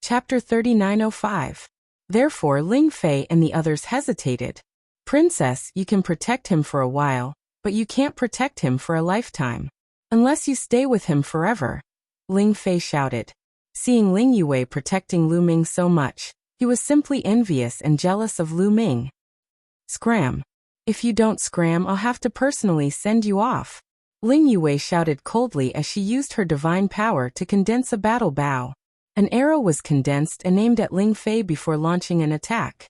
Chapter 3905. Therefore Ling Fei and the others hesitated. Princess, you can protect him for a while, but you can't protect him for a lifetime. Unless you stay with him forever. Ling Fei shouted. Seeing Ling Yue protecting Lu Ming so much, he was simply envious and jealous of Lu Ming. Scram. If you don't scram, I'll have to personally send you off. Ling Yue shouted coldly as she used her divine power to condense a battle bow. An arrow was condensed and aimed at Ling Fei before launching an attack.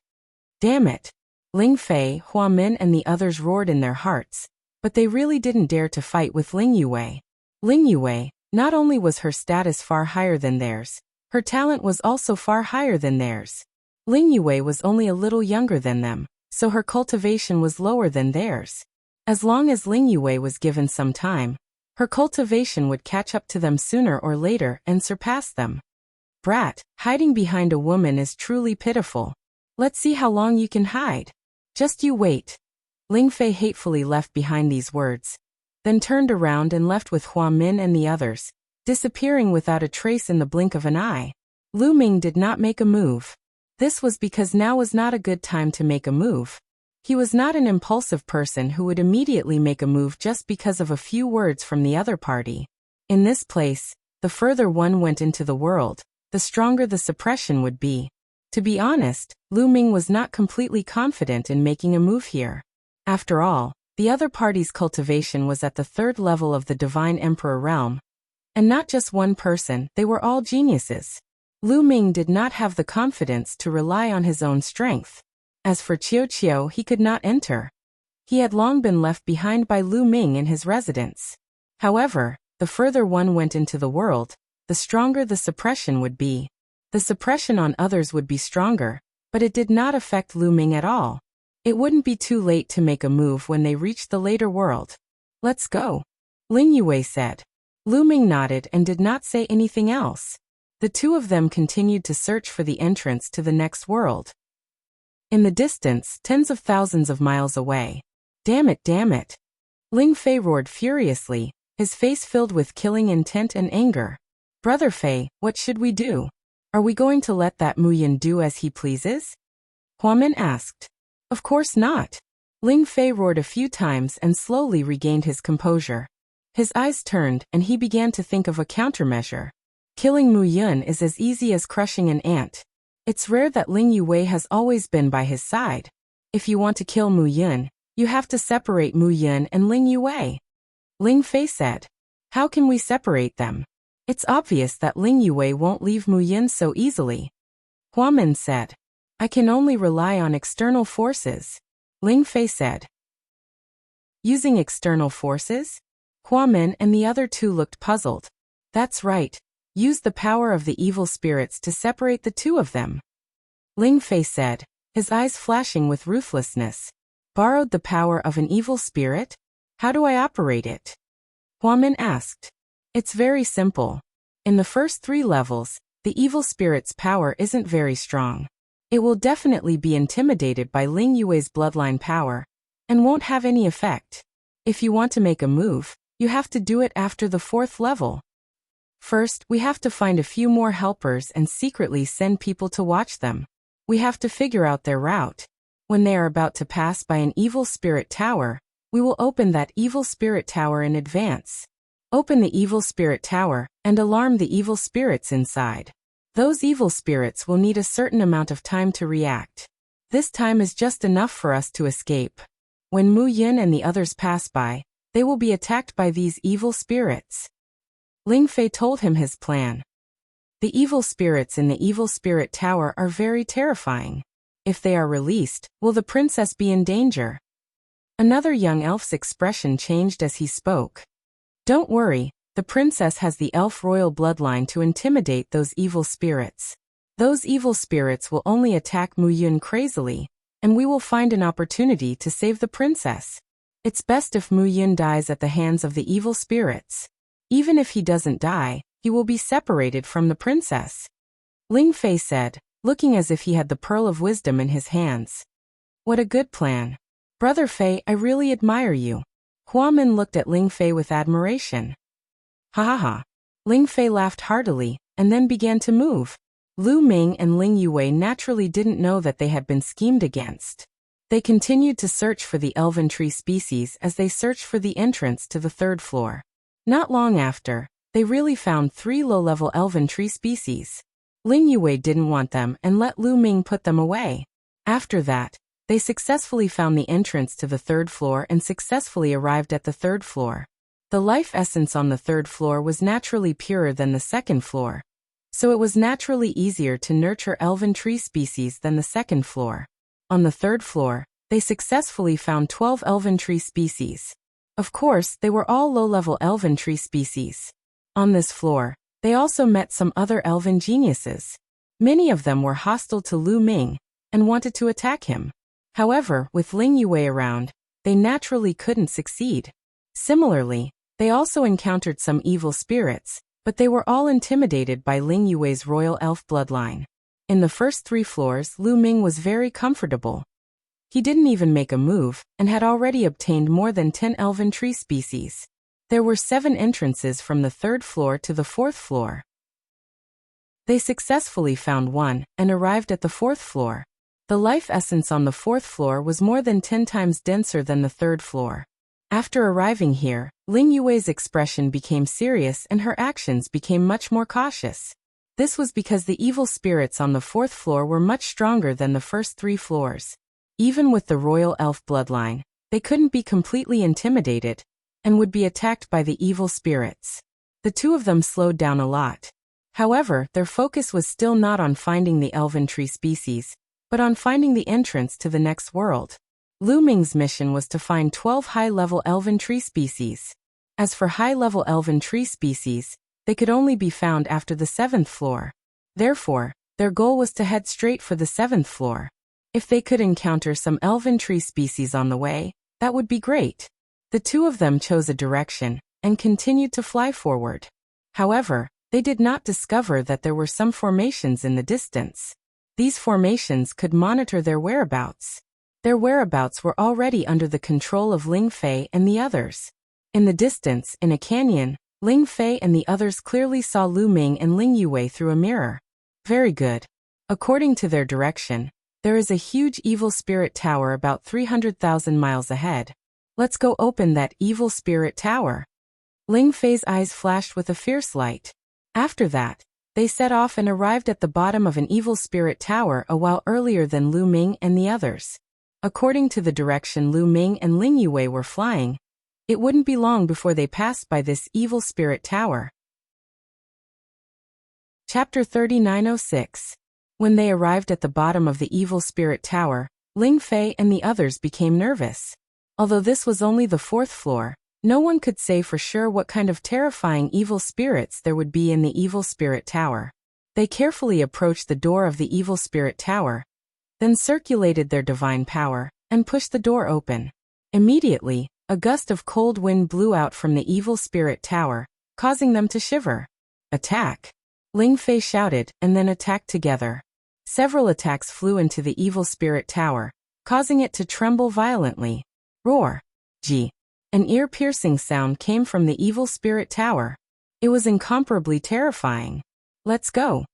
Damn it! Ling Fei, Hua Min and the others roared in their hearts, but they really didn't dare to fight with Ling Yue. Ling Yue, not only was her status far higher than theirs, her talent was also far higher than theirs. Ling Yue was only a little younger than them, so her cultivation was lower than theirs. As long as Ling Yue was given some time, her cultivation would catch up to them sooner or later and surpass them. Brat, hiding behind a woman is truly pitiful. Let's see how long you can hide. Just you wait. Ling Fei hatefully left behind these words, then turned around and left with Hua Min and the others, disappearing without a trace in the blink of an eye. Lu Ming did not make a move. This was because now was not a good time to make a move. He was not an impulsive person who would immediately make a move just because of a few words from the other party. In this place, the further one went into the world, the stronger the suppression would be. To be honest, Lu Ming was not completely confident in making a move here. After all, the other party's cultivation was at the 3rd level of the Divine Emperor realm. And not just one person, they were all geniuses. Lu Ming did not have the confidence to rely on his own strength. As for Qiu, he could not enter. He had long been left behind by Lu Ming in his residence. However, the further one went into the world, the stronger the suppression would be. The suppression on others would be stronger, but it did not affect Lu Ming at all. It wouldn't be too late to make a move when they reached the later world. Let's go. Ling Yue said. Lu Ming nodded and did not say anything else. The two of them continued to search for the entrance to the next world. In the distance, tens of thousands of miles away. Damn it, damn it. Ling Fei roared furiously, his face filled with killing intent and anger. Brother Fei, what should we do? Are we going to let that Mu Yin do as he pleases? Hua Min asked. Of course not. Ling Fei roared a few times and slowly regained his composure. His eyes turned and he began to think of a countermeasure. Killing Mu Yin is as easy as crushing an ant. It's rare that Ling Yue has always been by his side. If you want to kill Mu Yin, you have to separate Mu Yin and Ling Yue. Ling Fei said. How can we separate them? It's obvious that Ling Yue won't leave Mu Yin so easily. Hua Min said. I can only rely on external forces. Ling Fei said. Using external forces? Hua Min and the other two looked puzzled. That's right. Use the power of the evil spirits to separate the two of them. Ling Fei said, his eyes flashing with ruthlessness. Borrowed the power of an evil spirit? How do I operate it? Hua Min asked. It's very simple. In the first 3 levels, the evil spirit's power isn't very strong. It will definitely be intimidated by Ling Yue's bloodline power, and won't have any effect. If you want to make a move, you have to do it after the 4th level. First, we have to find a few more helpers and secretly send people to watch them. We have to figure out their route. When they are about to pass by an evil spirit tower, we will open that evil spirit tower in advance. Open the evil spirit tower, and alarm the evil spirits inside. Those evil spirits will need a certain amount of time to react. This time is just enough for us to escape. When Mu Yin and the others pass by, they will be attacked by these evil spirits. Ling Fei told him his plan. The evil spirits in the evil spirit tower are very terrifying. If they are released, will the princess be in danger? Another young elf's expression changed as he spoke. Don't worry, the princess has the elf royal bloodline to intimidate those evil spirits. Those evil spirits will only attack Mu Yin crazily, and we will find an opportunity to save the princess. It's best if Mu Yin dies at the hands of the evil spirits. Even if he doesn't die, he will be separated from the princess. Ling Fei said, looking as if he had the pearl of wisdom in his hands. What a good plan. Brother Fei, I really admire you. Hua Min looked at Ling Fei with admiration. Ha ha ha. Ling Fei laughed heartily, and then began to move. Lu Ming and Ling Yue naturally didn't know that they had been schemed against. They continued to search for the elven tree species as they searched for the entrance to the third floor. Not long after, they really found 3 low-level elven tree species. Ling Yue didn't want them and let Lu Ming put them away. After that, they successfully found the entrance to the third floor and successfully arrived at the third floor. The life essence on the third floor was naturally purer than the second floor, so it was naturally easier to nurture elven tree species than the second floor. On the third floor, they successfully found 12 elven tree species. Of course, they were all low-level elven tree species. On this floor, they also met some other elven geniuses. Many of them were hostile to Lu Ming and wanted to attack him. However, with Ling Yue around, they naturally couldn't succeed. Similarly, they also encountered some evil spirits, but they were all intimidated by Ling Yue's royal elf bloodline. In the first 3 floors, Lu Ming was very comfortable. He didn't even make a move, and had already obtained more than 10 elven tree species. There were 7 entrances from the 3rd floor to the 4th floor. They successfully found one, and arrived at the 4th floor. The life essence on the 4th floor was more than 10 times denser than the 3rd floor. After arriving here, Ling Yue's expression became serious and her actions became much more cautious. This was because the evil spirits on the 4th floor were much stronger than the first 3 floors. Even with the royal elf bloodline, they couldn't be completely intimidated, and would be attacked by the evil spirits. The 2 of them slowed down a lot. However, their focus was still not on finding the elven tree species, but on finding the entrance to the next world. Lu Ming's mission was to find 12 high-level elven tree species. As for high-level elven tree species, they could only be found after the 7th floor. Therefore, their goal was to head straight for the 7th floor. If they could encounter some elven tree species on the way, that would be great. The 2 of them chose a direction, and continued to fly forward. However, they did not discover that there were some formations in the distance. These formations could monitor their whereabouts. Their whereabouts were already under the control of Ling Fei and the others. In the distance, in a canyon, Ling Fei and the others clearly saw Lu Ming and Ling Yue through a mirror. Very good. According to their direction, there is a huge evil spirit tower about 300,000 miles ahead. Let's go open that evil spirit tower. Ling Fei's eyes flashed with a fierce light. After that, they set off and arrived at the bottom of an evil spirit tower a while earlier than Lu Ming and the others. According to the direction Lu Ming and Ling Yue were flying, it wouldn't be long before they passed by this evil spirit tower. Chapter 3906. When they arrived at the bottom of the evil spirit tower, Ling Fei and the others became nervous. Although this was only the 4th floor, no one could say for sure what kind of terrifying evil spirits there would be in the evil spirit tower. They carefully approached the door of the evil spirit tower, then circulated their divine power, and pushed the door open. Immediately, a gust of cold wind blew out from the evil spirit tower, causing them to shiver. Attack! Ling Fei shouted, and then attacked together. Several attacks flew into the evil spirit tower, causing it to tremble violently. Roar! Gee! An ear-piercing sound came from the evil spirit tower. It was incomparably terrifying. Let's go!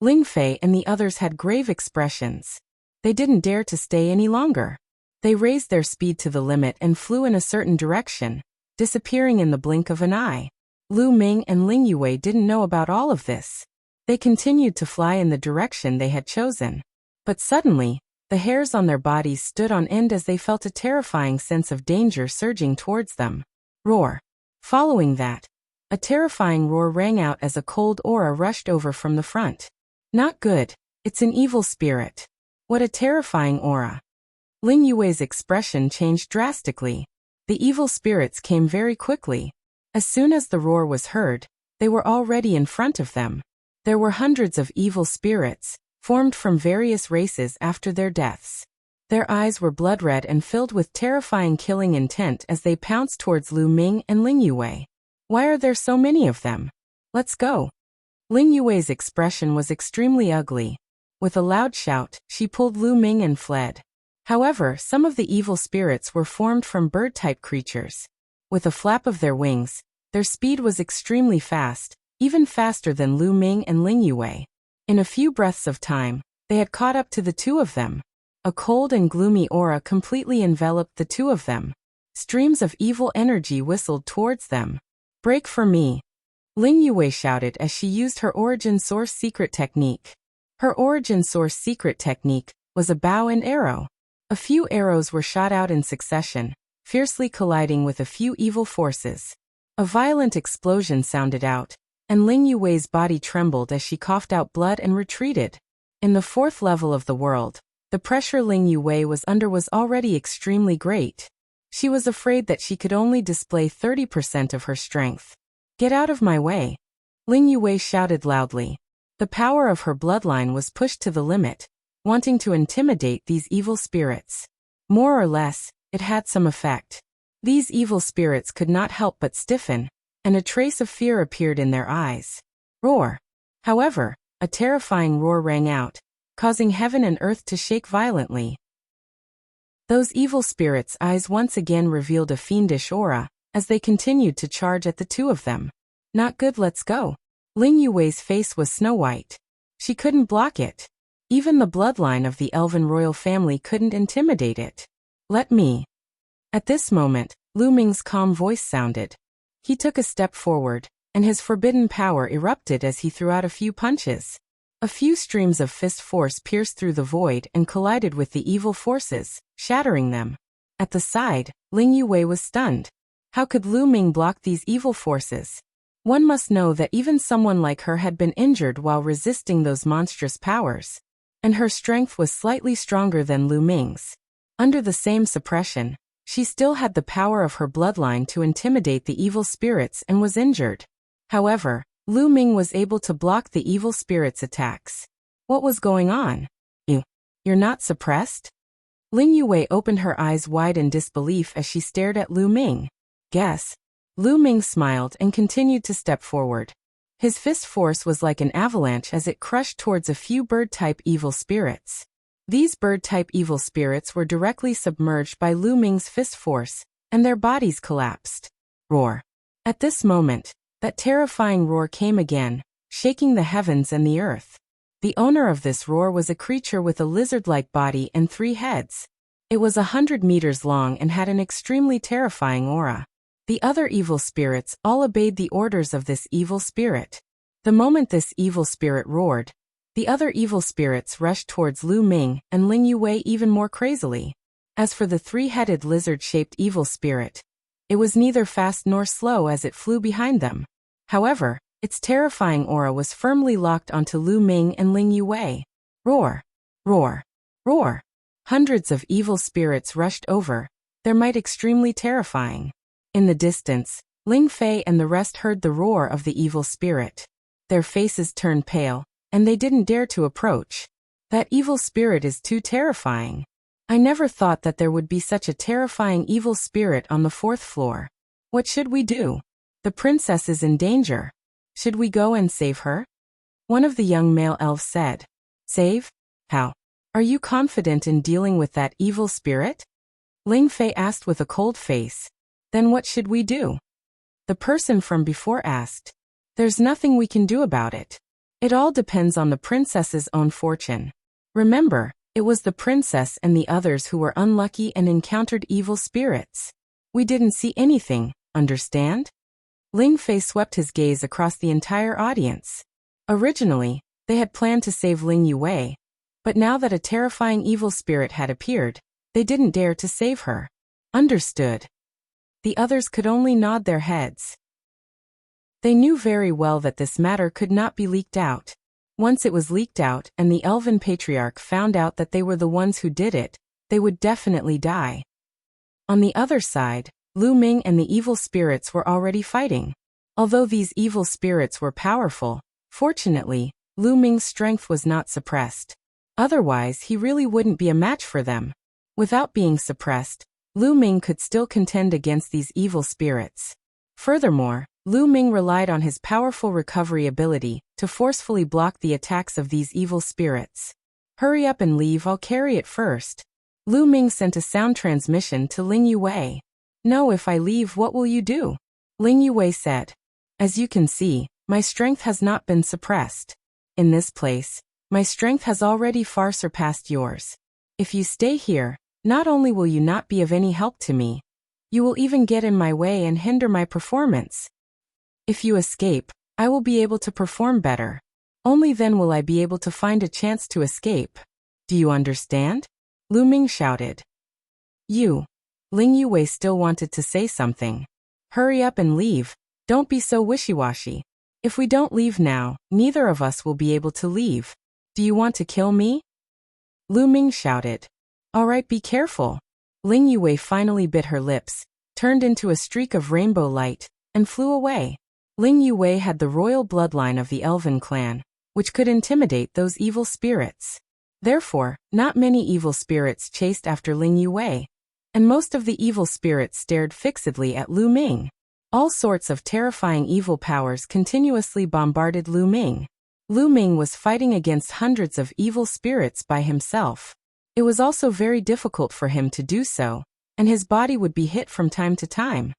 Ling Fei and the others had grave expressions. They didn't dare to stay any longer. They raised their speed to the limit and flew in a certain direction, disappearing in the blink of an eye. Lu Ming and Ling Yue didn't know about all of this. They continued to fly in the direction they had chosen. But suddenly, the hairs on their bodies stood on end as they felt a terrifying sense of danger surging towards them. Roar! Following that, a terrifying roar rang out as a cold aura rushed over from the front. Not good. It's an evil spirit. What a terrifying aura. Ling Yue's expression changed drastically. The evil spirits came very quickly. As soon as the roar was heard, they were already in front of them. There were hundreds of evil spirits, formed from various races after their deaths. Their eyes were blood-red and filled with terrifying killing intent as they pounced towards Lu Ming and Ling Yue. Why are there so many of them? Let's go. Ling Yue's expression was extremely ugly. With a loud shout, she pulled Lu Ming and fled. However, some of the evil spirits were formed from bird-type creatures. With a flap of their wings, their speed was extremely fast, even faster than Lu Ming and Ling Yue. In a few breaths of time, they had caught up to the two of them. A cold and gloomy aura completely enveloped the two of them. Streams of evil energy whistled towards them. "Break for me!" Ling Yue shouted as she used her origin source secret technique. Her origin source secret technique was a bow and arrow. A few arrows were shot out in succession, fiercely colliding with a few evil forces. A violent explosion sounded out, and Ling Yue's body trembled as she coughed out blood and retreated. In the fourth level of the world, the pressure Ling Yue was under was already extremely great. She was afraid that she could only display 30% of her strength. "Get out of my way!" Ling Yue shouted loudly. The power of her bloodline was pushed to the limit, wanting to intimidate these evil spirits. More or less, it had some effect. These evil spirits could not help but stiffen, and a trace of fear appeared in their eyes. Roar! However, a terrifying roar rang out, causing heaven and earth to shake violently. Those evil spirits' eyes once again revealed a fiendish aura, as they continued to charge at the two of them. "Not good, let's go." Ling Yue's face was snow white. She couldn't block it. Even the bloodline of the elven royal family couldn't intimidate it. "Let me." At this moment, Lu Ming's calm voice sounded. He took a step forward, and his forbidden power erupted as he threw out a few punches. A few streams of fist force pierced through the void and collided with the evil forces, shattering them. At the side, Ling Yue was stunned. How could Lu Ming block these evil forces? One must know that even someone like her had been injured while resisting those monstrous powers. And her strength was slightly stronger than Lu Ming's. Under the same suppression, she still had the power of her bloodline to intimidate the evil spirits and was injured. However, Lu Ming was able to block the evil spirits' attacks. What was going on? You're not suppressed? Ling Yue opened her eyes wide in disbelief as she stared at Lu Ming. Guess. Lu Ming smiled and continued to step forward. His fist force was like an avalanche as it crushed towards a few bird-type evil spirits. These bird-type evil spirits were directly submerged by Lu Ming's fist force, and their bodies collapsed. Roar. At this moment, that terrifying roar came again, shaking the heavens and the earth. The owner of this roar was a creature with a lizard-like body and 3 heads. It was 100 meters long and had an extremely terrifying aura. The other evil spirits all obeyed the orders of this evil spirit. The moment this evil spirit roared, the other evil spirits rushed towards Lu Ming and Ling Yue even more crazily. As for the 3-headed lizard-shaped evil spirit, it was neither fast nor slow as it flew behind them. However, its terrifying aura was firmly locked onto Lu Ming and Ling Yue. Roar! Roar! Roar! Hundreds of evil spirits rushed over, their might extremely terrifying. In the distance, Ling Fei and the rest heard the roar of the evil spirit. Their faces turned pale, and they didn't dare to approach. That evil spirit is too terrifying. I never thought that there would be such a terrifying evil spirit on the 4th floor. What should we do? The princess is in danger. Should we go and save her? One of the young male elves said. Save? How? Are you confident in dealing with that evil spirit? Ling Fei asked with a cold face. Then what should we do? The person from before asked. There's nothing we can do about it. It all depends on the princess's own fortune. Remember, it was the princess and the others who were unlucky and encountered evil spirits. We didn't see anything, understand? Ling Fei swept his gaze across the entire audience. Originally, they had planned to save Ling Yue, but now that a terrifying evil spirit had appeared, they didn't dare to save her. Understood. The others could only nod their heads. They knew very well that this matter could not be leaked out. Once it was leaked out and the Elven Patriarch found out that they were the ones who did it, they would definitely die. On the other side, Lu Ming and the evil spirits were already fighting. Although these evil spirits were powerful, fortunately, Lu Ming's strength was not suppressed. Otherwise, he really wouldn't be a match for them. Without being suppressed, Lu Ming could still contend against these evil spirits. Furthermore, Lu Ming relied on his powerful recovery ability to forcefully block the attacks of these evil spirits. Hurry up and leave, I'll carry it first. Lu Ming sent a sound transmission to Ling Yue. No, if I leave, what will you do? Ling Yue said. As you can see, my strength has not been suppressed. In this place, my strength has already far surpassed yours. If you stay here, not only will you not be of any help to me, you will even get in my way and hinder my performance. If you escape, I will be able to perform better. Only then will I be able to find a chance to escape. Do you understand? Lu Ming shouted. Ling Yue still wanted to say something. Hurry up and leave. Don't be so wishy-washy. If we don't leave now, neither of us will be able to leave. Do you want to kill me? Lu Ming shouted. All right, be careful. Ling Yue finally bit her lips, turned into a streak of rainbow light, and flew away. Ling Yue had the royal bloodline of the Elven clan, which could intimidate those evil spirits. Therefore, not many evil spirits chased after Ling Yue, and most of the evil spirits stared fixedly at Lu Ming. All sorts of terrifying evil powers continuously bombarded Lu Ming. Lu Ming was fighting against hundreds of evil spirits by himself. It was also very difficult for him to do so, and his body would be hit from time to time.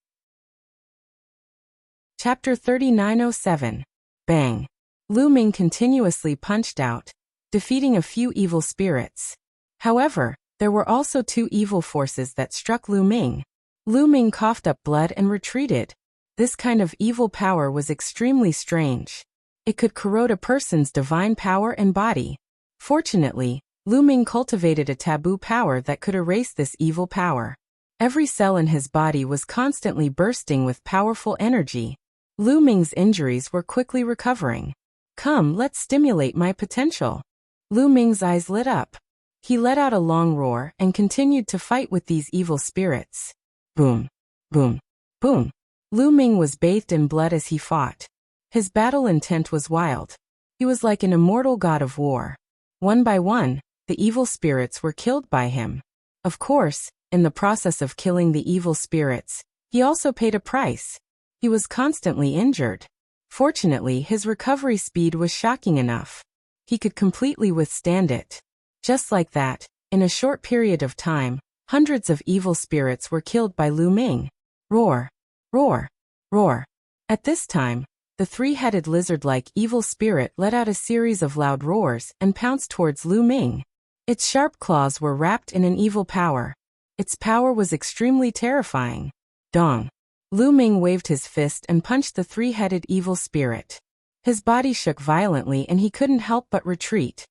Chapter 3907. Bang. Lu Ming continuously punched out, defeating a few evil spirits. However, there were also two evil forces that struck Lu Ming. Lu Ming coughed up blood and retreated. This kind of evil power was extremely strange. It could corrode a person's divine power and body. Fortunately, Lu Ming cultivated a taboo power that could erase this evil power. Every cell in his body was constantly bursting with powerful energy. Lu Ming's injuries were quickly recovering. Come, let's stimulate my potential. Lu Ming's eyes lit up. He let out a long roar and continued to fight with these evil spirits. Boom, boom, boom. Lu Ming was bathed in blood as he fought. His battle intent was wild. He was like an immortal god of war. One by one, the evil spirits were killed by him. Of course, in the process of killing the evil spirits, he also paid a price. He was constantly injured. Fortunately, his recovery speed was shocking enough. He could completely withstand it. Just like that, in a short period of time, hundreds of evil spirits were killed by Lu Ming. Roar, roar, roar. At this time, the three-headed lizard-like evil spirit let out a series of loud roars and pounced towards Lu Ming. Its sharp claws were wrapped in an evil power. Its power was extremely terrifying. Dong. Lu Ming waved his fist and punched the three-headed evil spirit. His body shook violently and he couldn't help but retreat.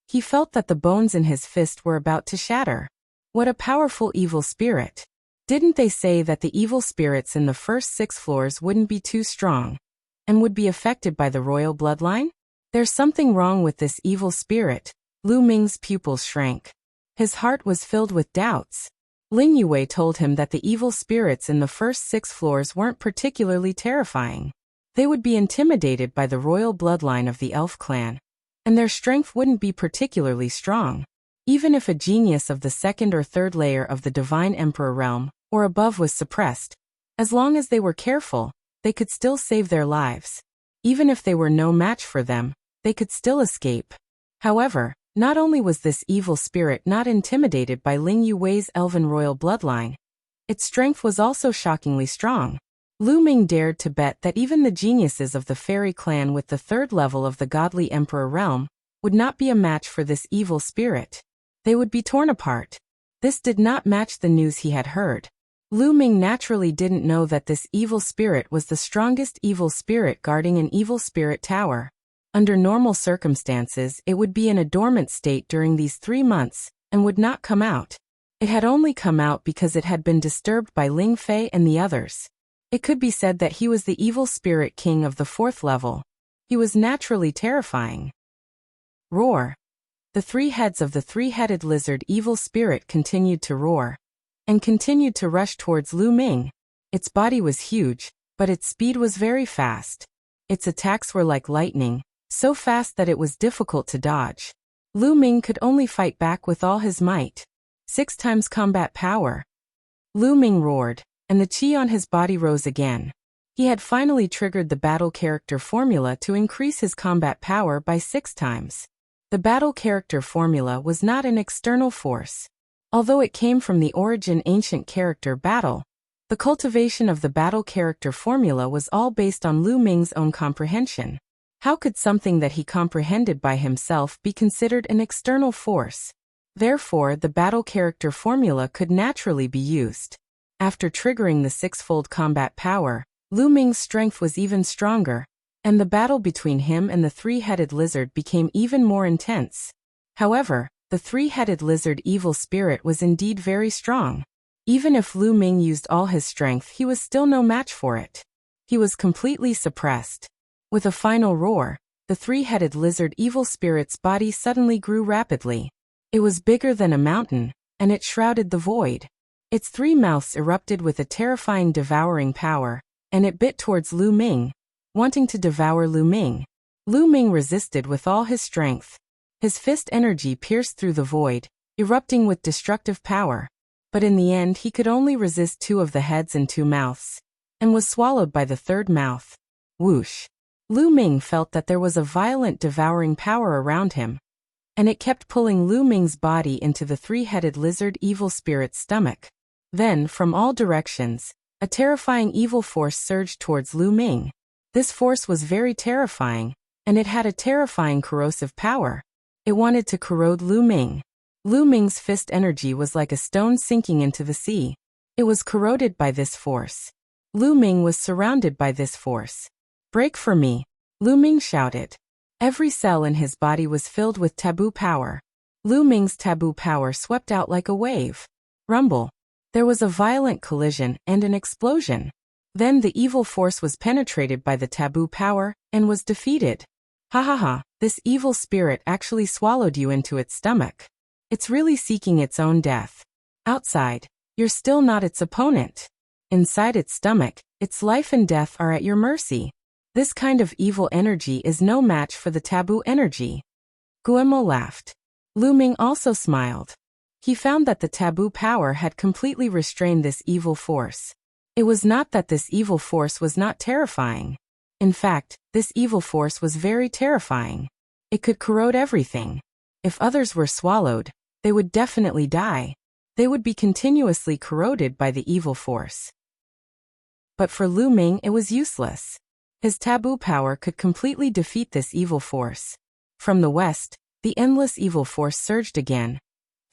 He felt that the bones in his fist were about to shatter. What a powerful evil spirit. Didn't they say that the evil spirits in the first 6 floors wouldn't be too strong and would be affected by the royal bloodline? There's something wrong with this evil spirit. Lu Ming's pupils shrank. His heart was filled with doubts. Ling Yue told him that the evil spirits in the first 6 floors weren't particularly terrifying. They would be intimidated by the royal bloodline of the elf clan, and their strength wouldn't be particularly strong. Even if a genius of the 2nd or 3rd layer of the Divine Emperor realm, or above, was suppressed, as long as they were careful, they could still save their lives. Even if they were no match for them, they could still escape. However, not only was this evil spirit not intimidated by Ling Yue's elven royal bloodline, its strength was also shockingly strong. Lu Ming dared to bet that even the geniuses of the fairy clan with the 3rd level of the godly emperor realm would not be a match for this evil spirit. They would be torn apart. This did not match the news he had heard. Lu Ming naturally didn't know that this evil spirit was the strongest evil spirit guarding an evil spirit tower. Under normal circumstances, it would be in a dormant state during these 3 months and would not come out. It had only come out because it had been disturbed by Ling Fei and the others. It could be said that he was the evil spirit king of the 4th level. He was naturally terrifying. Roar. The 3 heads of the 3-headed lizard evil spirit continued to roar and continued to rush towards Lu Ming. Its body was huge, but its speed was very fast. Its attacks were like lightning, so fast that it was difficult to dodge. Lu Ming could only fight back with all his might. 6 times combat power. Lu Ming roared, and the chi on his body rose again. He had finally triggered the battle character formula to increase his combat power by 6 times. The battle character formula was not an external force. Although it came from the origin ancient character battle, the cultivation of the battle character formula was all based on Lu Ming's own comprehension. How could something that he comprehended by himself be considered an external force? Therefore, the battle character formula could naturally be used. After triggering the six-fold combat power, Lu Ming's strength was even stronger, and the battle between him and the three-headed lizard became even more intense. However, the three-headed lizard evil spirit was indeed very strong. Even if Lu Ming used all his strength, he was still no match for it. He was completely suppressed. With a final roar, the three-headed lizard evil spirit's body suddenly grew rapidly. It was bigger than a mountain, and it shrouded the void. Its three mouths erupted with a terrifying devouring power, and it bit towards Lu Ming, wanting to devour Lu Ming. Lu Ming resisted with all his strength. His fist energy pierced through the void, erupting with destructive power. But in the end he could only resist 2 of the heads and 2 mouths, and was swallowed by the third mouth. Whoosh! Lu Ming felt that there was a violent devouring power around him, and it kept pulling Lu Ming's body into the three-headed lizard evil spirit's stomach. Then, from all directions, a terrifying evil force surged towards Lu Ming. This force was very terrifying, and it had a terrifying corrosive power. It wanted to corrode Lu Ming. Lu Ming's fist energy was like a stone sinking into the sea. It was corroded by this force. Lu Ming was surrounded by this force. "Break for me," Lu Ming shouted. Every cell in his body was filled with taboo power. Lu Ming's taboo power swept out like a wave. Rumble. There was a violent collision and an explosion. Then the evil force was penetrated by the taboo power and was defeated. Ha ha ha, this evil spirit actually swallowed you into its stomach. It's really seeking its own death. Outside, you're still not its opponent. Inside its stomach, its life and death are at your mercy. This kind of evil energy is no match for the taboo energy. Guillermo laughed. Lu Ming also smiled. He found that the taboo power had completely restrained this evil force. It was not that this evil force was not terrifying. In fact, this evil force was very terrifying. It could corrode everything. If others were swallowed, they would definitely die. They would be continuously corroded by the evil force. But for Lu Ming it was useless. His taboo power could completely defeat this evil force. From the west, the endless evil force surged again,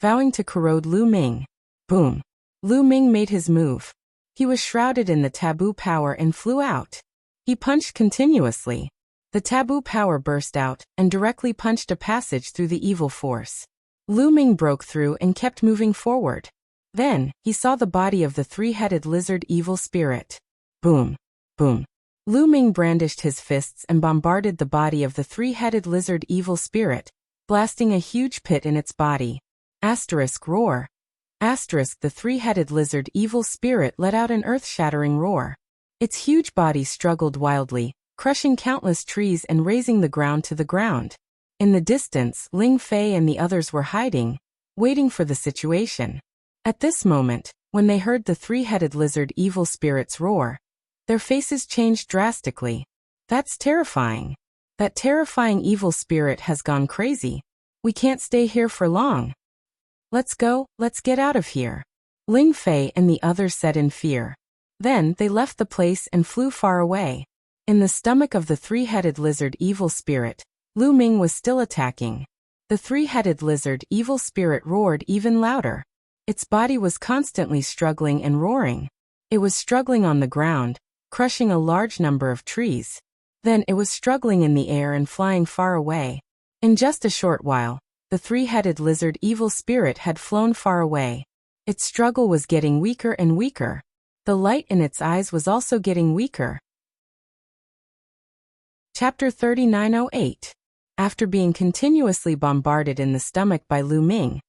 vowing to corrode Lu Ming. Boom! Lu Ming made his move. He was shrouded in the taboo power and flew out. He punched continuously. The taboo power burst out and directly punched a passage through the evil force. Lu Ming broke through and kept moving forward. Then, he saw the body of the three-headed lizard evil spirit. Boom! Boom! Lu Ming brandished his fists and bombarded the body of the three-headed lizard evil spirit, blasting a huge pit in its body. Asterisk roar. Asterisk the three-headed lizard evil spirit let out an earth-shattering roar. Its huge body struggled wildly, crushing countless trees and razing the ground to the ground. In the distance, Ling Fei and the others were hiding, waiting for the situation. At this moment, when they heard the three-headed lizard evil spirit's roar, their faces changed drastically. That's terrifying. That terrifying evil spirit has gone crazy. We can't stay here for long. Let's go, let's get out of here. Ling Fei and the others said in fear. Then they left the place and flew far away. In the stomach of the three-headed lizard evil spirit, Lu Ming was still attacking. The three-headed lizard evil spirit roared even louder. Its body was constantly struggling and roaring. It was struggling on the ground, crushing a large number of trees. Then it was struggling in the air and flying far away. In just a short while, the three-headed lizard evil spirit had flown far away. Its struggle was getting weaker and weaker. The light in its eyes was also getting weaker. Chapter 3908. After being continuously bombarded in the stomach by Lu Ming,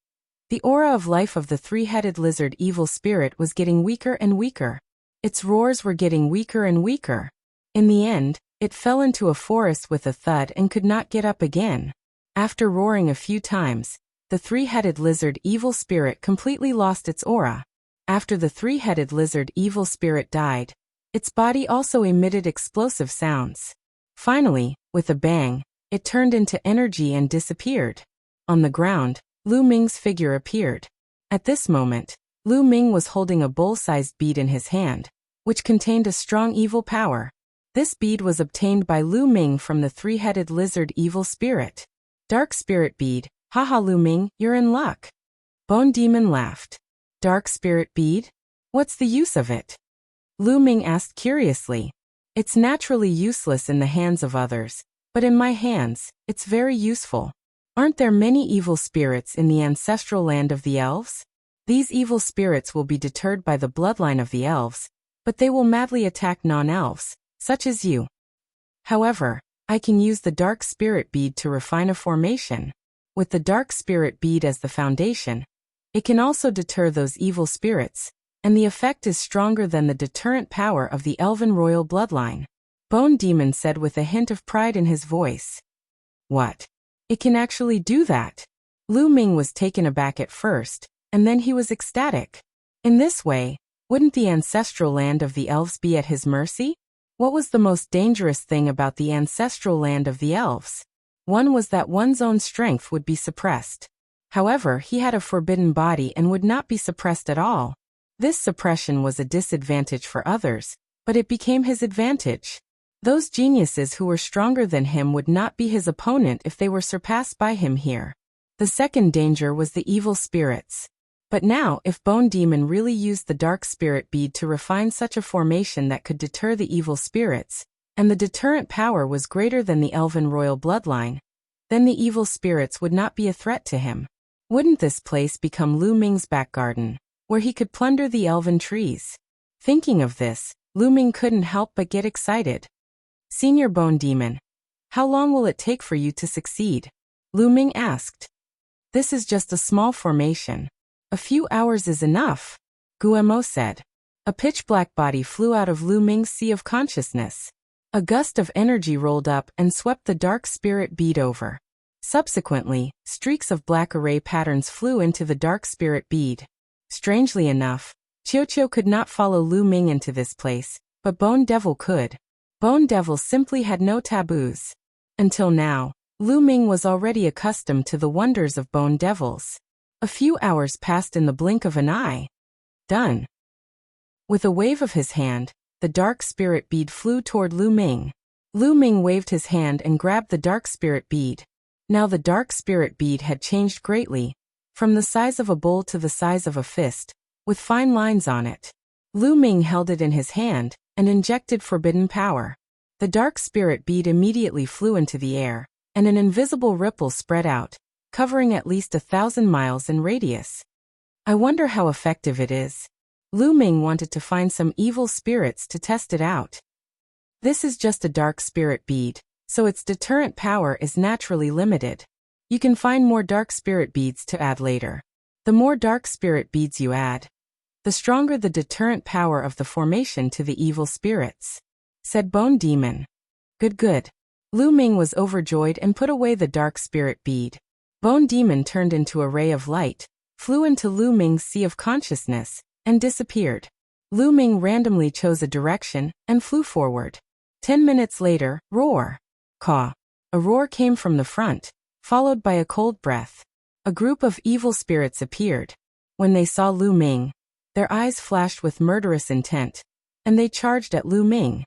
the aura of life of the three-headed lizard evil spirit was getting weaker and weaker. Its roars were getting weaker and weaker. In the end, it fell into a forest with a thud and could not get up again. After roaring a few times, the three-headed lizard evil spirit completely lost its aura. After the three-headed lizard evil spirit died, its body also emitted explosive sounds. Finally, with a bang, it turned into energy and disappeared. On the ground, Lu Ming's figure appeared. At this moment, Lu Ming was holding a bowl-sized bead in his hand, which contained a strong evil power. This bead was obtained by Lu Ming from the three-headed lizard evil spirit. Dark spirit bead. Haha Lu Ming, you're in luck. Bone Demon laughed. Dark spirit bead? What's the use of it? Lu Ming asked curiously. It's naturally useless in the hands of others, but in my hands, it's very useful. Aren't there many evil spirits in the ancestral land of the elves? These evil spirits will be deterred by the bloodline of the elves, but they will madly attack non-elves, such as you. However, I can use the dark spirit bead to refine a formation. With the dark spirit bead as the foundation, it can also deter those evil spirits, and the effect is stronger than the deterrent power of the elven royal bloodline. Bone Demon said with a hint of pride in his voice. What? It can actually do that? Lu Ming was taken aback at first, and then he was ecstatic. In this way, wouldn't the ancestral land of the elves be at his mercy? What was the most dangerous thing about the ancestral land of the elves? One was that one's own strength would be suppressed. However, he had a forbidden body and would not be suppressed at all. This suppression was a disadvantage for others, but it became his advantage. Those geniuses who were stronger than him would not be his opponent if they were surpassed by him here. The second danger was the evil spirits. But now, if Bone Demon really used the dark spirit bead to refine such a formation that could deter the evil spirits, and the deterrent power was greater than the elven royal bloodline, then the evil spirits would not be a threat to him. Wouldn't this place become Lu Ming's back garden, where he could plunder the elven trees? Thinking of this, Lu Ming couldn't help but get excited. Senior Bone Demon, how long will it take for you to succeed? Lu Ming asked. This is just a small formation. A few hours is enough, Guemo said. A pitch-black body flew out of Lu Ming's sea of consciousness. A gust of energy rolled up and swept the dark spirit bead over. Subsequently, streaks of black array patterns flew into the dark spirit bead. Strangely enough, Qiuqiu could not follow Lu Ming into this place, but Bone Devil could. Bone Devil simply had no taboos. Until now, Lu Ming was already accustomed to the wonders of Bone Devils. A few hours passed in the blink of an eye. Done. With a wave of his hand, the dark spirit bead flew toward Lu Ming. Lu Ming waved his hand and grabbed the dark spirit bead. Now the dark spirit bead had changed greatly, from the size of a bowl to the size of a fist, with fine lines on it. Lu Ming held it in his hand and injected forbidden power. The dark spirit bead immediately flew into the air, and an invisible ripple spread out, covering at least 1,000 miles in radius. I wonder how effective it is. Lu Ming wanted to find some evil spirits to test it out. This is just a dark spirit bead, so its deterrent power is naturally limited. You can find more dark spirit beads to add later. The more dark spirit beads you add, the stronger the deterrent power of the formation to the evil spirits, said Bone Demon. Good. Lu Ming was overjoyed and put away the dark spirit bead. Bone Demon turned into a ray of light, flew into Lu Ming's sea of consciousness, and disappeared. Lu Ming randomly chose a direction and flew forward. 10 minutes later, roar. Caw. A roar came from the front, followed by a cold breath. A group of evil spirits appeared. When they saw Lu Ming, their eyes flashed with murderous intent, and they charged at Lu Ming.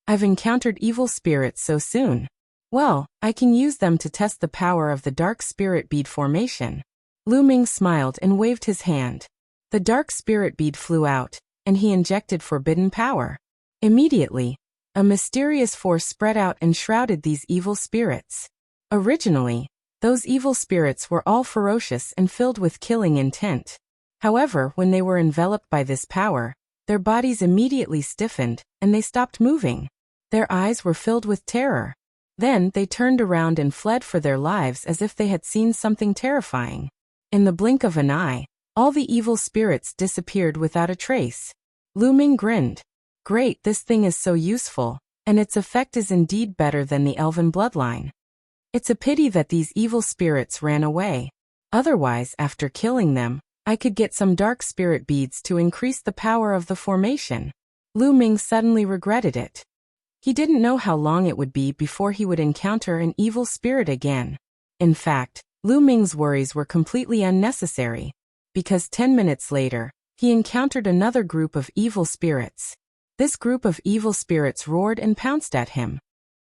I've encountered evil spirits so soon. Well, I can use them to test the power of the dark spirit bead formation. Lu Ming smiled and waved his hand. The dark spirit bead flew out, and he injected forbidden power. Immediately, a mysterious force spread out and shrouded these evil spirits. Originally, those evil spirits were all ferocious and filled with killing intent. However, when they were enveloped by this power, their bodies immediately stiffened, and they stopped moving. Their eyes were filled with terror. Then they turned around and fled for their lives as if they had seen something terrifying. In the blink of an eye, all the evil spirits disappeared without a trace. Lu Ming grinned. Great, this thing is so useful, and its effect is indeed better than the elven bloodline. It's a pity that these evil spirits ran away. Otherwise, after killing them, I could get some dark spirit beads to increase the power of the formation. Lu Ming suddenly regretted it. He didn't know how long it would be before he would encounter an evil spirit again. In fact, Lu Ming's worries were completely unnecessary, because 10 minutes later, he encountered another group of evil spirits. This group of evil spirits roared and pounced at him.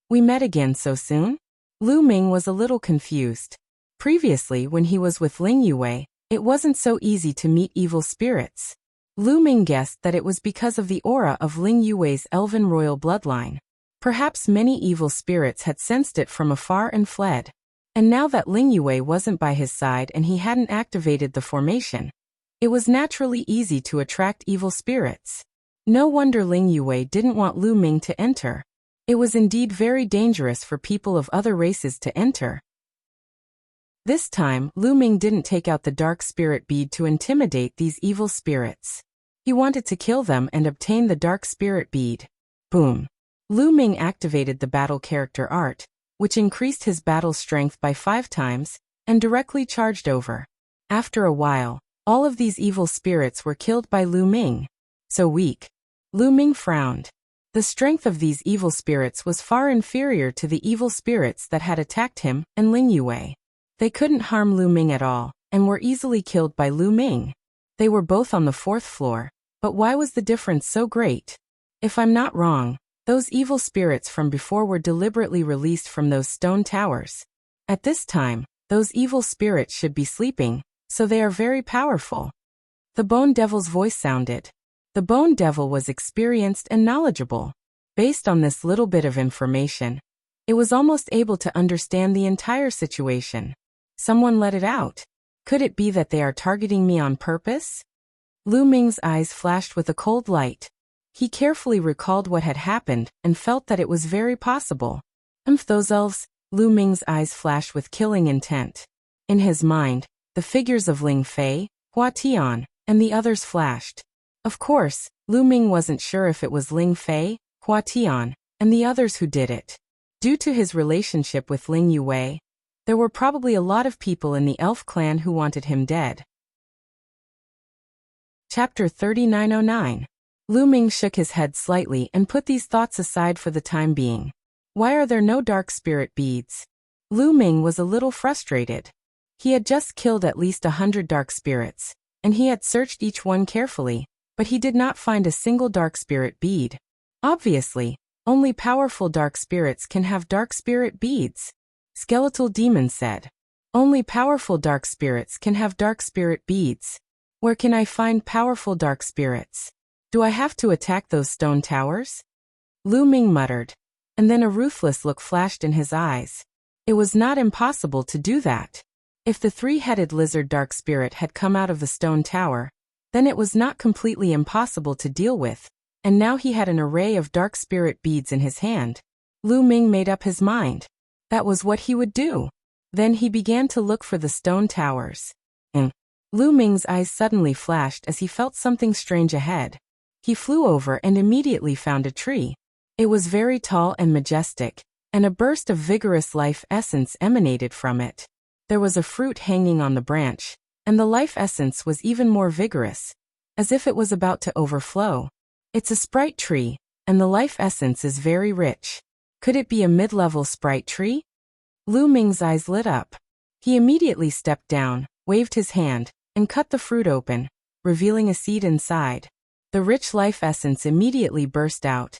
"We met again so soon?" Lu Ming was a little confused. Previously, when he was with Ling Yue, it wasn't so easy to meet evil spirits. Lu Ming guessed that it was because of the aura of Ling Yue's elven royal bloodline. Perhaps many evil spirits had sensed it from afar and fled. And now that Ling Yue wasn't by his side and he hadn't activated the formation, it was naturally easy to attract evil spirits. No wonder Ling Yue didn't want Lu Ming to enter. It was indeed very dangerous for people of other races to enter. This time, Lu Ming didn't take out the dark spirit bead to intimidate these evil spirits. He wanted to kill them and obtain the dark spirit bead. Boom. Lu Ming activated the battle character art, which increased his battle strength by 5 times, and directly charged over. After a while, all of these evil spirits were killed by Lu Ming. So weak. Lu Ming frowned. The strength of these evil spirits was far inferior to the evil spirits that had attacked him and Ling Yue. They couldn't harm Lu Ming at all, and were easily killed by Lu Ming. They were both on the 4th floor, but why was the difference so great? If I'm not wrong, those evil spirits from before were deliberately released from those stone towers. At this time, those evil spirits should be sleeping, so they are very powerful. The Bone Devil's voice sounded. The Bone Devil was experienced and knowledgeable. Based on this little bit of information, it was almost able to understand the entire situation. Someone let it out. Could it be that they are targeting me on purpose? Lu Ming's eyes flashed with a cold light. He carefully recalled what had happened and felt that it was very possible. Those elves, Lu Ming's eyes flashed with killing intent. In his mind, the figures of Ling Fei, Hua Tian, and the others flashed. Of course, Lu Ming wasn't sure if it was Ling Fei, Hua Tian, and the others who did it. Due to his relationship with Ling Yue, there were probably a lot of people in the elf clan who wanted him dead. Chapter 3909. Lu Ming shook his head slightly and put these thoughts aside for the time being. Why are there no dark spirit beads? Lu Ming was a little frustrated. He had just killed at least 100 dark spirits, and he had searched each one carefully, but he did not find a single dark spirit bead. Obviously, only powerful dark spirits can have dark spirit beads. Skeletal Demon said. Only powerful dark spirits can have dark spirit beads. Where can I find powerful dark spirits? Do I have to attack those stone towers? Lu Ming muttered. And then a ruthless look flashed in his eyes. It was not impossible to do that. If the 3-headed lizard dark spirit had come out of the stone tower, then it was not completely impossible to deal with, and now he had an array of dark spirit beads in his hand. Lu Ming made up his mind. That was what he would do. Then he began to look for the stone towers. Lu Ming's eyes suddenly flashed as he felt something strange ahead. He flew over and immediately found a tree. It was very tall and majestic, and a burst of vigorous life essence emanated from it. There was a fruit hanging on the branch, and the life essence was even more vigorous, as if it was about to overflow. It's a sprite tree, and the life essence is very rich. Could it be a mid-level sprite tree? Lu Ming's eyes lit up. He immediately stepped down, waved his hand, and cut the fruit open, revealing a seed inside. The rich life essence immediately burst out,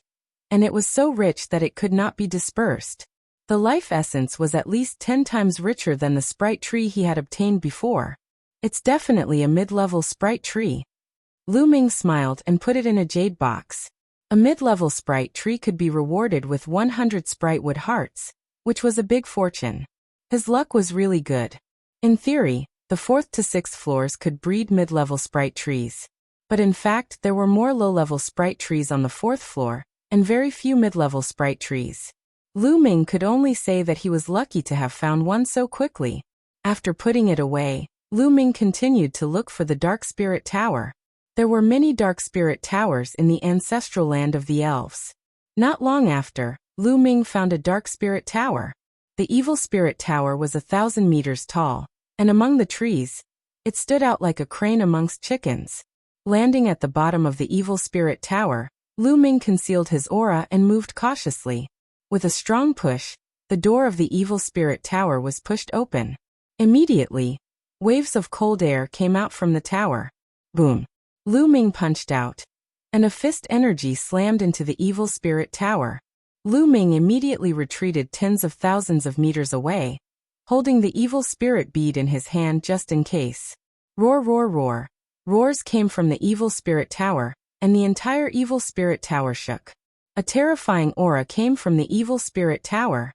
and it was so rich that it could not be dispersed. The life essence was at least 10 times richer than the sprite tree he had obtained before. It's definitely a mid-level sprite tree. Lu Ming smiled and put it in a jade box. A mid-level sprite tree could be rewarded with 100 sprite wood hearts, which was a big fortune. His luck was really good. In theory, the 4th to 6th floors could breed mid-level sprite trees. But in fact, there were more low-level sprite trees on the 4th floor, and very few mid-level sprite trees. Lu Ming could only say that he was lucky to have found one so quickly. After putting it away, Lu Ming continued to look for the Dark Spirit Tower. There were many Dark Spirit Towers in the ancestral land of the elves. Not long after, Lu Ming found a Dark Spirit Tower. The Evil Spirit Tower was 1,000 meters tall, and among the trees, it stood out like a crane amongst chickens. Landing at the bottom of the Evil Spirit Tower, Lu Ming concealed his aura and moved cautiously. With a strong push, the door of the Evil Spirit Tower was pushed open. Immediately, waves of cold air came out from the tower. Boom! Lu Ming punched out. and a fist energy slammed into the evil spirit tower. Lu Ming immediately retreated tens of thousands of meters away, holding the evil spirit bead in his hand just in case. Roar, roar, roar. Roars came from the evil spirit tower, and the entire evil spirit tower shook. A terrifying aura came from the evil spirit tower.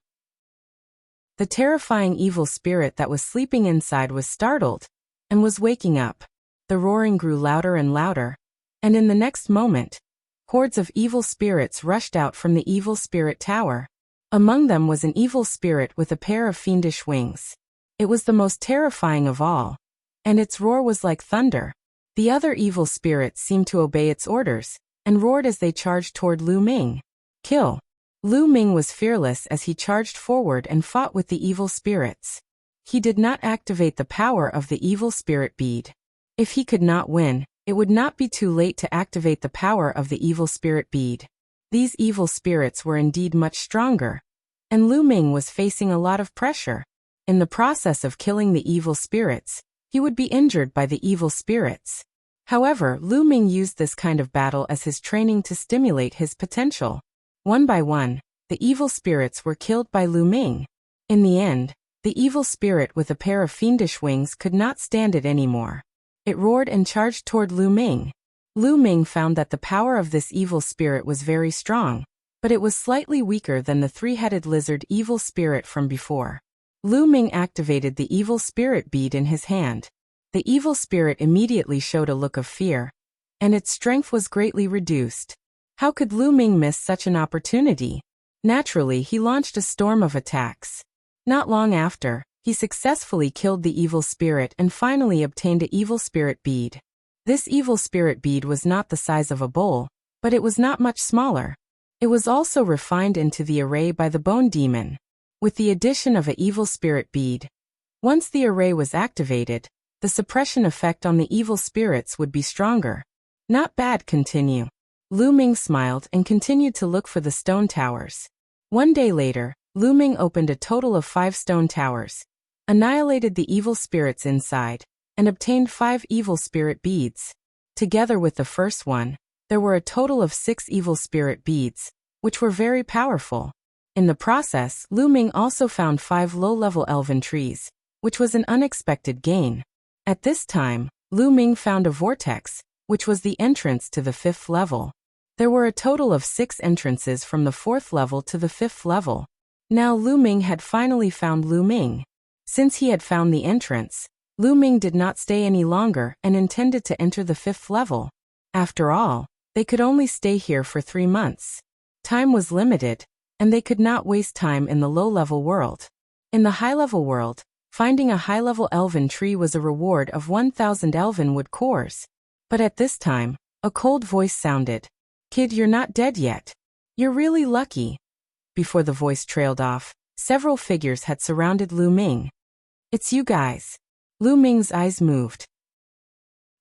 The terrifying evil spirit that was sleeping inside was startled and was waking up. The roaring grew louder and louder, and in the next moment, hordes of evil spirits rushed out from the evil spirit tower. Among them was an evil spirit with a pair of fiendish wings. It was the most terrifying of all, and its roar was like thunder. The other evil spirits seemed to obey its orders, and roared as they charged toward Lu Ming. Kill! Lu Ming was fearless as he charged forward and fought with the evil spirits. He did not activate the power of the evil spirit bead. If he could not win, it would not be too late to activate the power of the evil spirit bead. These evil spirits were indeed much stronger, and Lu Ming was facing a lot of pressure. In the process of killing the evil spirits, he would be injured by the evil spirits. However, Lu Ming used this kind of battle as his training to stimulate his potential. One by one, the evil spirits were killed by Lu Ming. In the end, the evil spirit with a pair of fiendish wings could not stand it anymore. It roared and charged toward Lu Ming. Lu Ming found that the power of this evil spirit was very strong, but it was slightly weaker than the three-headed lizard evil spirit from before. Lu Ming activated the evil spirit bead in his hand. The evil spirit immediately showed a look of fear, and its strength was greatly reduced. How could Lu Ming miss such an opportunity? Naturally, he launched a storm of attacks. Not long after, he successfully killed the evil spirit and finally obtained an evil spirit bead. This evil spirit bead was not the size of a bowl, but it was not much smaller. It was also refined into the array by the bone demon. With the addition of an evil spirit bead, once the array was activated, the suppression effect on the evil spirits would be stronger. Not bad, continue. Lu Ming smiled and continued to look for the stone towers. One day later, Lu Ming opened a total of 5 stone towers, annihilated the evil spirits inside, and obtained 5 evil spirit beads. Together with the first one, there were a total of 6 evil spirit beads, which were very powerful. In the process, Lu Ming also found 5 low-level elven trees, which was an unexpected gain. At this time, Lu Ming found a vortex, which was the entrance to the 5th level. There were a total of 6 entrances from the 4th level to the 5th level. Now Lu Ming had finally found Lu Ming. Since he had found the entrance, Lu Ming did not stay any longer and intended to enter the 5th level. After all, they could only stay here for 3 months. Time was limited, and they could not waste time in the low-level world. In the high-level world, finding a high-level elven tree was a reward of 1,000 elven wood cores. But at this time, a cold voice sounded. Kid, you're not dead yet. You're really lucky. Before the voice trailed off, several figures had surrounded Lu Ming. It's you guys. Lu Ming's eyes moved.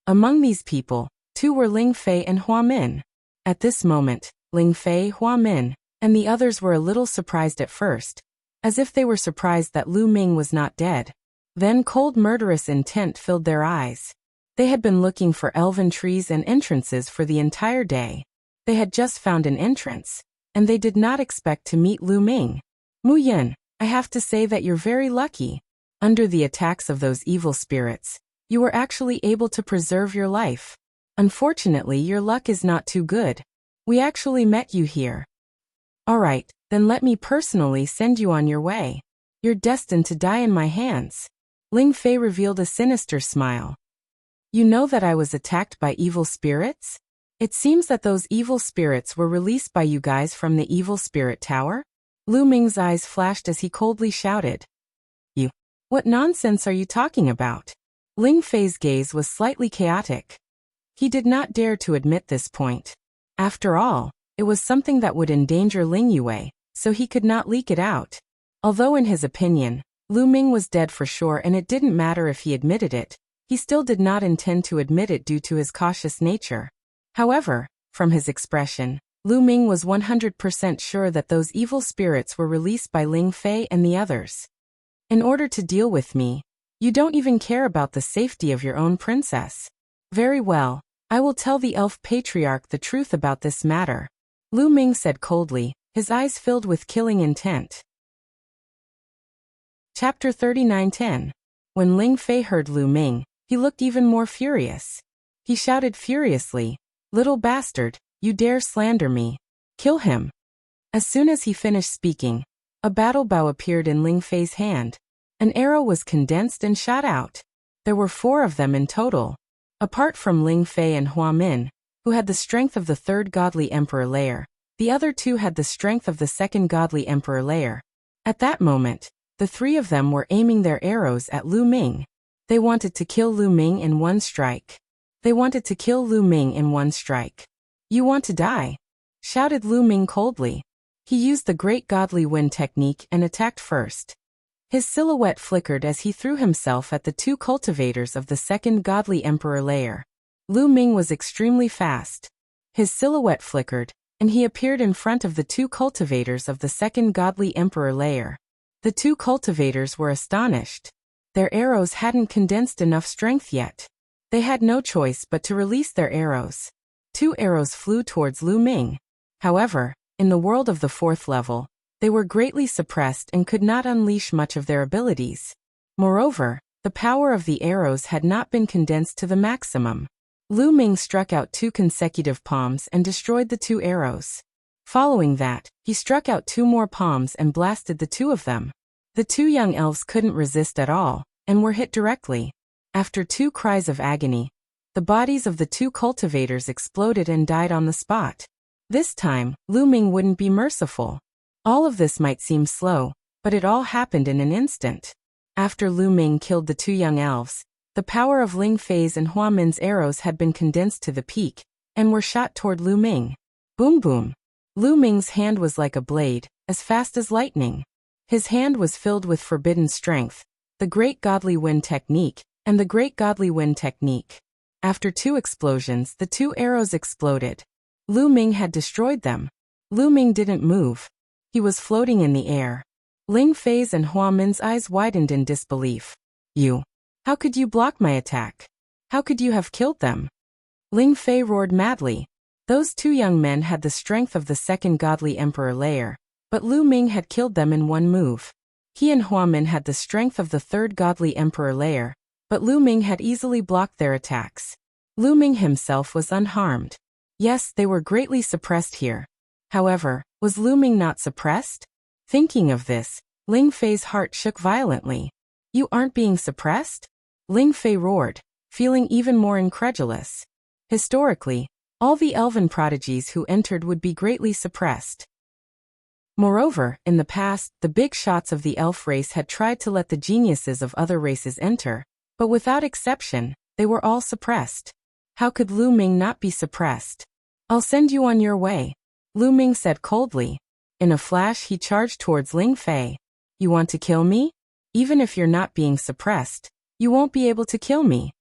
Among these people, 2 were Ling Fei and Hua Min. At this moment, Ling Fei, Hua Min, and the others were a little surprised at first, as if they were surprised that Lu Ming was not dead. Then cold murderous intent filled their eyes. They had been looking for elven trees and entrances for the entire day. They had just found an entrance, and they did not expect to meet Lu Ming. Mu Yin, I have to say that you're very lucky. Under the attacks of those evil spirits, you were actually able to preserve your life. Unfortunately, your luck is not too good. We actually met you here. Alright, then let me personally send you on your way. You're destined to die in my hands. Ling Fei revealed a sinister smile. You know that I was attacked by evil spirits? It seems that those evil spirits were released by you guys from the evil spirit tower? Lu Ming's eyes flashed as he coldly shouted. You. What nonsense are you talking about? Ling Fei's gaze was slightly chaotic. He did not dare to admit this point. After all, it was something that would endanger Ling Yue, so he could not leak it out. Although in his opinion, Lu Ming was dead for sure and it didn't matter if he admitted it, he still did not intend to admit it due to his cautious nature. However, from his expression, Lu Ming was 100% sure that those evil spirits were released by Ling Fei and the others. In order to deal with me, you don't even care about the safety of your own princess. Very well, I will tell the elf patriarch the truth about this matter, Lu Ming said coldly, his eyes filled with killing intent. Chapter 39:10. When Ling Fei heard Lu Ming, he looked even more furious. He shouted furiously, "Little bastard, you dare slander me. Kill him." As soon as he finished speaking, a battle bow appeared in Ling Fei's hand. An arrow was condensed and shot out. There were 4 of them in total. Apart from Ling Fei and Hua Min, who had the strength of the 3rd godly emperor layer, the other 2 had the strength of the 2nd godly emperor layer. At that moment, the 3 of them were aiming their arrows at Lu Ming. They wanted to kill Lu Ming in one strike. They wanted to kill Lu Ming in one strike. "You want to die?" shouted Lu Ming coldly. He used the Great Godly Wind technique and attacked first. His silhouette flickered as he threw himself at the 2 cultivators of the 2nd godly emperor layer. Lu Ming was extremely fast. His silhouette flickered, and he appeared in front of the 2 cultivators of the 2nd godly emperor layer. The 2 cultivators were astonished. Their arrows hadn't condensed enough strength yet. They had no choice but to release their arrows. 2 arrows flew towards Lu Ming. However, in the world of the 4th level, they were greatly suppressed and could not unleash much of their abilities. Moreover, the power of the arrows had not been condensed to the maximum. Lu Ming struck out 2 consecutive palms and destroyed the 2 arrows. Following that, he struck out 2 more palms and blasted the 2 of them. The 2 young elves couldn't resist at all, and were hit directly. After 2 cries of agony, the bodies of the 2 cultivators exploded and died on the spot. This time, Lu Ming wouldn't be merciful. All of this might seem slow, but it all happened in an instant. After Lu Ming killed the 2 young elves, the power of Ling Fei's and Hua Min's arrows had been condensed to the peak, and were shot toward Lu Ming. Boom boom. Lu Ming's hand was like a blade, as fast as lightning. His hand was filled with forbidden strength, the Great Godly Wind technique, and the Great Godly Wind technique. After 2 explosions, the 2 arrows exploded. Lu Ming had destroyed them. Lu Ming didn't move. He was floating in the air. Ling Fei's and Hua Min's eyes widened in disbelief. How could you block my attack? How could you have killed them?" Ling Fei roared madly. Those 2 young men had the strength of the 2nd godly emperor layer, but Lu Ming had killed them in one move. He and Hua Min had the strength of the 3rd godly emperor layer, but Lu Ming had easily blocked their attacks. Lu Ming himself was unharmed. Yes, they were greatly suppressed here. However, was Lu Ming not suppressed? Thinking of this, Ling Fei's heart shook violently. "You aren't being suppressed?" Ling Fei roared, feeling even more incredulous. Historically, all the elven prodigies who entered would be greatly suppressed. Moreover, in the past, the big shots of the elf race had tried to let the geniuses of other races enter, but without exception, they were all suppressed. How could Lu Ming not be suppressed? "I'll send you on your way," Lu Ming said coldly. In a flash he charged towards Ling Fei. "You want to kill me? Even if you're not being suppressed, you won't be able to kill me,"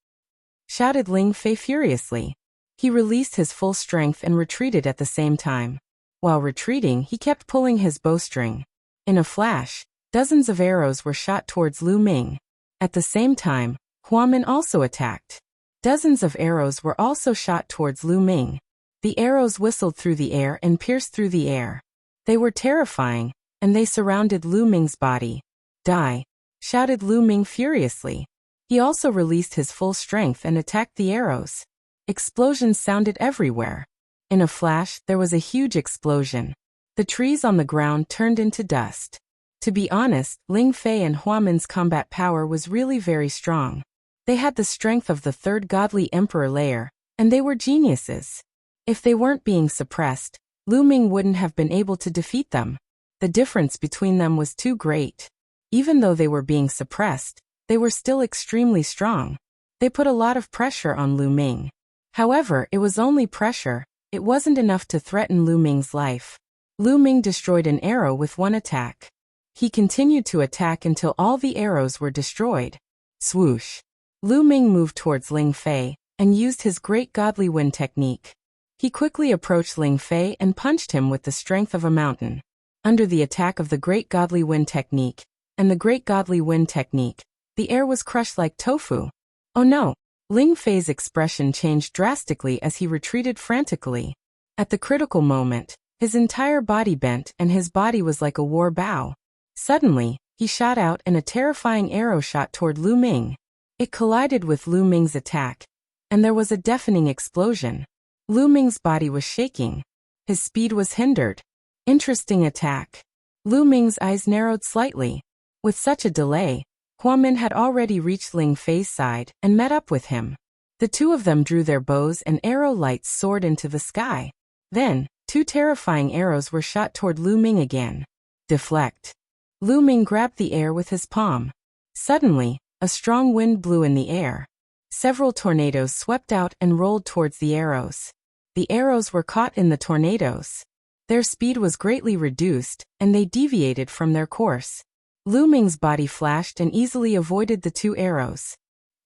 shouted Ling Fei furiously. He released his full strength and retreated at the same time. While retreating, he kept pulling his bowstring. In a flash, dozens of arrows were shot towards Lu Ming. At the same time, Hua Min also attacked. Dozens of arrows were also shot towards Lu Ming. The arrows whistled through the air and pierced through the air. They were terrifying, and they surrounded Lu Ming's body. "Die!" shouted Lu Ming furiously. He also released his full strength and attacked the arrows. Explosions sounded everywhere. In a flash, there was a huge explosion. The trees on the ground turned into dust. To be honest, Ling Fei and Hua Min's combat power was really very strong. They had the strength of the 3rd godly emperor layer, and they were geniuses. If they weren't being suppressed, Lu Ming wouldn't have been able to defeat them. The difference between them was too great. Even though they were being suppressed, they were still extremely strong. They put a lot of pressure on Lu Ming. However, it was only pressure. It wasn't enough to threaten Lu Ming's life. Lu Ming destroyed an arrow with one attack. He continued to attack until all the arrows were destroyed. Swoosh! Lu Ming moved towards Ling Fei and used his Great Godly Wind technique. He quickly approached Ling Fei and punched him with the strength of a mountain. Under the attack of the Great Godly Wind technique and the Great Godly Wind technique, the air was crushed like tofu. Oh no! Ling Fei's expression changed drastically as he retreated frantically. At the critical moment, his entire body bent and his body was like a war bow. Suddenly, he shot out and a terrifying arrow shot toward Lu Ming. It collided with Lu Ming's attack, and there was a deafening explosion. Lu Ming's body was shaking. His speed was hindered. Interesting attack. Lu Ming's eyes narrowed slightly. With such a delay, Hua Min had already reached Ling Fei's side and met up with him. The two of them drew their bows and arrow lights soared into the sky. Then, two terrifying arrows were shot toward Lu Ming again. Deflect. Lu Ming grabbed the air with his palm. Suddenly, a strong wind blew in the air. Several tornadoes swept out and rolled towards the arrows. The arrows were caught in the tornadoes. Their speed was greatly reduced, and they deviated from their course. Lu Ming's body flashed and easily avoided the two arrows.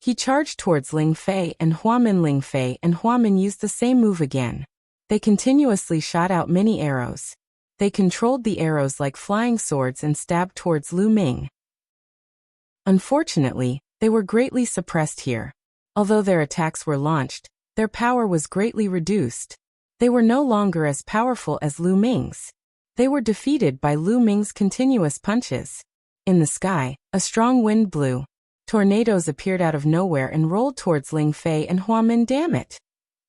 He charged towards Ling Fei and Hua Min. Ling Fei and Hua Min used the same move again. They continuously shot out many arrows. They controlled the arrows like flying swords and stabbed towards Lu Ming. Unfortunately, they were greatly suppressed here. Although their attacks were launched, their power was greatly reduced. They were no longer as powerful as Lu Ming's. They were defeated by Lu Ming's continuous punches. In the sky, a strong wind blew. Tornadoes appeared out of nowhere and rolled towards Ling Fei and Hua Min. Damn it!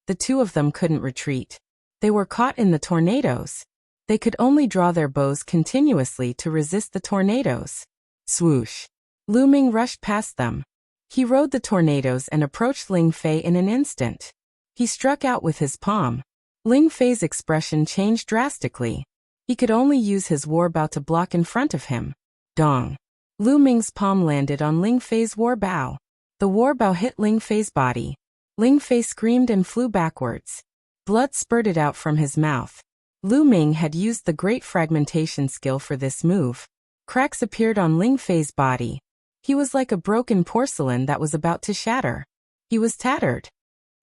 The two of them couldn't retreat. They were caught in the tornadoes. They could only draw their bows continuously to resist the tornadoes. Swoosh! Lu Ming rushed past them. He rode the tornadoes and approached Ling Fei in an instant. He struck out with his palm. Ling Fei's expression changed drastically. He could only use his war bow to block in front of him. Dong! Lu Ming's palm landed on Ling Fei's war bow. The war bow hit Ling Fei's body. Ling Fei screamed and flew backwards. Blood spurted out from his mouth. Lu Ming had used the great fragmentation skill for this move. Cracks appeared on Ling Fei's body. He was like a broken porcelain that was about to shatter. He was tattered.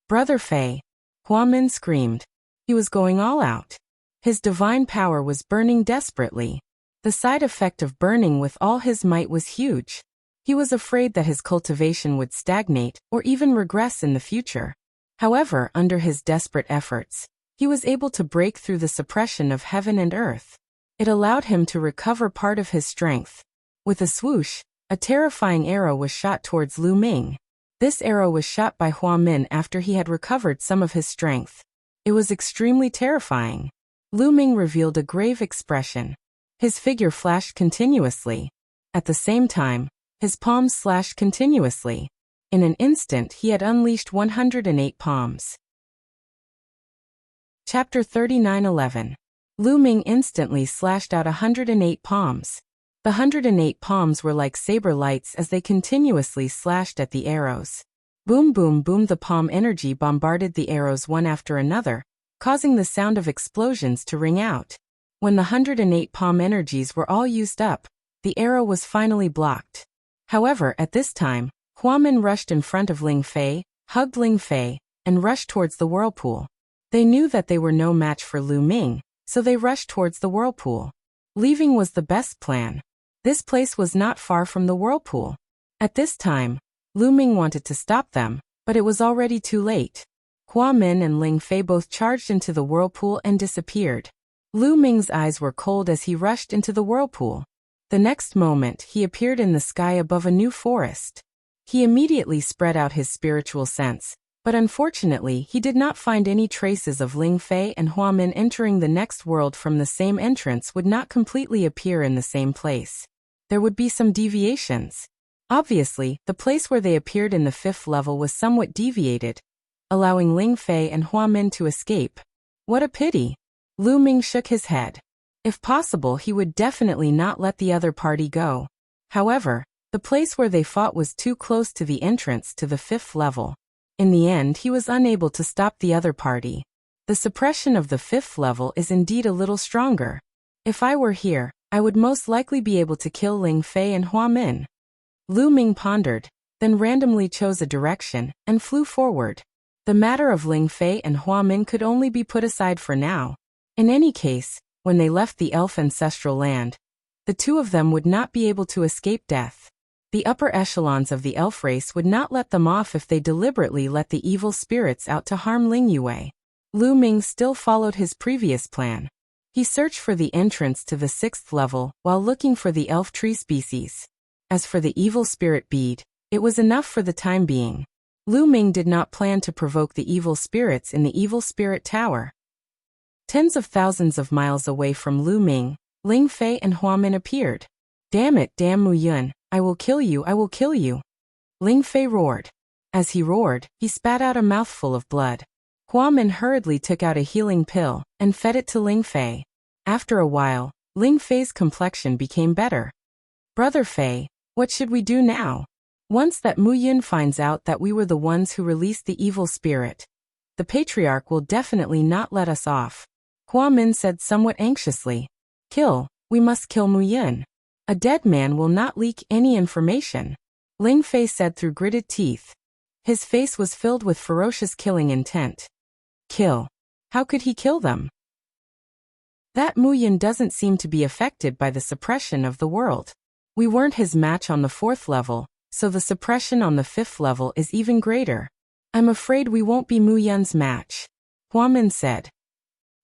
Brother Fei! Hua Min screamed. He was going all out. His divine power was burning desperately. The side effect of burning with all his might was huge. He was afraid that his cultivation would stagnate or even regress in the future. However, under his desperate efforts, he was able to break through the suppression of heaven and earth. It allowed him to recover part of his strength. With a swoosh, a terrifying arrow was shot towards Lu Ming. This arrow was shot by Hua Min after he had recovered some of his strength. It was extremely terrifying. Lu Ming revealed a grave expression. His figure flashed continuously. At the same time, his palms slashed continuously. In an instant he had unleashed 108 palms. Chapter 39:11. Lu Ming instantly slashed out 108 palms. The 108 palms were like saber lights as they continuously slashed at the arrows. Boom boom boom, the palm energy bombarded the arrows one after another, causing the sound of explosions to ring out. When the 108 palm energies were all used up, the arrow was finally blocked. However, at this time, Hua Min rushed in front of Ling Fei, hugged Ling Fei, and rushed towards the whirlpool. They knew that they were no match for Lu Ming, so they rushed towards the whirlpool. Leaving was the best plan. This place was not far from the whirlpool. At this time, Lu Ming wanted to stop them, but it was already too late. Hua Min and Ling Fei both charged into the whirlpool and disappeared. Lu Ming's eyes were cold as he rushed into the whirlpool. The next moment he appeared in the sky above a new forest. He immediately spread out his spiritual sense, but unfortunately he did not find any traces of Ling Fei, and Hua Min entering the next world from the same entrance would not completely appear in the same place. There would be some deviations. Obviously, the place where they appeared in the 5th level was somewhat deviated, allowing Ling Fei and Hua Min to escape. What a pity! Lu Ming shook his head. If possible, he would definitely not let the other party go. However, the place where they fought was too close to the entrance to the 5th level. In the end, he was unable to stop the other party. The suppression of the 5th level is indeed a little stronger. If I were here, I would most likely be able to kill Ling Fei and Hua Min. Lu Ming pondered, then randomly chose a direction and flew forward. The matter of Ling Fei and Hua Min could only be put aside for now. In any case, when they left the elf ancestral land, the two of them would not be able to escape death. The upper echelons of the elf race would not let them off if they deliberately let the evil spirits out to harm Ling Yue. Lu Ming still followed his previous plan. He searched for the entrance to the 6th level while looking for the elf tree species. As for the evil spirit bead, it was enough for the time being. Lu Ming did not plan to provoke the evil spirits in the evil spirit tower. Tens of thousands of miles away from Lu Ming, Ling Fei and Hua Min appeared. "Damn it, damn Mu Yun, I will kill you, I will kill you." Ling Fei roared. As he roared, he spat out a mouthful of blood. Hua Min hurriedly took out a healing pill and fed it to Ling Fei. After a while, Ling Fei's complexion became better. "Brother Fei, what should we do now? Once that Mu Yun finds out that we were the ones who released the evil spirit, the patriarch will definitely not let us off." Hua Min said somewhat anxiously. We must kill Mu Yun. A dead man will not leak any information," Ling Fei said through gritted teeth. His face was filled with ferocious killing intent. Kill? How could he kill them? That Mu Yun doesn't seem to be affected by the suppression of the world. We weren't his match on the 4th level, so the suppression on the 5th level is even greater. I'm afraid we won't be Mu Yun's match, Hua Min said.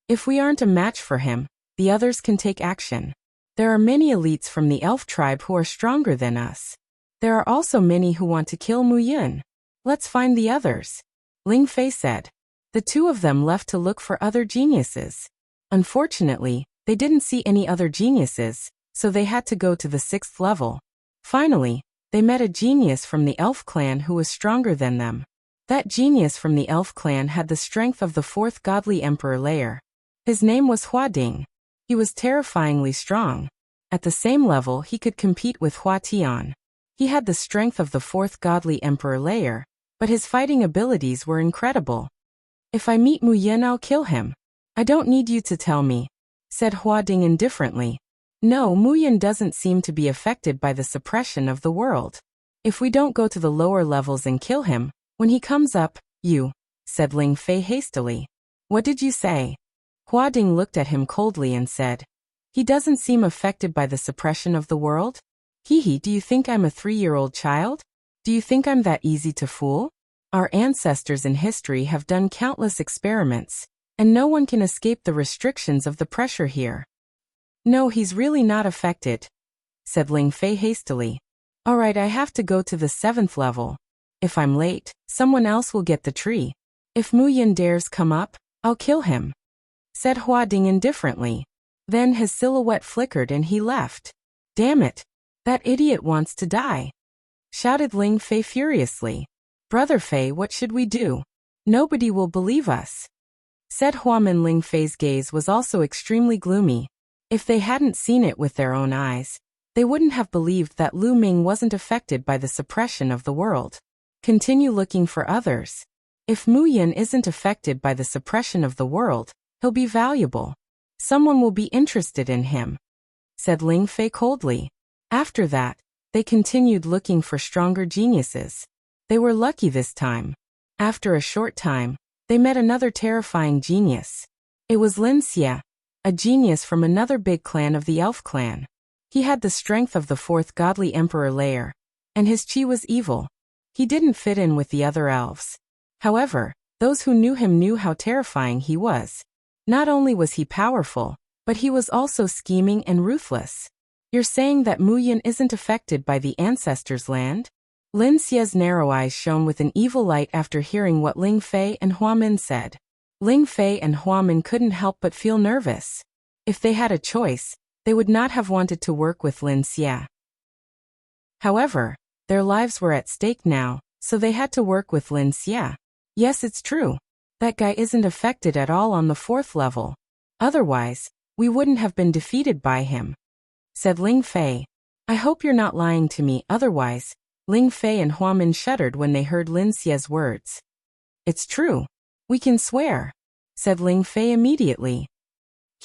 If we aren't a match for him, the others can take action. There are many elites from the elf tribe who are stronger than us. There are also many who want to kill Mu Yun. Let's find the others, Ling Fei said. The two of them left to look for other geniuses. Unfortunately, they didn't see any other geniuses, so they had to go to the 6th level. Finally, they met a genius from the elf clan who was stronger than them. That genius from the elf clan had the strength of the 4th godly emperor layer. His name was Hua Ding. He was terrifyingly strong. At the same level he could compete with Hua Tian. He had the strength of the 4th godly emperor layer, but his fighting abilities were incredible. If I meet Mu Yun, I'll kill him. I don't need you to tell me, said Hua Ding indifferently. No, Mu Yun doesn't seem to be affected by the suppression of the world. If we don't go to the lower levels and kill him, when he comes up, said Ling Fei hastily. What did you say? Hua Ding looked at him coldly and said, he doesn't seem affected by the suppression of the world? Do you think I'm a 3-year-old child? Do you think I'm that easy to fool? Our ancestors in history have done countless experiments, and no one can escape the restrictions of the pressure here. No, he's really not affected, said Ling Fei hastily. All right, I have to go to the 7th level. If I'm late, someone else will get the tree. If Mu Yun dares come up, I'll kill him, said Hua Ding indifferently. Then his silhouette flickered and he left. Damn it! That idiot wants to die, shouted Ling Fei furiously. Brother Fei, what should we do? Nobody will believe us, said Hua Min. Ling Fei's gaze was also extremely gloomy. If they hadn't seen it with their own eyes, they wouldn't have believed that Lu Ming wasn't affected by the suppression of the world. Continue looking for others. If Mu Yun isn't affected by the suppression of the world, he'll be valuable. Someone will be interested in him, said Ling Fei coldly. After that, they continued looking for stronger geniuses. They were lucky this time. After a short time, they met another terrifying genius. It was Lin Xie, a genius from another big clan of the Elf clan. He had the strength of the 4th godly emperor layer, and his chi was evil. He didn't fit in with the other elves. However, those who knew him knew how terrifying he was. Not only was he powerful, but he was also scheming and ruthless. You're saying that Mu Yun isn't affected by the ancestors' land? Lin Xie's narrow eyes shone with an evil light after hearing what Ling Fei and Hua Min said. Ling Fei and Hua Min couldn't help but feel nervous. If they had a choice, they would not have wanted to work with Lin Xie. However, their lives were at stake now, so they had to work with Lin Xie. Yes, it's true. That guy isn't affected at all on the 4th level. Otherwise, we wouldn't have been defeated by him, said Ling Fei. I hope you're not lying to me, otherwise. Ling Fei and Hua Min shuddered when they heard Lin Xie's words. It's true. We can swear, said Ling Fei immediately.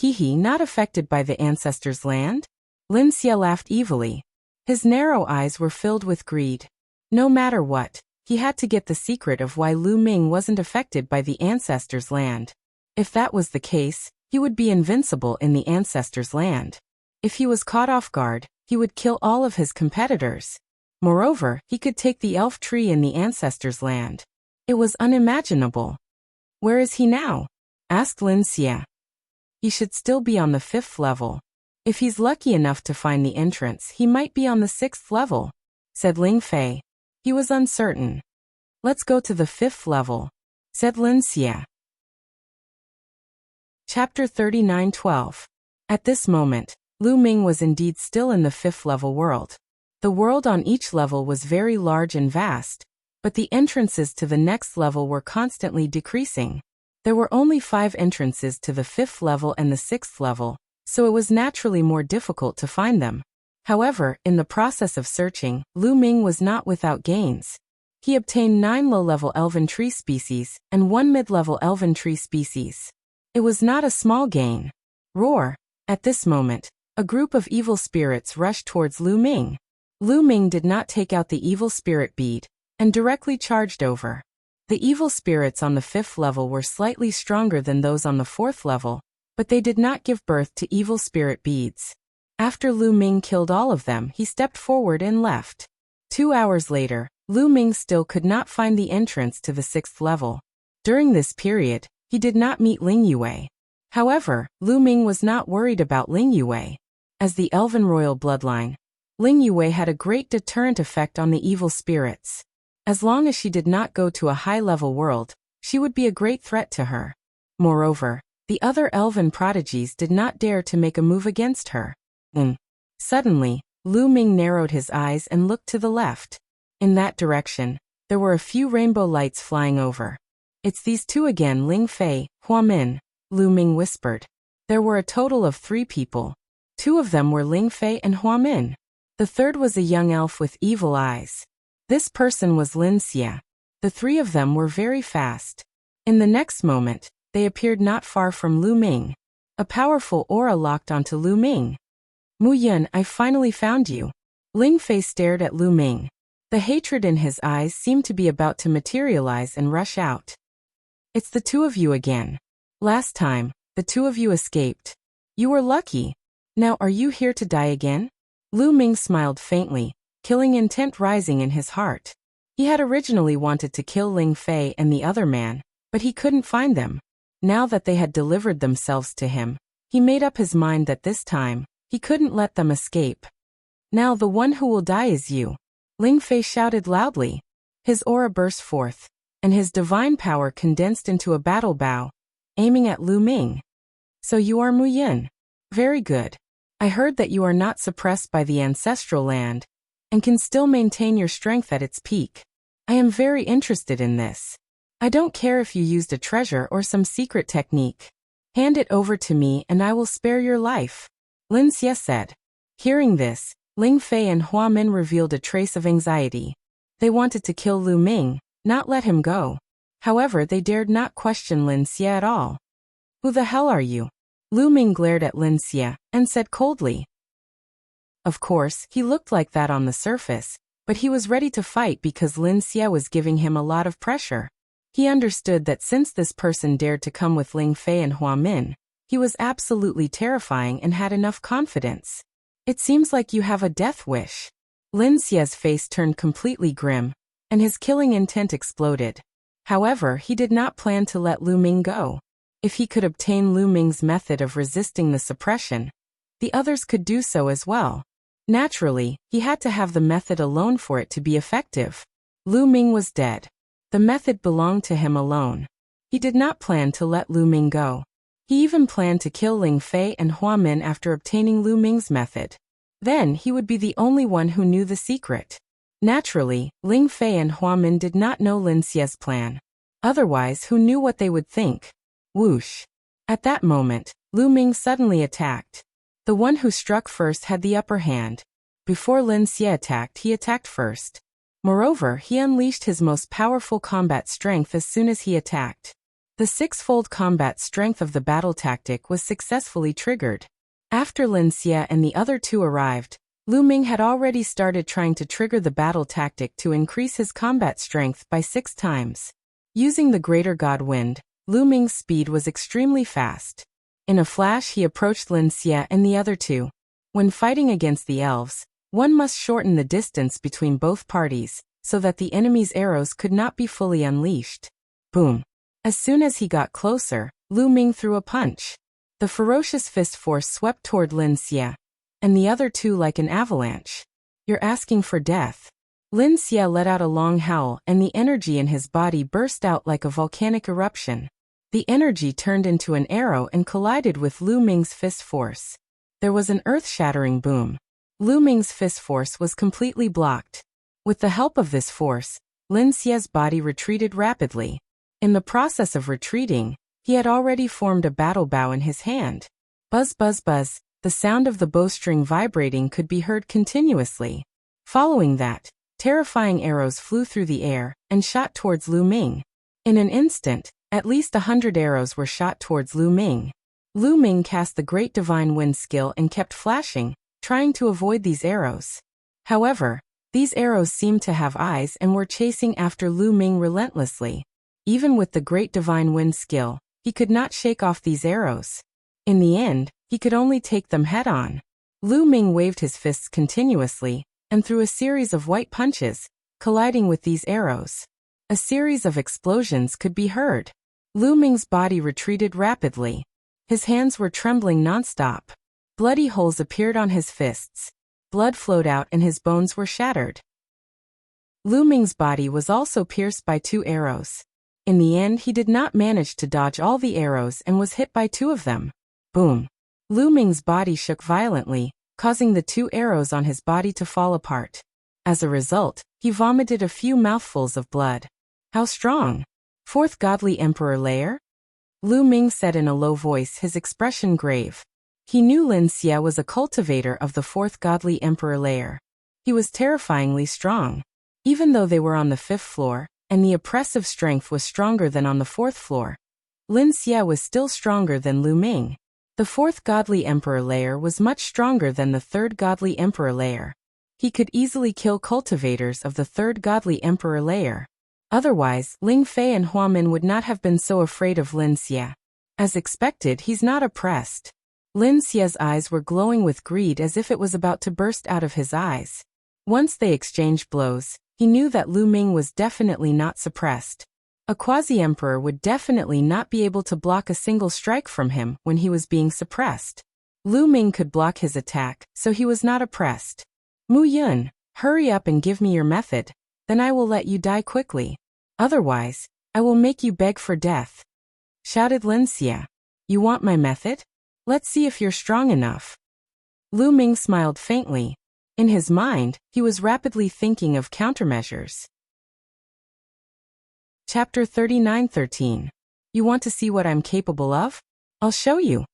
Not affected by the ancestors' land? Lin Xie laughed evilly. His narrow eyes were filled with greed. No matter what, he had to get the secret of why Lu Ming wasn't affected by the ancestors' land. If that was the case, he would be invincible in the ancestors' land. If he was caught off guard, he would kill all of his competitors. Moreover, he could take the elf tree in the ancestors' land. It was unimaginable. Where is he now? Asked Lin Xie. He should still be on the 5th level. If he's lucky enough to find the entrance, he might be on the 6th level, said Ling Fei. He was uncertain. Let's go to the 5th level, said Lin Xie. Chapter 39:12. At this moment, Lu Ming was indeed still in the 5th level world. The world on each level was very large and vast, but the entrances to the next level were constantly decreasing. There were only 5 entrances to the 5th level and the 6th level, so it was naturally more difficult to find them. However, in the process of searching, Lu Ming was not without gains. He obtained 9 low-level elven tree species and 1 mid-level elven tree species. It was not a small gain. Roar! At this moment, a group of evil spirits rushed towards Lu Ming. Lu Ming did not take out the evil spirit bead and directly charged over. The evil spirits on the 5th level were slightly stronger than those on the 4th level, but they did not give birth to evil spirit beads. After Lu Ming killed all of them, he stepped forward and left. 2 hours later, Lu Ming still could not find the entrance to the 6th level. During this period, he did not meet Ling Yue. However, Lu Ming was not worried about Ling Yue. As the elven royal bloodline, Ling Yue had a great deterrent effect on the evil spirits. As long as she did not go to a high-level world, she would be a great threat to her. Moreover, the other elven prodigies did not dare to make a move against her. Suddenly, Lu Ming narrowed his eyes and looked to the left. In that direction, there were a few rainbow lights flying over. It's these two again, Ling Fei, Hua Min, Lu Ming whispered. There were a total of 3 people. 2 of them were Ling Fei and Hua Min. The third was a young elf with evil eyes. This person was Lin Xie. The 3 of them were very fast. In the next moment, they appeared not far from Lu Ming. A powerful aura locked onto Lu Ming. Mu Yun, I finally found you. Ling Fei stared at Lu Ming. The hatred in his eyes seemed to be about to materialize and rush out. It's the 2 of you again. Last time, the 2 of you escaped. You were lucky. Now are you here to die again? Lu Ming smiled faintly, killing intent rising in his heart. He had originally wanted to kill Ling Fei and the other man, but he couldn't find them. Now that they had delivered themselves to him, he made up his mind that this time, he couldn't let them escape. Now the one who will die is you. Ling Fei shouted loudly. His aura burst forth, and his divine power condensed into a battle bow, aiming at Lu Ming. So you are Mu Yin. Very good. I heard that you are not suppressed by the ancestral land, and can still maintain your strength at its peak. I am very interested in this. I don't care if you used a treasure or some secret technique. Hand it over to me and I will spare your life, Lin Xie said. Hearing this, Ling Fei and Hua Min revealed a trace of anxiety. They wanted to kill Lu Ming, not let him go. However, they dared not question Lin Xie at all. Who the hell are you? Lu Ming glared at Lin Xie and said coldly. Of course, he looked like that on the surface, but he was ready to fight because Lin Xie was giving him a lot of pressure. He understood that since this person dared to come with Ling Fei and Hua Min, he was absolutely terrifying and had enough confidence. It seems like you have a death wish. Lin Xie's face turned completely grim, and his killing intent exploded. However, he did not plan to let Lu Ming go. If he could obtain Lu Ming's method of resisting the suppression, the others could do so as well. Naturally, he had to have the method alone for it to be effective. Lu Ming was dead. The method belonged to him alone. He did not plan to let Lu Ming go. He even planned to kill Ling Fei and Hua Min after obtaining Lu Ming's method. Then he would be the only one who knew the secret. Naturally, Ling Fei and Hua Min did not know Lin Xie's plan. Otherwise, who knew what they would think? Whoosh! At that moment, Lu Ming suddenly attacked. The one who struck first had the upper hand. Before Lin Xie attacked, he attacked first. Moreover, he unleashed his most powerful combat strength as soon as he attacked. The 6-fold combat strength of the battle tactic was successfully triggered. After Lin Xie and the other 2 arrived, Lu Ming had already started trying to trigger the battle tactic to increase his combat strength by 6 times. Using the Greater God Wind, Lu Ming's speed was extremely fast. In a flash he approached Lin Xie and the other 2. When fighting against the elves, One must shorten the distance between both parties, so that the enemy's arrows could not be fully unleashed. Boom! As soon as he got closer, Lu Ming threw a punch. The ferocious fist force swept toward Lin Xie, and the other two like an avalanche. You're asking for death. Lin Xie let out a long howl, and the energy in his body burst out like a volcanic eruption. The energy turned into an arrow and collided with Lu Ming's fist force. There was an earth-shattering boom. Lu Ming's fist force was completely blocked. With the help of this force, Lin Xie's body retreated rapidly. In the process of retreating, he had already formed a battle bow in his hand. Buzz, buzz, buzz, the sound of the bowstring vibrating could be heard continuously. Following that, terrifying arrows flew through the air and shot towards Lu Ming. In an instant, at least 100 arrows were shot towards Lu Ming. Lu Ming cast the Great Divine Wind skill and kept flashing, trying to avoid these arrows. However, these arrows seemed to have eyes and were chasing after Lu Ming relentlessly. Even with the Great Divine Wind skill, he could not shake off these arrows. In the end, he could only take them head-on. Lu Ming waved his fists continuously and threw a series of white punches, colliding with these arrows. A series of explosions could be heard. Lu Ming's body retreated rapidly. His hands were trembling non-stop. Bloody holes appeared on his fists. Blood flowed out and his bones were shattered. Lu Ming's body was also pierced by 2 arrows. In the end, he did not manage to dodge all the arrows and was hit by 2 of them. Boom! Lu Ming's body shook violently, causing the 2 arrows on his body to fall apart. As a result, he vomited a few mouthfuls of blood. How strong! 4th Godly Emperor Layer? Lu Ming said in a low voice, his expression grave. He knew Lin Xie was a cultivator of the 4th Godly Emperor Layer. He was terrifyingly strong. Even though they were on the 5th floor, and the oppressive strength was stronger than on the 4th floor, Lin Xie was still stronger than Lu Ming. The 4th Godly Emperor Layer was much stronger than the 3rd Godly Emperor Layer. He could easily kill cultivators of the 3rd Godly Emperor Layer. Otherwise, Ling Fei and Huamin would not have been so afraid of Lin Xie. As expected, he's not oppressed. Lin Xie's eyes were glowing with greed as if it was about to burst out of his eyes. Once they exchanged blows, he knew that Lu Ming was definitely not suppressed. A quasi-emperor would definitely not be able to block a single strike from him when he was being suppressed. Lu Ming could block his attack, so he was not oppressed. Mu Yun, hurry up and give me your method, then I will let you die quickly. Otherwise, I will make you beg for death, shouted Lin Xie. You want my method? Let's see if you're strong enough. Lu Ming smiled faintly. In his mind, he was rapidly thinking of countermeasures. Chapter 39:13. You want to see what I'm capable of? I'll show you.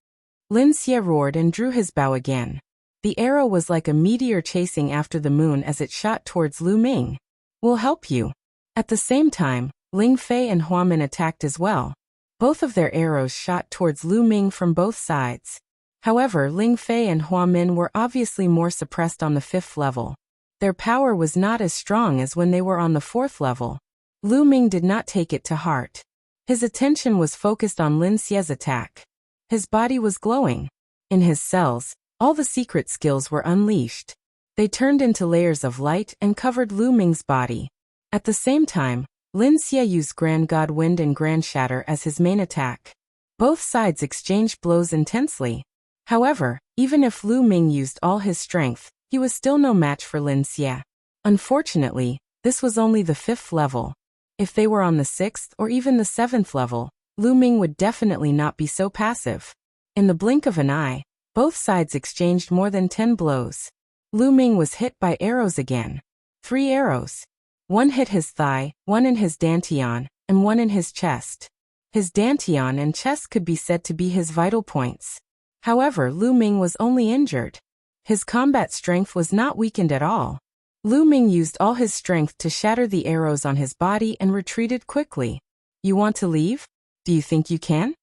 Lin Xie roared and drew his bow again. The arrow was like a meteor chasing after the moon as it shot towards Lu Ming. We'll help you. At the same time, Ling Fei and Huamin attacked as well. Both of their arrows shot towards Lu Ming from both sides. However, Ling Fei and Huamin were obviously more suppressed on the 5th level. Their power was not as strong as when they were on the 4th level. Lu Ming did not take it to heart. His attention was focused on Lin Xie's attack. His body was glowing. In his cells, all the secret skills were unleashed. They turned into layers of light and covered Lu Ming's body. At the same time, Lin Xie used Grand God Wind and Grand Shatter as his main attack. Both sides exchanged blows intensely. However, even if Lu Ming used all his strength, he was still no match for Lin Xie. Unfortunately, this was only the 5th level. If they were on the 6th or even the 7th level, Lu Ming would definitely not be so passive. In the blink of an eye, both sides exchanged more than 10 blows. Lu Ming was hit by arrows again. 3 arrows. One hit his thigh, one in his dantian, and one in his chest. His dantian and chest could be said to be his vital points. However, Lu Ming was only injured. His combat strength was not weakened at all. Lu Ming used all his strength to shatter the arrows on his body and retreated quickly. You want to leave? Do you think you can?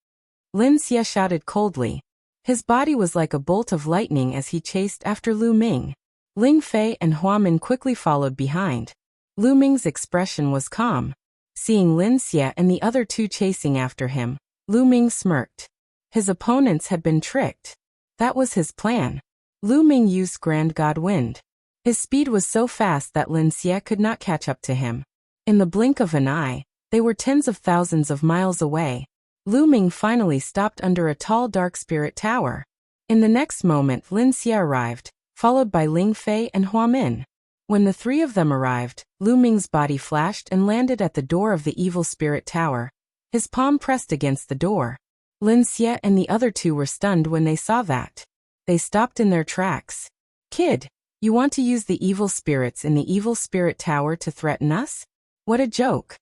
Lin Xie shouted coldly. His body was like a bolt of lightning as he chased after Lu Ming. Ling Fei and Huamin quickly followed behind. Lu Ming's expression was calm. Seeing Lin Xie and the other 2 chasing after him, Lu Ming smirked. His opponents had been tricked. That was his plan. Lu Ming used Grand God Wind. His speed was so fast that Lin Xie could not catch up to him. In the blink of an eye, they were tens of thousands of miles away. Lu Ming finally stopped under a tall dark spirit tower. In the next moment Lin Xie arrived, followed by Ling Fei and Hua Min. When the three of them arrived, Lu Ming's body flashed and landed at the door of the evil spirit tower. His palm pressed against the door. Lin Xie and the other two were stunned when they saw that. They stopped in their tracks. "Kid, you want to use the evil spirits in the evil spirit tower to threaten us? What a joke."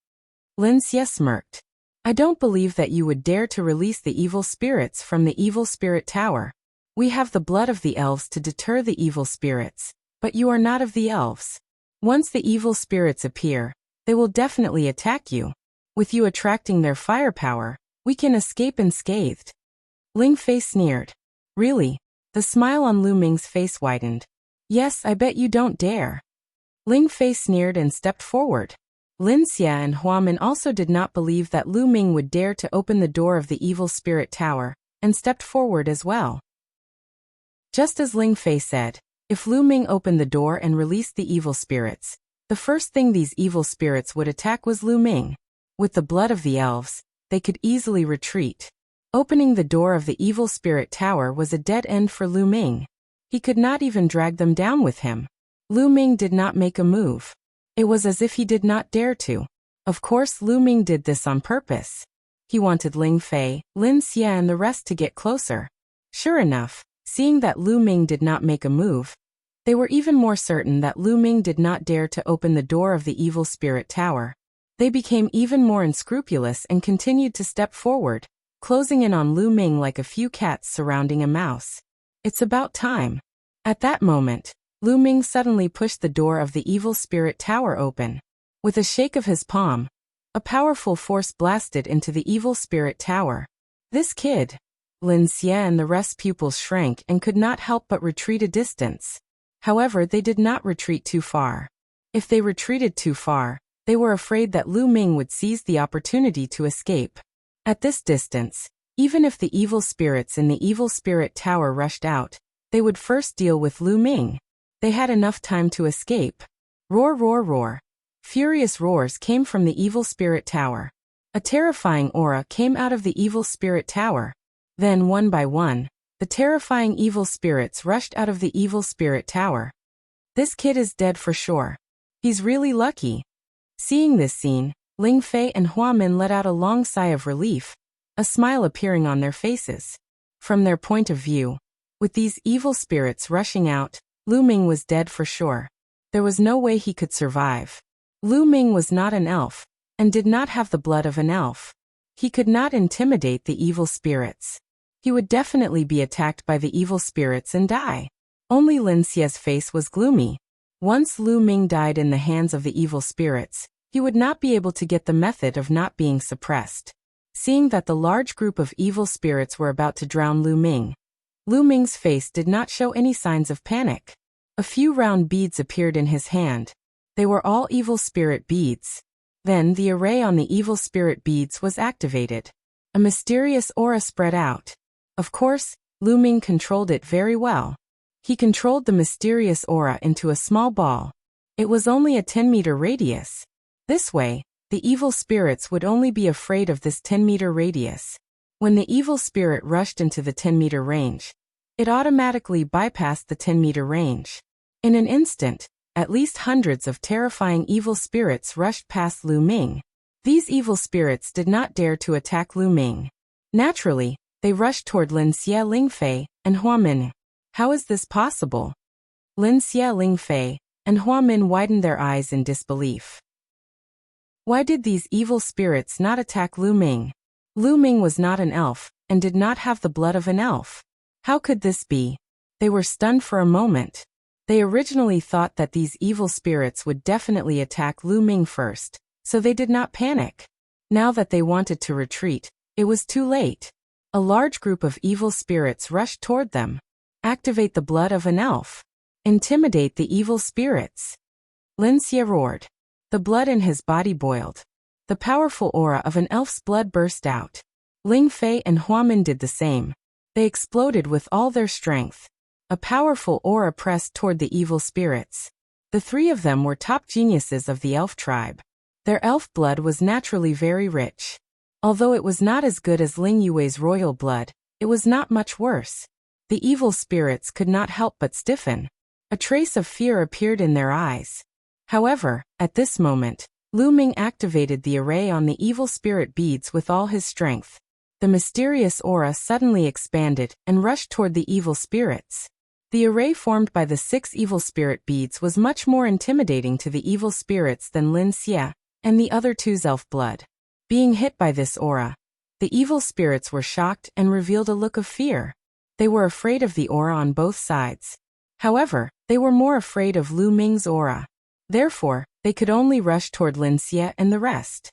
Lin Xie smirked. "I don't believe that you would dare to release the evil spirits from the evil spirit tower. We have the blood of the elves to deter the evil spirits, but you are not of the elves. Once the evil spirits appear, they will definitely attack you. With you attracting their firepower, we can escape unscathed." Ling Fei sneered. "Really?" The smile on Lu Ming's face widened. "Yes, I bet you don't dare." Ling Fei sneered and stepped forward. Lin Xie and Hua Min also did not believe that Lu Ming would dare to open the door of the evil spirit tower, and stepped forward as well. Just as Ling Fei said, if Lu Ming opened the door and released the evil spirits, the first thing these evil spirits would attack was Lu Ming. With the blood of the elves, they could easily retreat. Opening the door of the evil spirit tower was a dead end for Lu Ming. He could not even drag them down with him. Lu Ming did not make a move. It was as if he did not dare to. Of course Lu Ming did this on purpose. He wanted Ling Fei, Lin Xie and the rest to get closer. Sure enough, seeing that Lu Ming did not make a move, they were even more certain that Lu Ming did not dare to open the door of the evil spirit tower. They became even more unscrupulous and continued to step forward, closing in on Lu Ming like a few cats surrounding a mouse. "It's about time." At that moment, Lu Ming suddenly pushed the door of the evil spirit tower open. With a shake of his palm, a powerful force blasted into the evil spirit tower. This kid. Lin Xie and the rest pupils shrank and could not help but retreat a distance. However, they did not retreat too far. If they retreated too far, they were afraid that Lu Ming would seize the opportunity to escape. At this distance, even if the evil spirits in the evil spirit tower rushed out, they would first deal with Lu Ming. They had enough time to escape. Roar, roar, roar. Furious roars came from the evil spirit tower. A terrifying aura came out of the evil spirit tower. Then, one by one, the terrifying evil spirits rushed out of the evil spirit tower. "This kid is dead for sure. He's really lucky." Seeing this scene, Ling Fei and Hua Min let out a long sigh of relief, a smile appearing on their faces. From their point of view, with these evil spirits rushing out, Lu Ming was dead for sure. There was no way he could survive. Lu Ming was not an elf, and did not have the blood of an elf. He could not intimidate the evil spirits. He would definitely be attacked by the evil spirits and die. Only Lin Xie's face was gloomy. Once Lu Ming died in the hands of the evil spirits, he would not be able to get the method of not being suppressed. Seeing that the large group of evil spirits were about to drown Lu Ming's face did not show any signs of panic. A few round beads appeared in his hand. They were all evil spirit beads. Then the array on the evil spirit beads was activated. A mysterious aura spread out. Of course, Lu Ming controlled it very well. He controlled the mysterious aura into a small ball. It was only a 10-meter radius. This way, the evil spirits would only be afraid of this 10-meter radius. When the evil spirit rushed into the 10-meter range, it automatically bypassed the 10-meter range. In an instant, at least hundreds of terrifying evil spirits rushed past Lu Ming. These evil spirits did not dare to attack Lu Ming. Naturally, they rushed toward Lin Xie, Ling Fei, and Hua Min. How is this possible? Lin Xie, Ling Fei, and Hua Min widened their eyes in disbelief. Why did these evil spirits not attack Lu Ming? Lu Ming was not an elf, and did not have the blood of an elf. How could this be? They were stunned for a moment. They originally thought that these evil spirits would definitely attack Lu Ming first, so they did not panic. Now that they wanted to retreat, it was too late. A large group of evil spirits rushed toward them. Activate the blood of an elf. Intimidate the evil spirits. Lin Xie roared. The blood in his body boiled. The powerful aura of an elf's blood burst out. Ling Fei and Hua Min did the same. They exploded with all their strength. A powerful aura pressed toward the evil spirits. The three of them were top geniuses of the elf tribe. Their elf blood was naturally very rich. Although it was not as good as Ling Yue's royal blood, it was not much worse. The evil spirits could not help but stiffen. A trace of fear appeared in their eyes. However, at this moment, Lu Ming activated the array on the evil spirit beads with all his strength. The mysterious aura suddenly expanded and rushed toward the evil spirits. The array formed by the 6 evil spirit beads was much more intimidating to the evil spirits than Lin Xie and the other two's elf blood. Being hit by this aura, the evil spirits were shocked and revealed a look of fear. They were afraid of the aura on both sides. However, they were more afraid of Lu Ming's aura. Therefore, they could only rush toward Lin Xie and the rest.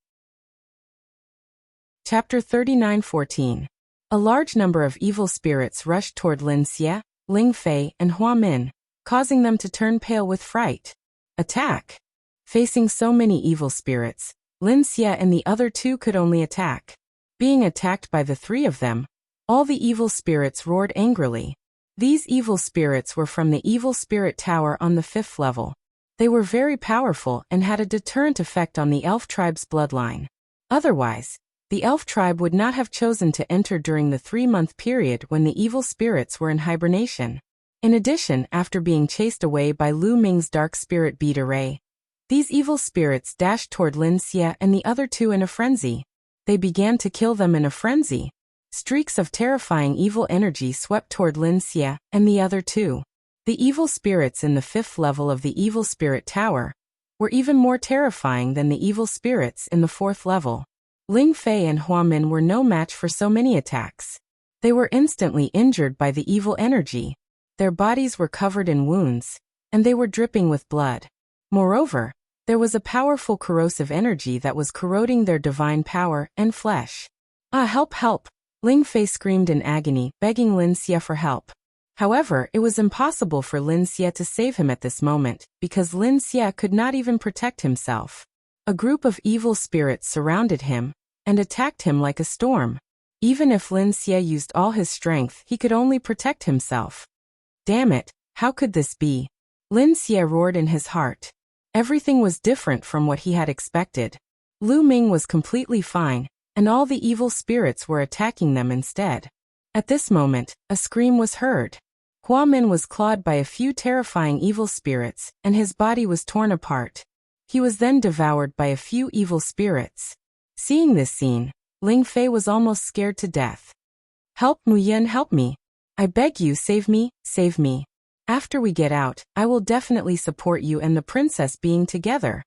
Chapter 39:14. A large number of evil spirits rushed toward Lin Xie, Ling Fei, and Hua Min, causing them to turn pale with fright. Attack! Facing so many evil spirits, Lin Xie and the other two could only attack. Being attacked by the three of them, all the evil spirits roared angrily. These evil spirits were from the evil spirit tower on the 5th level. They were very powerful and had a deterrent effect on the elf tribe's bloodline. Otherwise, the elf tribe would not have chosen to enter during the 3-month period when the evil spirits were in hibernation. In addition, after being chased away by Lu Ming's dark spirit bead array, these evil spirits dashed toward Lin Xie and the other two in a frenzy. They began to kill them in a frenzy. Streaks of terrifying evil energy swept toward Lin Xie and the other two. The evil spirits in the 5th level of the evil spirit tower were even more terrifying than the evil spirits in the 4th level. Ling Fei and Hua Min were no match for so many attacks. They were instantly injured by the evil energy. Their bodies were covered in wounds, and they were dripping with blood. Moreover, there was a powerful corrosive energy that was corroding their divine power and flesh. Ah, help, help! Ling Fei screamed in agony, begging Lin Xie for help. However, it was impossible for Lin Xie to save him at this moment, because Lin Xie could not even protect himself. A group of evil spirits surrounded him and attacked him like a storm. Even if Lin Xie used all his strength, he could only protect himself. Damn it, how could this be? Lin Xie roared in his heart. Everything was different from what he had expected. Lu Ming was completely fine, and all the evil spirits were attacking them instead. At this moment, a scream was heard. Hua Min was clawed by a few terrifying evil spirits, and his body was torn apart. He was then devoured by a few evil spirits. Seeing this scene, Ling Fei was almost scared to death. Help, Mu Yin, help me. I beg you, save me, save me. After we get out, I will definitely support you and the princess being together.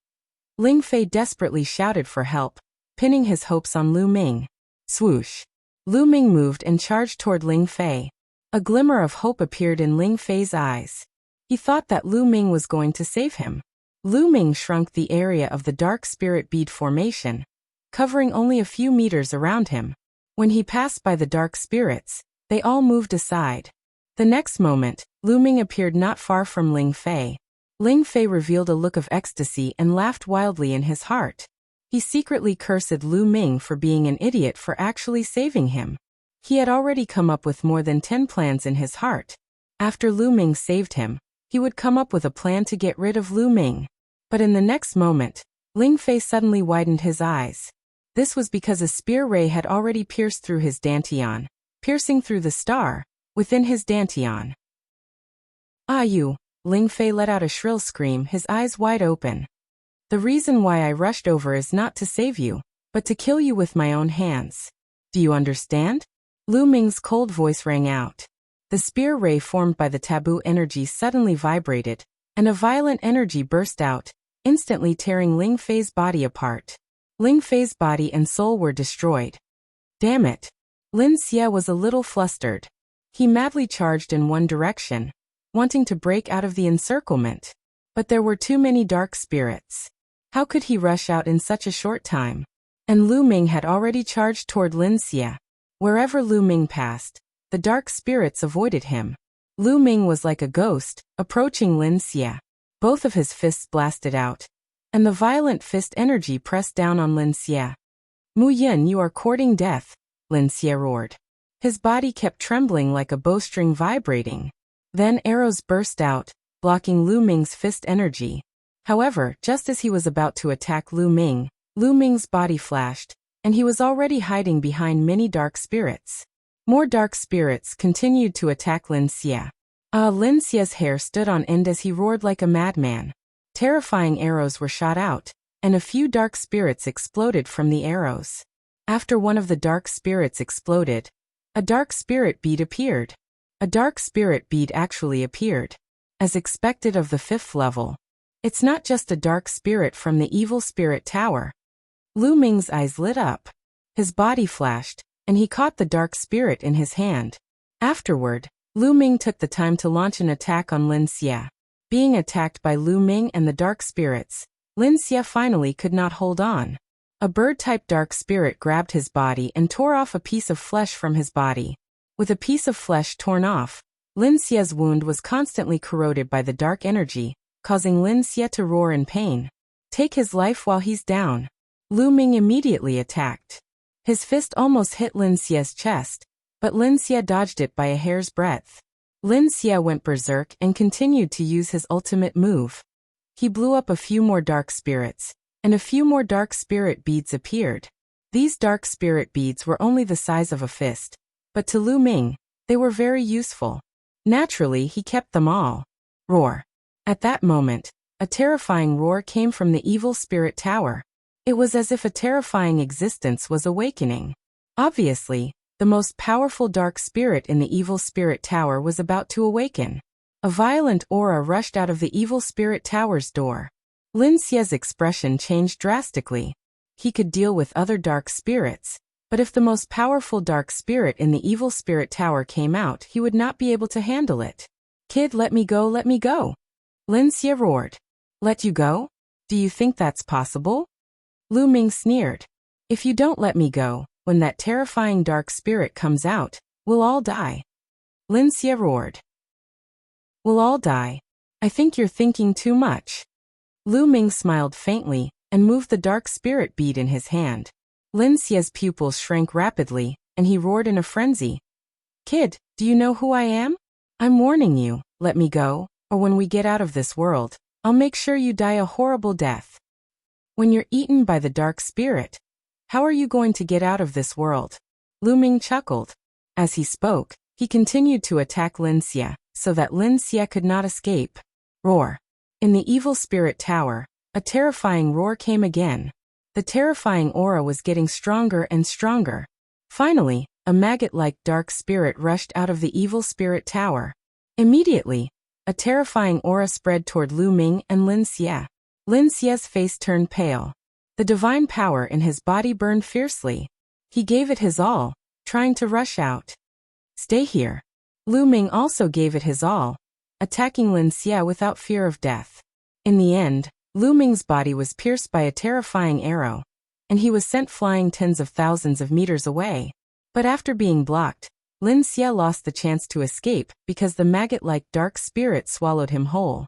Ling Fei desperately shouted for help, pinning his hopes on Lu Ming. Swoosh. Lu Ming moved and charged toward Ling Fei. A glimmer of hope appeared in Ling Fei's eyes. He thought that Lu Ming was going to save him. Lu Ming shrunk the area of the dark spirit bead formation, covering only a few meters around him. When he passed by the dark spirits, they all moved aside. The next moment, Lu Ming appeared not far from Ling Fei. Ling Fei revealed a look of ecstasy and laughed wildly in his heart. He secretly cursed Lu Ming for being an idiot for actually saving him. He had already come up with more than 10 plans in his heart. After Lu Ming saved him, he would come up with a plan to get rid of Lu Ming. But in the next moment, Ling Fei suddenly widened his eyes. This was because a spear ray had already pierced through his dantian, piercing through the star within his dantian. Ah, you! Ling Fei let out a shrill scream, his eyes wide open. The reason why I rushed over is not to save you, but to kill you with my own hands. Do you understand? Lu Ming's cold voice rang out. The spear ray formed by the taboo energy suddenly vibrated, and a violent energy burst out, instantly tearing Ling Fei's body apart. Ling Fei's body and soul were destroyed. Damn it! Lin Xie was a little flustered. He madly charged in one direction, wanting to break out of the encirclement. But there were too many dark spirits. How could he rush out in such a short time? And Lu Ming had already charged toward Lin Xie. Wherever Lu Ming passed, the dark spirits avoided him. Lu Ming was like a ghost, approaching Lin Xie. Both of his fists blasted out, and the violent fist energy pressed down on Lin Xie. Mu Yin, you are courting death, Lin Xie roared. His body kept trembling like a bowstring vibrating. Then arrows burst out, blocking Lu Ming's fist energy. However, just as he was about to attack Lu Ming's body flashed, and he was already hiding behind many dark spirits. More dark spirits continued to attack Lin Xie. Lin Xie's hair stood on end as he roared like a madman. Terrifying arrows were shot out, and a few dark spirits exploded from the arrows. After one of the dark spirits exploded, a dark spirit bead appeared. A dark spirit bead actually appeared. As expected of the 5th level. It's not just a dark spirit from the evil spirit tower. Lu Ming's eyes lit up. His body flashed, and he caught the dark spirit in his hand. Afterward, Lu Ming took the time to launch an attack on Lin Xie. Being attacked by Lu Ming and the dark spirits, Lin Xie finally could not hold on. A bird-type dark spirit grabbed his body and tore off a piece of flesh from his body. With a piece of flesh torn off, Lin Xie's wound was constantly corroded by the dark energy, causing Lin Xie to roar in pain. Take his life while he's down. Lu Ming immediately attacked. His fist almost hit Lin Xie's chest, but Lin Xie dodged it by a hair's breadth. Lin Xie went berserk and continued to use his ultimate move. He blew up a few more dark spirits, and a few more dark spirit beads appeared. These dark spirit beads were only the size of a fist, but to Lu Ming, they were very useful. Naturally, he kept them all. Roar. At that moment, a terrifying roar came from the evil spirit tower. It was as if a terrifying existence was awakening. Obviously, the most powerful dark spirit in the evil spirit tower was about to awaken. A violent aura rushed out of the evil spirit tower's door. Lin Xie's expression changed drastically. He could deal with other dark spirits, but if the most powerful dark spirit in the evil spirit tower came out, he would not be able to handle it. Kid, let me go, let me go. Lin Xie roared. Let you go? Do you think that's possible? Lu Ming sneered. If you don't let me go, when that terrifying dark spirit comes out, we'll all die. Lin Xie roared. We'll all die. I think you're thinking too much. Lu Ming smiled faintly and moved the dark spirit bead in his hand. Lin Xie's pupils shrank rapidly, and he roared in a frenzy. Kid, do you know who I am? I'm warning you, let me go, or when we get out of this world, I'll make sure you die a horrible death. When you're eaten by the dark spirit, how are you going to get out of this world? Lu Ming chuckled. As he spoke, he continued to attack Lin Xie, so that Lin Xie could not escape. Roar. In the evil spirit tower, a terrifying roar came again. The terrifying aura was getting stronger and stronger. Finally, a maggot-like dark spirit rushed out of the evil spirit tower. Immediately, a terrifying aura spread toward Lu Ming and Lin Xie. Lin Xie's face turned pale. The divine power in his body burned fiercely. He gave it his all, trying to rush out. Stay here. Lu Ming also gave it his all, attacking Lin Xie without fear of death. In the end, Lu Ming's body was pierced by a terrifying arrow, and he was sent flying tens of thousands of meters away. But after being blocked, Lin Xie lost the chance to escape because the maggot-like dark spirit swallowed him whole.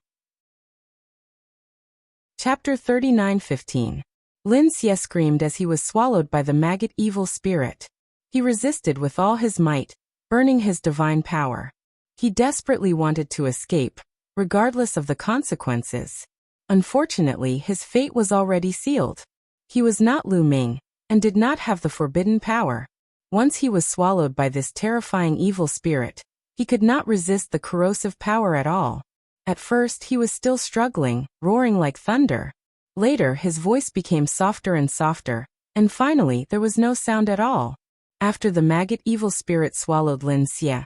Chapter 39:15. Lin Xie screamed as he was swallowed by the maggot evil spirit. He resisted with all his might, burning his divine power. He desperately wanted to escape, regardless of the consequences. Unfortunately, his fate was already sealed. He was not Lu Ming, and did not have the forbidden power. Once he was swallowed by this terrifying evil spirit, he could not resist the corrosive power at all. At first he was still struggling, roaring like thunder. Later his voice became softer and softer, and finally there was no sound at all. After the maggot evil spirit swallowed Lin Xie,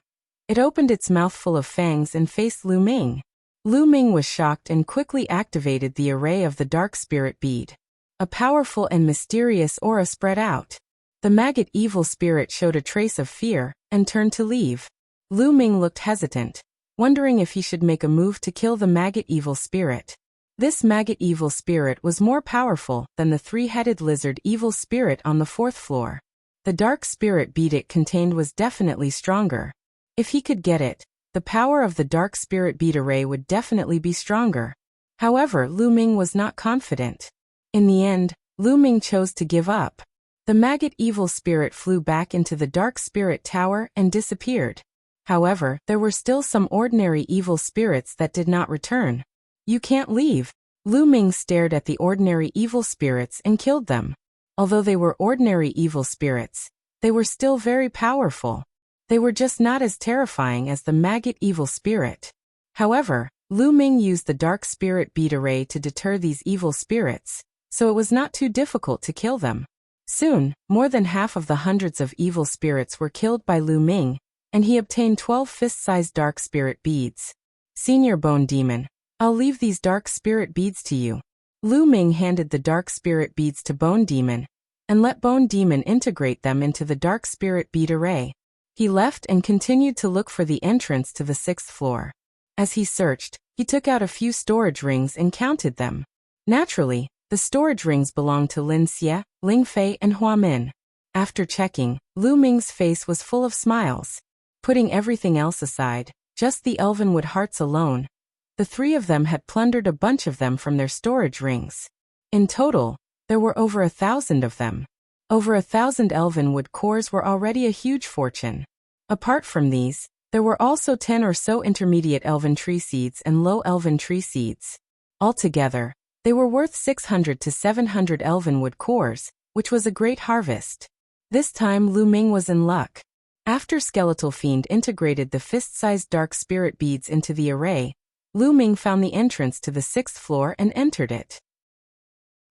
it opened its mouth full of fangs and faced Lu Ming. Lu Ming was shocked and quickly activated the array of the dark spirit bead. A powerful and mysterious aura spread out. The maggot evil spirit showed a trace of fear and turned to leave. Lu Ming looked hesitant, wondering if he should make a move to kill the maggot evil spirit. This maggot evil spirit was more powerful than the three-headed lizard evil spirit on the 4th floor. The dark spirit bead it contained was definitely stronger. If he could get it, the power of the dark spirit bead array would definitely be stronger. However, Lu Ming was not confident. In the end, Lu Ming chose to give up. The maggot evil spirit flew back into the dark spirit tower and disappeared. However, there were still some ordinary evil spirits that did not return. You can't leave. Lu Ming stared at the ordinary evil spirits and killed them. Although they were ordinary evil spirits, they were still very powerful. They were just not as terrifying as the maggot evil spirit. However, Lu Ming used the dark spirit bead array to deter these evil spirits, so it was not too difficult to kill them. Soon, more than half of the hundreds of evil spirits were killed by Lu Ming, and he obtained 12 fist-sized dark spirit beads. Senior Bone Demon, I'll leave these dark spirit beads to you. Lu Ming handed the dark spirit beads to Bone Demon, and let Bone Demon integrate them into the dark spirit bead array. He left and continued to look for the entrance to the 6th floor. As he searched, he took out a few storage rings and counted them. Naturally, the storage rings belonged to Lin Xie, Ling Fei and Hua Min. After checking, Lu Ming's face was full of smiles. Putting everything else aside, just the Elvenwood hearts alone, the three of them had plundered a bunch of them from their storage rings. In total, there were over 1,000 of them. Over 1,000 Elvenwood cores were already a huge fortune. Apart from these, there were also 10 or so intermediate elven tree seeds and low elven tree seeds. Altogether, they were worth 600 to 700 Elvenwood cores, which was a great harvest. This time Lu Ming was in luck. After Skeletal Fiend integrated the fist-sized dark spirit beads into the array, Lu Ming found the entrance to the 6th floor and entered it.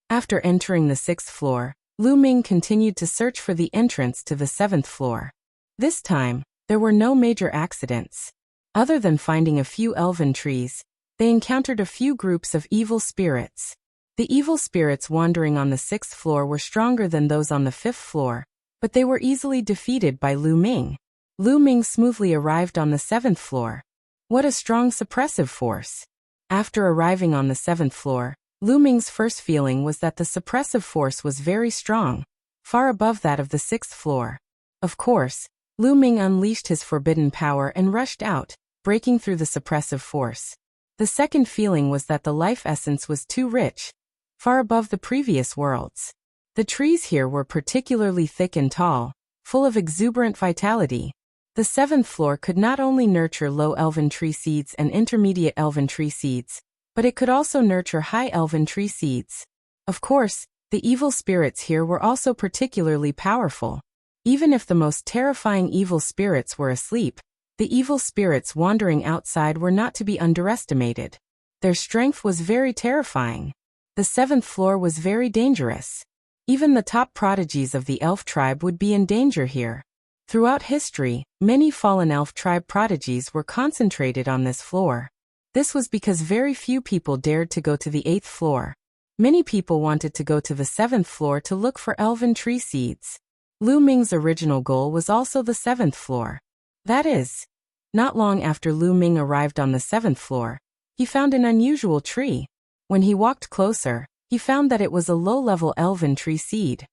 After entering the 6th floor, Lu Ming continued to search for the entrance to the 7th floor. This time, there were no major accidents. Other than finding a few elven trees, they encountered a few groups of evil spirits. The evil spirits wandering on the 6th floor were stronger than those on the 5th floor, but they were easily defeated by Lu Ming. Lu Ming smoothly arrived on the 7th floor. What a strong suppressive force! After arriving on the 7th floor, Lu Ming's first feeling was that the suppressive force was very strong, far above that of the 6th floor. Of course, Lu Ming unleashed his forbidden power and rushed out, breaking through the suppressive force. The second feeling was that the life essence was too rich, far above the previous worlds. The trees here were particularly thick and tall, full of exuberant vitality. The 7th floor could not only nurture low elven tree seeds and intermediate elven tree seeds, but it could also nurture high elven tree seeds. Of course, the evil spirits here were also particularly powerful. Even if the most terrifying evil spirits were asleep, the evil spirits wandering outside were not to be underestimated. Their strength was very terrifying. The 7th floor was very dangerous. Even the top prodigies of the elf tribe would be in danger here. Throughout history, many fallen elf tribe prodigies were concentrated on this floor. This was because very few people dared to go to the 8th floor. Many people wanted to go to the 7th floor to look for elven tree seeds. Lu Ming's original goal was also the 7th floor. That is, not long after Lu Ming arrived on the 7th floor, he found an unusual tree. When he walked closer, he found that it was a low-level elven tree seed.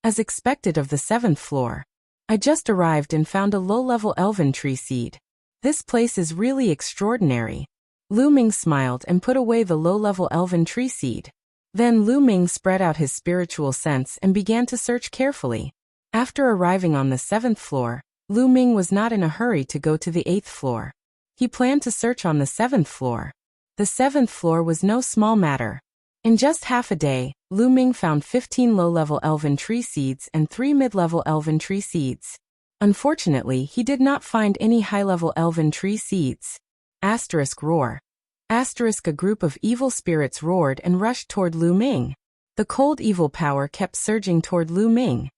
As expected of the 7th floor, I just arrived and found a low-level elven tree seed. This place is really extraordinary. Lu Ming smiled and put away the low-level elven tree seed. Then Lu Ming spread out his spiritual sense and began to search carefully. After arriving on the 7th floor, Lu Ming was not in a hurry to go to the 8th floor. He planned to search on the 7th floor. The 7th floor was no small matter. In just half a day, Lu Ming found 15 low-level elven tree seeds and 3 mid-level elven tree seeds. Unfortunately, he did not find any high-level elven tree seeds. Asterisk roar. Asterisk a group of evil spirits roared and rushed toward Lu Ming. The cold evil power kept surging toward Lu Ming.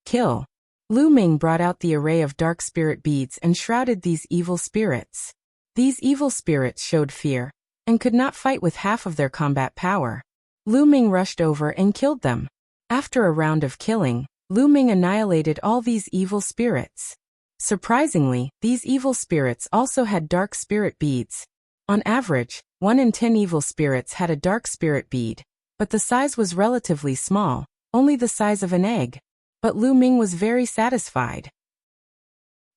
Kill. Lu Ming brought out the array of dark spirit beads and shrouded these evil spirits. These evil spirits showed fear, and could not fight with half of their combat power. Lu Ming rushed over and killed them. After a round of killing, Lu Ming annihilated all these evil spirits. Surprisingly, these evil spirits also had dark spirit beads. On average, 1 in 10 evil spirits had a dark spirit bead, but the size was relatively small, only the size of an egg. But Lu Ming was very satisfied.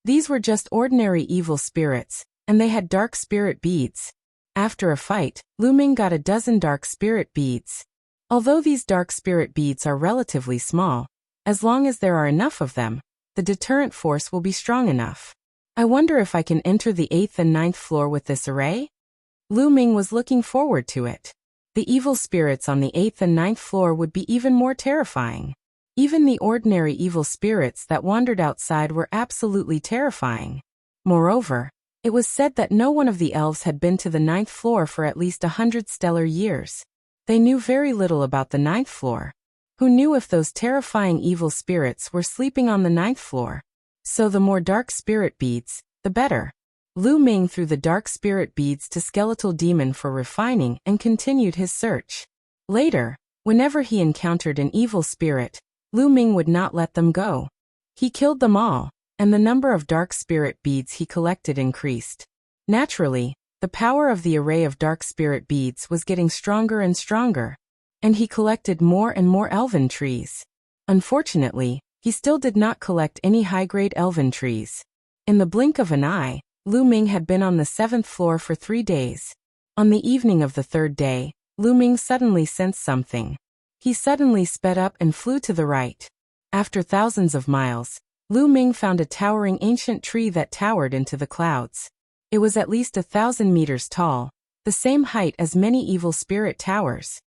These were just ordinary evil spirits, and they had dark spirit beads. After a fight, Lu Ming got a dozen dark spirit beads. Although these dark spirit beads are relatively small, as long as there are enough of them, the deterrent force will be strong enough. I wonder if I can enter the 8th and 9th floor with this array? Lu Ming was looking forward to it. The evil spirits on the 8th and 9th floor would be even more terrifying. Even the ordinary evil spirits that wandered outside were absolutely terrifying. Moreover, it was said that no one of the elves had been to the 9th floor for at least 100 stellar years. They knew very little about the 9th floor. Who knew if those terrifying evil spirits were sleeping on the 9th floor? So the more dark spirit beads, the better. Lu Ming threw the dark spirit beads to Skeletal Demon for refining and continued his search. Later, whenever he encountered an evil spirit, Lu Ming would not let them go. He killed them all, and the number of dark spirit beads he collected increased. Naturally, the power of the array of dark spirit beads was getting stronger and stronger, and he collected more and more elven trees. Unfortunately, he still did not collect any high-grade elven trees. In the blink of an eye, Lu Ming had been on the 7th floor for 3 days. On the evening of the 3rd day, Lu Ming suddenly sensed something. He suddenly sped up and flew to the right. After thousands of miles, Lu Ming found a towering ancient tree that towered into the clouds. It was at least 1,000 meters tall, the same height as many evil spirit towers.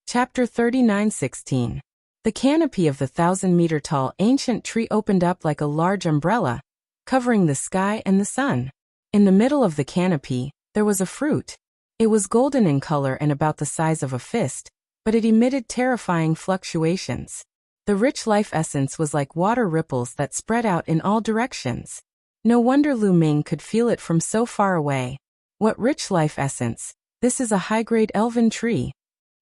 Chapter 39:16. The canopy of the 1,000-meter-tall ancient tree opened up like a large umbrella, covering the sky and the sun. In the middle of the canopy, there was a fruit. It was golden in color and about the size of a fist, but it emitted terrifying fluctuations. The rich life essence was like water ripples that spread out in all directions. No wonder Lu Ming could feel it from so far away. What rich life essence! This is a high-grade elven tree.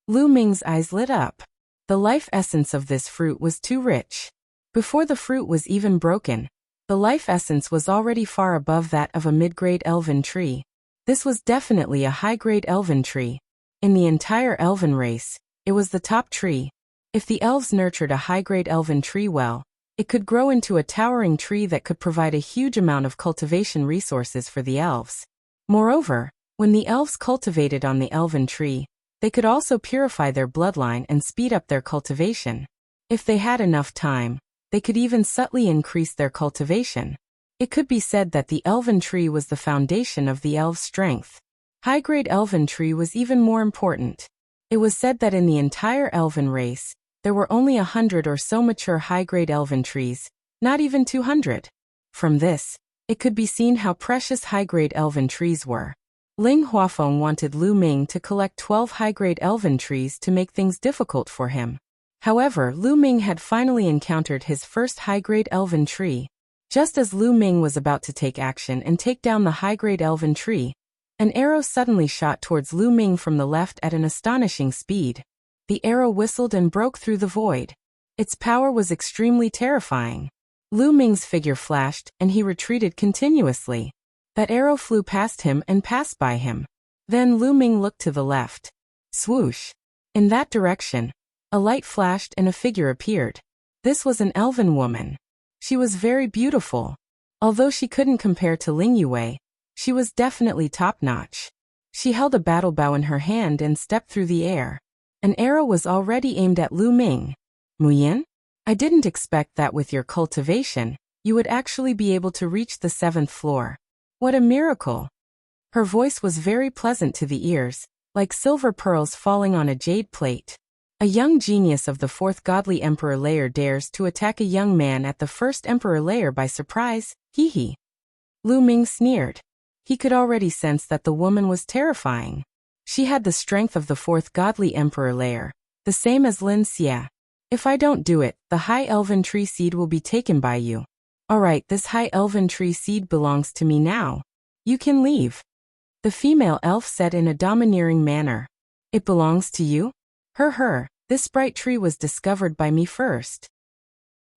Lu Ming's eyes lit up. The life essence of this fruit was too rich. Before the fruit was even broken, the life essence was already far above that of a mid-grade elven tree. This was definitely a high-grade elven tree. In the entire elven race, it was the top tree. If the elves nurtured a high-grade elven tree well, it could grow into a towering tree that could provide a huge amount of cultivation resources for the elves. Moreover, when the elves cultivated on the elven tree, they could also purify their bloodline and speed up their cultivation. If they had enough time, they could even subtly increase their cultivation. It could be said that the elven tree was the foundation of the elves' strength. High-grade elven tree was even more important. It was said that in the entire elven race, there were only 100 or so mature high-grade elven trees, not even 200. From this, it could be seen how precious high-grade elven trees were. Ling Huafeng wanted Lu Ming to collect 12 high-grade elven trees to make things difficult for him. However, Lu Ming had finally encountered his first high-grade elven tree. Just as Lu Ming was about to take action and take down the high-grade elven tree, an arrow suddenly shot towards Lu Ming from the left at an astonishing speed. The arrow whistled and broke through the void. Its power was extremely terrifying. Lu Ming's figure flashed, and he retreated continuously. That arrow flew past him and passed by him. Then Lu Ming looked to the left. Swoosh! In that direction, a light flashed and a figure appeared. This was an elven woman. She was very beautiful. Although she couldn't compare to Ling Yue, she was definitely top-notch. She held a battle bow in her hand and stepped through the air. An arrow was already aimed at Lu Ming. Muyin? I didn't expect that with your cultivation, you would actually be able to reach the 7th floor. What a miracle! Her voice was very pleasant to the ears, like silver pearls falling on a jade plate. A young genius of the 4th godly emperor layer dares to attack a young man at the 1st emperor layer by surprise, hee hee. Lu Ming sneered. He could already sense that the woman was terrifying. She had the strength of the 4th godly emperor layer, the same as Lin Xia. If I don't do it, the high elven tree seed will be taken by you. Alright, this high elven tree seed belongs to me now. You can leave. The female elf said in a domineering manner. It belongs to you? Her, this bright tree was discovered by me first.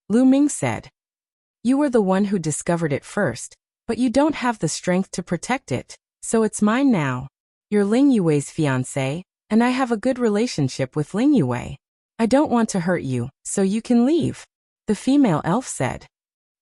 Lu Ming said. You were the one who discovered it first, but you don't have the strength to protect it, so it's mine now. You're Ling Yue's fiancé, and I have a good relationship with Ling Yue. I don't want to hurt you, so you can leave. The female elf said.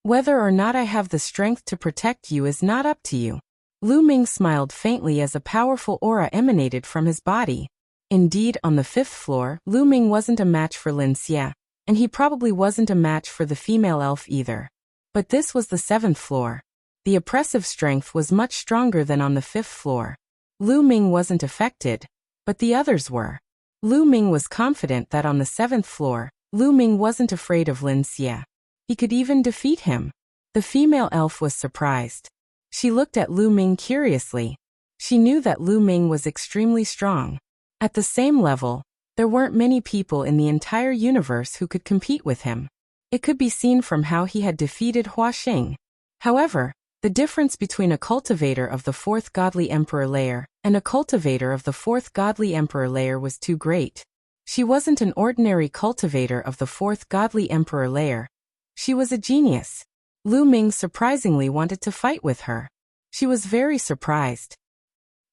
Whether or not I have the strength to protect you is not up to you. Lu Ming smiled faintly as a powerful aura emanated from his body. Indeed, on the 5th floor, Lu Ming wasn't a match for Lin Xia, and he probably wasn't a match for the female elf either. But this was the 7th floor. The oppressive strength was much stronger than on the 5th floor. Lu Ming wasn't affected, but the others were. Lu Ming was confident that on the 7th floor, Lu Ming wasn't afraid of Lin Xie. He could even defeat him. The female elf was surprised. She looked at Lu Ming curiously. She knew that Lu Ming was extremely strong. At the same level, there weren't many people in the entire universe who could compete with him. It could be seen from how he had defeated Hua Xing. However, the difference between a cultivator of the 4th godly emperor layer and a cultivator of the 4th godly emperor layer was too great. She wasn't an ordinary cultivator of the 4th godly emperor layer. She was a genius. Lu Ming surprisingly wanted to fight with her. She was very surprised.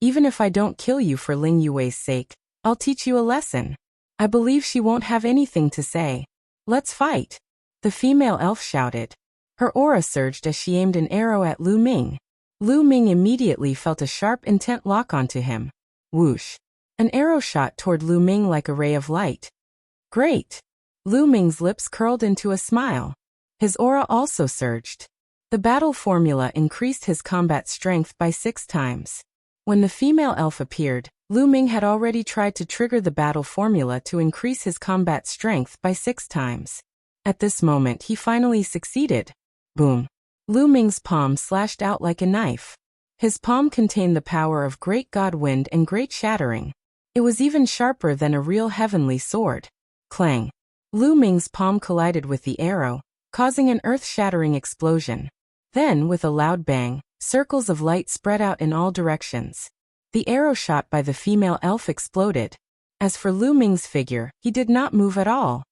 Even if I don't kill you for Ling Yue's sake, I'll teach you a lesson. I believe she won't have anything to say. Let's fight. The female elf shouted. Her aura surged as she aimed an arrow at Lu Ming. Lu Ming immediately felt a sharp, intent lock onto him. Whoosh. An arrow shot toward Lu Ming like a ray of light. Great. Lu Ming's lips curled into a smile. His aura also surged. The battle formula increased his combat strength by 6 times. When the female elf appeared, Lu Ming had already tried to trigger the battle formula to increase his combat strength by 6 times. At this moment he finally succeeded. Boom. Lu Ming's palm slashed out like a knife. His palm contained the power of great god wind and great shattering. It was even sharper than a real heavenly sword. Clang. Lu Ming's palm collided with the arrow, causing an earth-shattering explosion. Then, with a loud bang, circles of light spread out in all directions. The arrow shot by the female elf exploded. As for Lu Ming's figure, he did not move at all.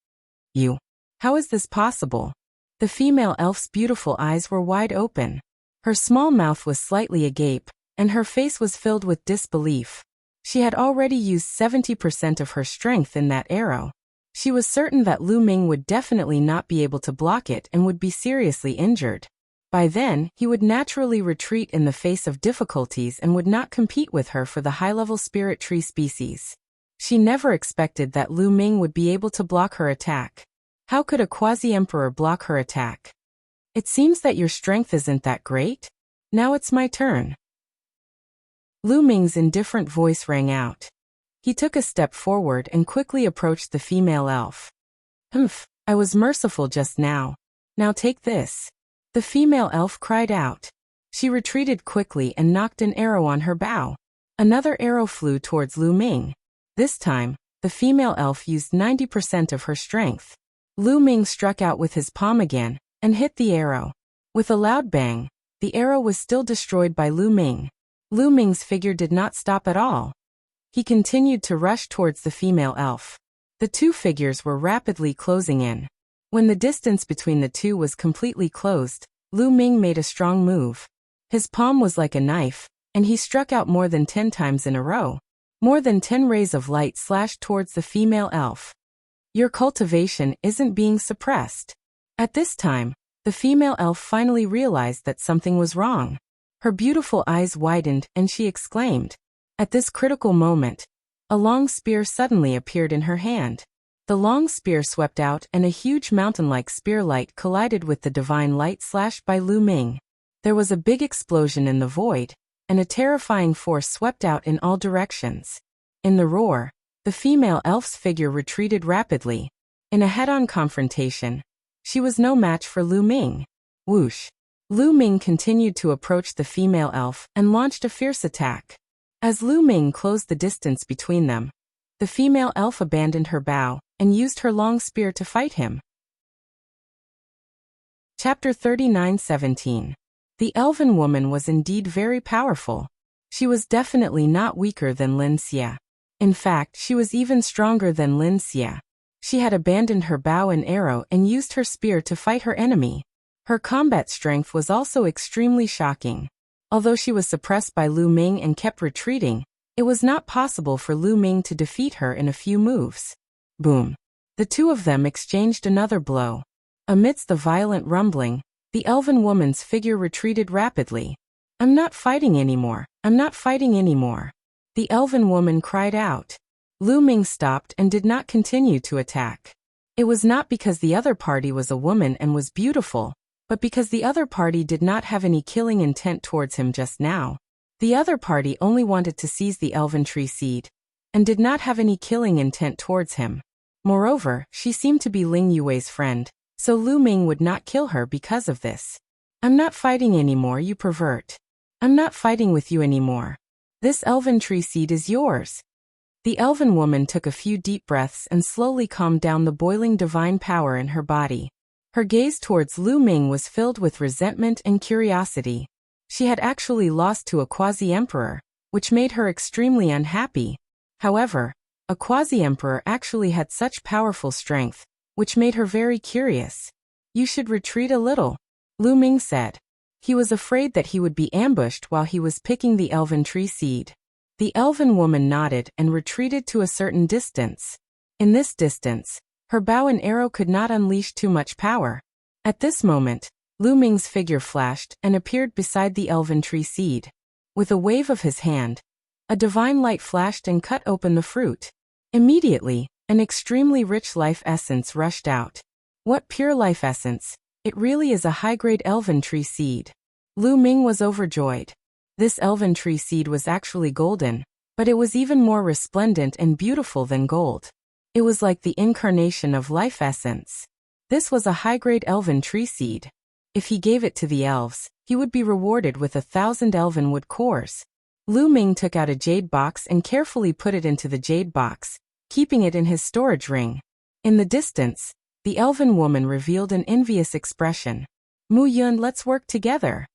How is this possible? The female elf's beautiful eyes were wide open. Her small mouth was slightly agape, and her face was filled with disbelief. She had already used 70% of her strength in that arrow. She was certain that Lu Ming would definitely not be able to block it and would be seriously injured. By then, he would naturally retreat in the face of difficulties and would not compete with her for the high-level spirit tree species. She never expected that Lu Ming would be able to block her attack. How could a quasi-emperor block her attack? It seems that your strength isn't that great. Now it's my turn. Lu Ming's indifferent voice rang out. He took a step forward and quickly approached the female elf. Humph, I was merciful just now. Now take this. The female elf cried out. She retreated quickly and knocked an arrow on her bow. Another arrow flew towards Lu Ming. This time, the female elf used 90% of her strength. Lu Ming struck out with his palm again and hit the arrow. With a loud bang, the arrow was still destroyed by Lu Ming. Lu Ming's figure did not stop at all. He continued to rush towards the female elf. The two figures were rapidly closing in. When the distance between the two was completely closed, Lu Ming made a strong move. His palm was like a knife, and he struck out more than 10 times in a row. More than 10 rays of light slashed towards the female elf. Your cultivation isn't being suppressed. At this time, the female elf finally realized that something was wrong. Her beautiful eyes widened and she exclaimed. At this critical moment, a long spear suddenly appeared in her hand. The long spear swept out and a huge mountain-like spear light collided with the divine light slashed by Lu Ming. There was a big explosion in the void, and a terrifying force swept out in all directions. In the roar, the female elf's figure retreated rapidly. In a head-on confrontation, she was no match for Lu Ming. Whoosh! Lu Ming continued to approach the female elf and launched a fierce attack. As Lu Ming closed the distance between them, the female elf abandoned her bow and used her long spear to fight him. Chapter 39:17. The elven woman was indeed very powerful. She was definitely not weaker than Lin Xie. In fact, she was even stronger than Lin Xie. She had abandoned her bow and arrow and used her spear to fight her enemy. Her combat strength was also extremely shocking. Although she was suppressed by Lu Ming and kept retreating, it was not possible for Lu Ming to defeat her in a few moves. Boom. The two of them exchanged another blow. Amidst the violent rumbling, the elven woman's figure retreated rapidly. I'm not fighting anymore. I'm not fighting anymore. The elven woman cried out. Lu Ming stopped and did not continue to attack. It was not because the other party was a woman and was beautiful. But because the other party did not have any killing intent towards him just now, the other party only wanted to seize the elven tree seed, and did not have any killing intent towards him. Moreover, she seemed to be Ling Yue's friend, so Lu Ming would not kill her because of this. I'm not fighting anymore, you pervert. I'm not fighting with you anymore. This elven tree seed is yours. The elven woman took a few deep breaths and slowly calmed down the boiling divine power in her body. Her gaze towards Lu Ming was filled with resentment and curiosity. She had actually lost to a quasi-emperor, which made her extremely unhappy. However, a quasi-emperor actually had such powerful strength, which made her very curious. You should retreat a little, Lu Ming said. He was afraid that he would be ambushed while he was picking the elven tree seed. The elven woman nodded and retreated to a certain distance. In this distance, her bow and arrow could not unleash too much power. At this moment, Lu Ming's figure flashed and appeared beside the elven tree seed. With a wave of his hand, a divine light flashed and cut open the fruit. Immediately, an extremely rich life essence rushed out. What pure life essence! It really is a high-grade elven tree seed. Lu Ming was overjoyed. This elven tree seed was actually golden, but it was even more resplendent and beautiful than gold. It was like the incarnation of life essence. This was a high-grade elven tree seed. If he gave it to the elves, he would be rewarded with 1,000 elven wood cores. Lu Ming took out a jade box and carefully put it into the jade box, keeping it in his storage ring. In the distance, the elven woman revealed an envious expression. Mu Yun, let's work together,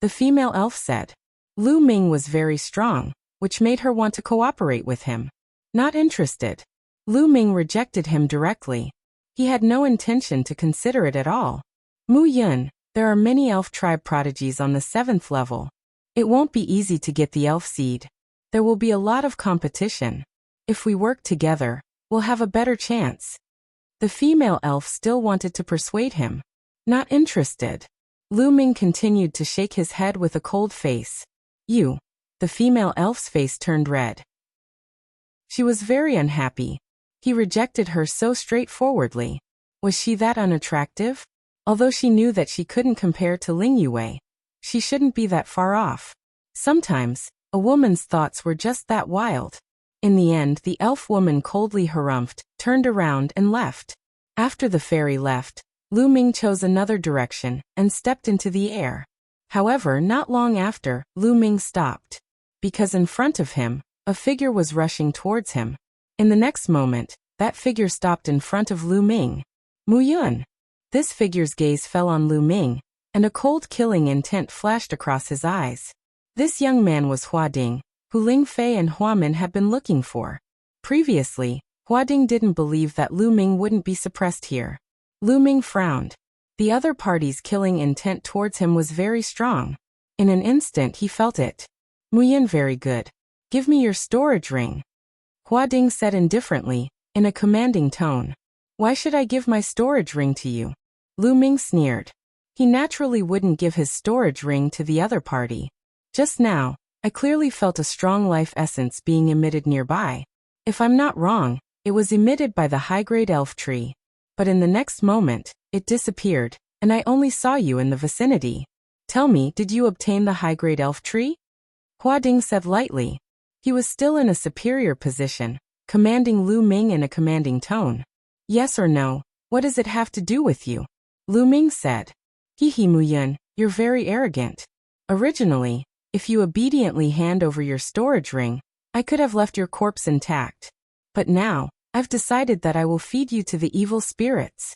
the female elf said. Lu Ming was very strong, which made her want to cooperate with him. Not interested. Lu Ming rejected him directly. He had no intention to consider it at all. Mu Yun, there are many elf tribe prodigies on the 7th level. It won't be easy to get the elf seed. There will be a lot of competition. If we work together, we'll have a better chance. The female elf still wanted to persuade him. Not interested. Lu Ming continued to shake his head with a cold face. You. The female elf's face turned red. She was very unhappy. He rejected her so straightforwardly. Was she that unattractive? Although she knew that she couldn't compare to Ling Yue, she shouldn't be that far off. Sometimes, a woman's thoughts were just that wild. In the end, the elf woman coldly harumphed, turned around and left. After the fairy left, Lu Ming chose another direction and stepped into the air. However, not long after, Lu Ming stopped. Because in front of him, a figure was rushing towards him. In the next moment, that figure stopped in front of Lu Ming. Mu Yun. This figure's gaze fell on Lu Ming, and a cold killing intent flashed across his eyes. This young man was Hua Ding, who Ling Fei and Hua Min had been looking for. Previously, Hua Ding didn't believe that Lu Ming wouldn't be suppressed here. Lu Ming frowned. The other party's killing intent towards him was very strong. In an instant he felt it. Mu Yun, very good. Give me your storage ring, Hua Ding said indifferently, in a commanding tone. Why should I give my storage ring to you? Lu Ming sneered. He naturally wouldn't give his storage ring to the other party. Just now, I clearly felt a strong life essence being emitted nearby. If I'm not wrong, it was emitted by the high-grade elf tree. But in the next moment, it disappeared, and I only saw you in the vicinity. Tell me, did you obtain the high-grade elf tree? Hua Ding said lightly. He was still in a superior position, commanding Lu Ming in a commanding tone. Yes or no, what does it have to do with you? Lu Ming said. He Mu Yun, you're very arrogant. Originally, if you obediently hand over your storage ring, I could have left your corpse intact. But now, I've decided that I will feed you to the evil spirits.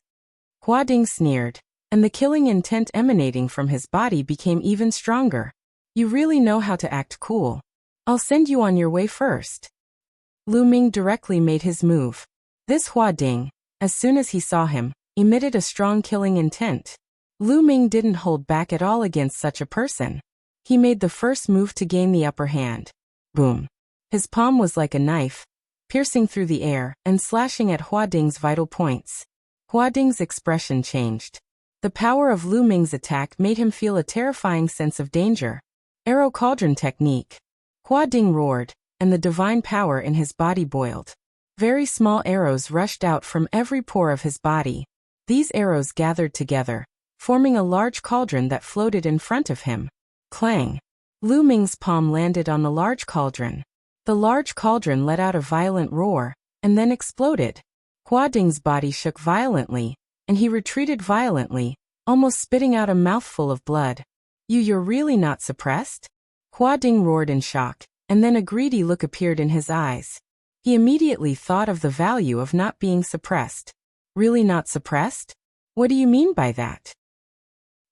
Hua Ding sneered, and the killing intent emanating from his body became even stronger. You really know how to act cool. I'll send you on your way first. Lu Ming directly made his move. This Hua Ding, as soon as he saw him, emitted a strong killing intent. Lu Ming didn't hold back at all against such a person. He made the first move to gain the upper hand. Boom. His palm was like a knife, piercing through the air and slashing at Hua Ding's vital points. Hua Ding's expression changed. The power of Lu Ming's attack made him feel a terrifying sense of danger. Arrow cauldron technique. Hua Ding roared, and the divine power in his body boiled. Very small arrows rushed out from every pore of his body. These arrows gathered together, forming a large cauldron that floated in front of him. Clang! Lu Ming's palm landed on the large cauldron. The large cauldron let out a violent roar, and then exploded. Hua Ding's body shook violently, and he retreated violently, almost spitting out a mouthful of blood. You're really not suppressed? Hua Ding roared in shock, and then a greedy look appeared in his eyes. He immediately thought of the value of not being suppressed. Really not suppressed? What do you mean by that?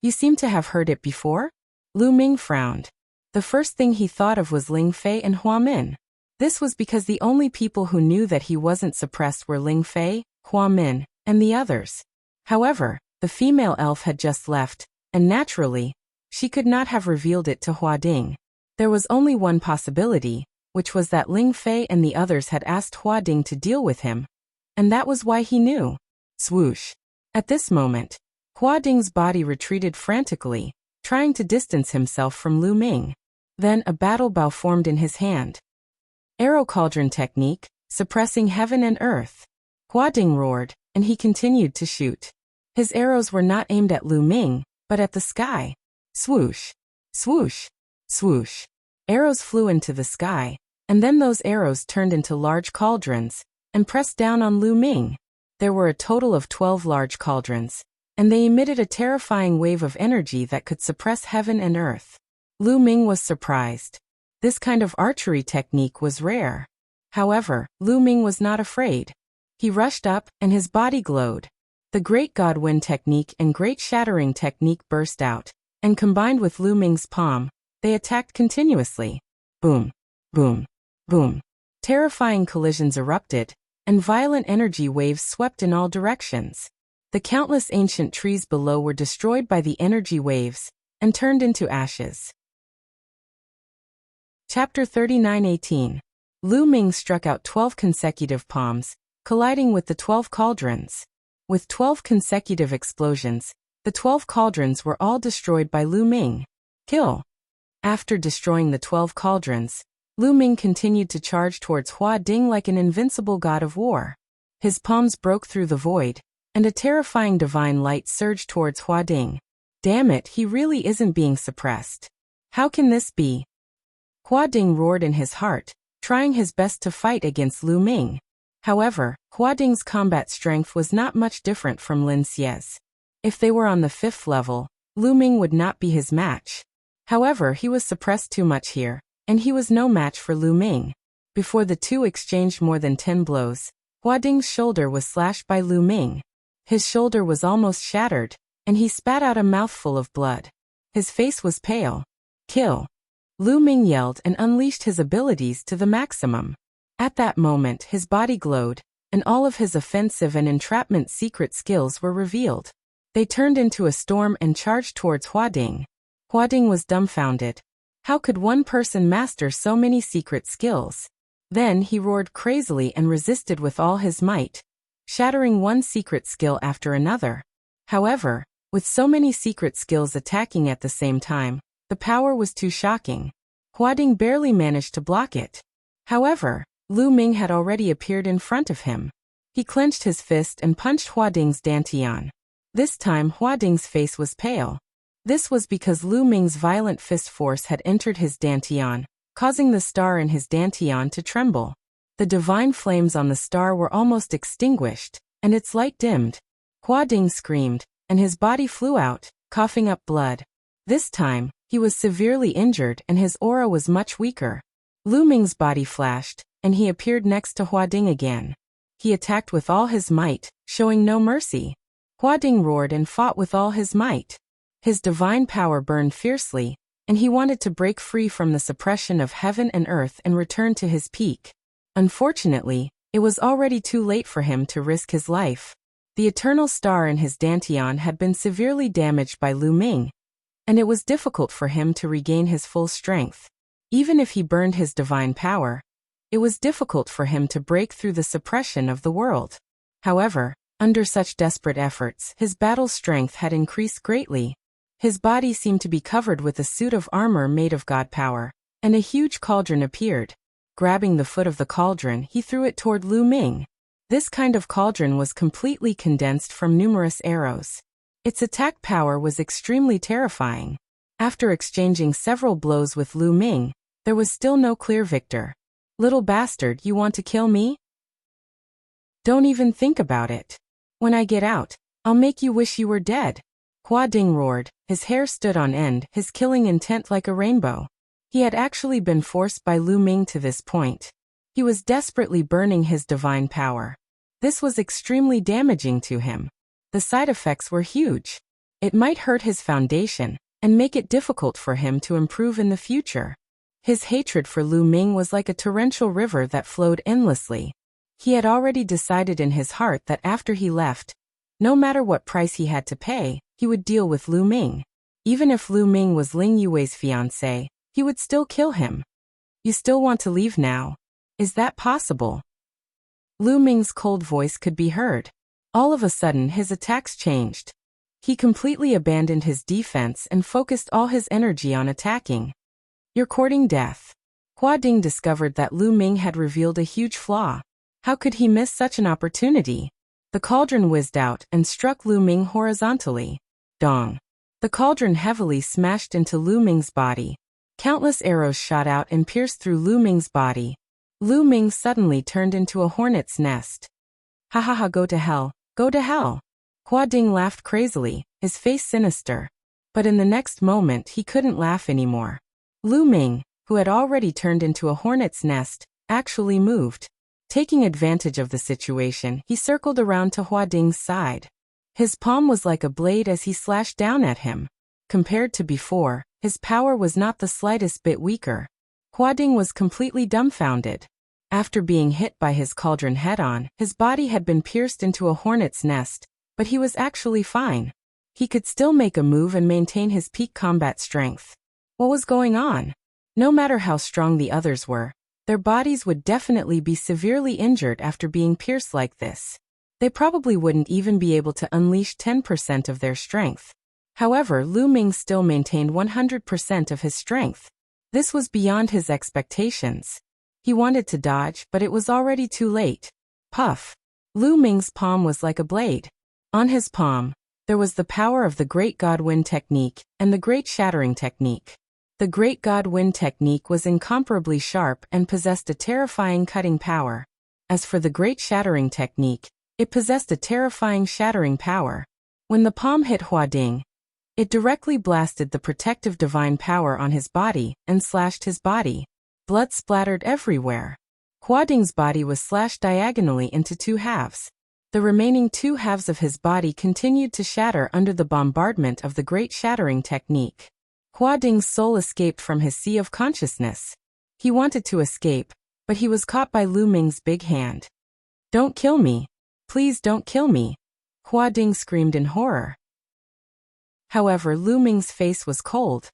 You seem to have heard it before? Lu Ming frowned. The first thing he thought of was Ling Fei and Hua Min. This was because the only people who knew that he wasn't suppressed were Ling Fei, Hua Min, and the others. However, the female elf had just left, and naturally, she could not have revealed it to Hua Ding. There was only one possibility, which was that Ling Fei and the others had asked Hua Ding to deal with him. And that was why he knew. Swoosh. At this moment, Hua Ding's body retreated frantically, trying to distance himself from Lu Ming. Then a battle bow formed in his hand. Arrow cauldron technique, suppressing heaven and earth. Hua Ding roared, and he continued to shoot. His arrows were not aimed at Lu Ming, but at the sky. Swoosh. Swoosh. Swoosh. Arrows flew into the sky, and then those arrows turned into large cauldrons, and pressed down on Lu Ming. There were a total of 12 large cauldrons, and they emitted a terrifying wave of energy that could suppress heaven and earth. Lu Ming was surprised. This kind of archery technique was rare. However, Lu Ming was not afraid. He rushed up, and his body glowed. The Great God Wind technique and Great Shattering technique burst out, and combined with Lu Ming's palm, they attacked continuously. Boom, boom, boom. Terrifying collisions erupted, and violent energy waves swept in all directions. The countless ancient trees below were destroyed by the energy waves, and turned into ashes. Chapter 39:18. Lu Ming struck out 12 consecutive palms, colliding with the 12 cauldrons. With 12 consecutive explosions, the 12 cauldrons were all destroyed by Lu Ming. Kill. After destroying the 12 cauldrons, Lu Ming continued to charge towards Hua Ding like an invincible god of war. His palms broke through the void, and a terrifying divine light surged towards Hua Ding. Damn it, he really isn't being suppressed. How can this be? Hua Ding roared in his heart, trying his best to fight against Lu Ming. However, Hua Ding's combat strength was not much different from Lin Xie's. If they were on the 5th level, Lu Ming would not be his match. However, he was suppressed too much here, and he was no match for Lu Ming. Before the two exchanged more than 10 blows, Hua Ding's shoulder was slashed by Lu Ming. His shoulder was almost shattered, and he spat out a mouthful of blood. His face was pale. Kill. Lu Ming yelled and unleashed his abilities to the maximum. At that moment, his body glowed, and all of his offensive and entrapment secret skills were revealed. They turned into a storm and charged towards Hua Ding. Hua Ding was dumbfounded. How could one person master so many secret skills? Then he roared crazily and resisted with all his might, shattering one secret skill after another. However, with so many secret skills attacking at the same time, the power was too shocking. Hua Ding barely managed to block it. However, Lu Ming had already appeared in front of him. He clenched his fist and punched Hua Ding's dantian. This time Hua Ding's face was pale. This was because Lu Ming's violent fist force had entered his dantian, causing the star in his dantian to tremble. The divine flames on the star were almost extinguished, and its light dimmed. Hua Ding screamed, and his body flew out, coughing up blood. This time, he was severely injured and his aura was much weaker. Lu Ming's body flashed, and he appeared next to Hua Ding again. He attacked with all his might, showing no mercy. Hua Ding roared and fought with all his might. His divine power burned fiercely, and he wanted to break free from the suppression of heaven and earth and return to his peak. Unfortunately, it was already too late for him to risk his life. The eternal star in his dantian had been severely damaged by Lu Ming, and it was difficult for him to regain his full strength. Even if he burned his divine power, it was difficult for him to break through the suppression of the world. However, under such desperate efforts, his battle strength had increased greatly. His body seemed to be covered with a suit of armor made of god power, and a huge cauldron appeared. Grabbing the foot of the cauldron, he threw it toward Lu Ming. This kind of cauldron was completely condensed from numerous arrows. Its attack power was extremely terrifying. After exchanging several blows with Lu Ming, there was still no clear victor. Little bastard, you want to kill me? Don't even think about it. When I get out, I'll make you wish you were dead. Hua Ding roared, his hair stood on end, his killing intent like a rainbow. He had actually been forced by Lu Ming to this point. He was desperately burning his divine power. This was extremely damaging to him. The side effects were huge. It might hurt his foundation and make it difficult for him to improve in the future. His hatred for Lu Ming was like a torrential river that flowed endlessly. He had already decided in his heart that after he left, no matter what price he had to pay, he would deal with Lu Ming. Even if Lu Ming was Ling Yue's fiancé, he would still kill him. You still want to leave now? Is that possible? Lu Ming's cold voice could be heard. All of a sudden his attacks changed. He completely abandoned his defense and focused all his energy on attacking. You're courting death. Hua Ding discovered that Lu Ming had revealed a huge flaw. How could he miss such an opportunity? The cauldron whizzed out and struck Lu Ming horizontally. Dong. The cauldron heavily smashed into Lu Ming's body. Countless arrows shot out and pierced through Lu Ming's body. Lu Ming suddenly turned into a hornet's nest. Ha ha ha, go to hell, go to hell. Hua Ding laughed crazily, his face sinister. But in the next moment he couldn't laugh anymore. Lu Ming, who had already turned into a hornet's nest, actually moved. Taking advantage of the situation, he circled around to Hua Ding's side. His palm was like a blade as he slashed down at him. Compared to before, his power was not the slightest bit weaker. Hua Ding was completely dumbfounded. After being hit by his cauldron head-on, his body had been pierced into a hornet's nest, but he was actually fine. He could still make a move and maintain his peak combat strength. What was going on? No matter how strong the others were, their bodies would definitely be severely injured after being pierced like this. They probably wouldn't even be able to unleash 10% of their strength. However, Lu Ming still maintained 100% of his strength. This was beyond his expectations. He wanted to dodge, but it was already too late. Puff. Lu Ming's palm was like a blade. On his palm, there was the power of the Great God Wind technique and the Great Shattering technique. The Great God Wind technique was incomparably sharp and possessed a terrifying cutting power. As for the Great Shattering technique, it possessed a terrifying shattering power. When the palm hit Hua Ding, it directly blasted the protective divine power on his body and slashed his body. Blood splattered everywhere. Hua Ding's body was slashed diagonally into two halves. The remaining two halves of his body continued to shatter under the bombardment of the Great Shattering technique. Hua Ding's soul escaped from his sea of consciousness. He wanted to escape, but he was caught by Lu Ming's big hand. Don't kill me. Please don't kill me. Hua Ding screamed in horror. However, Lu Ming's face was cold.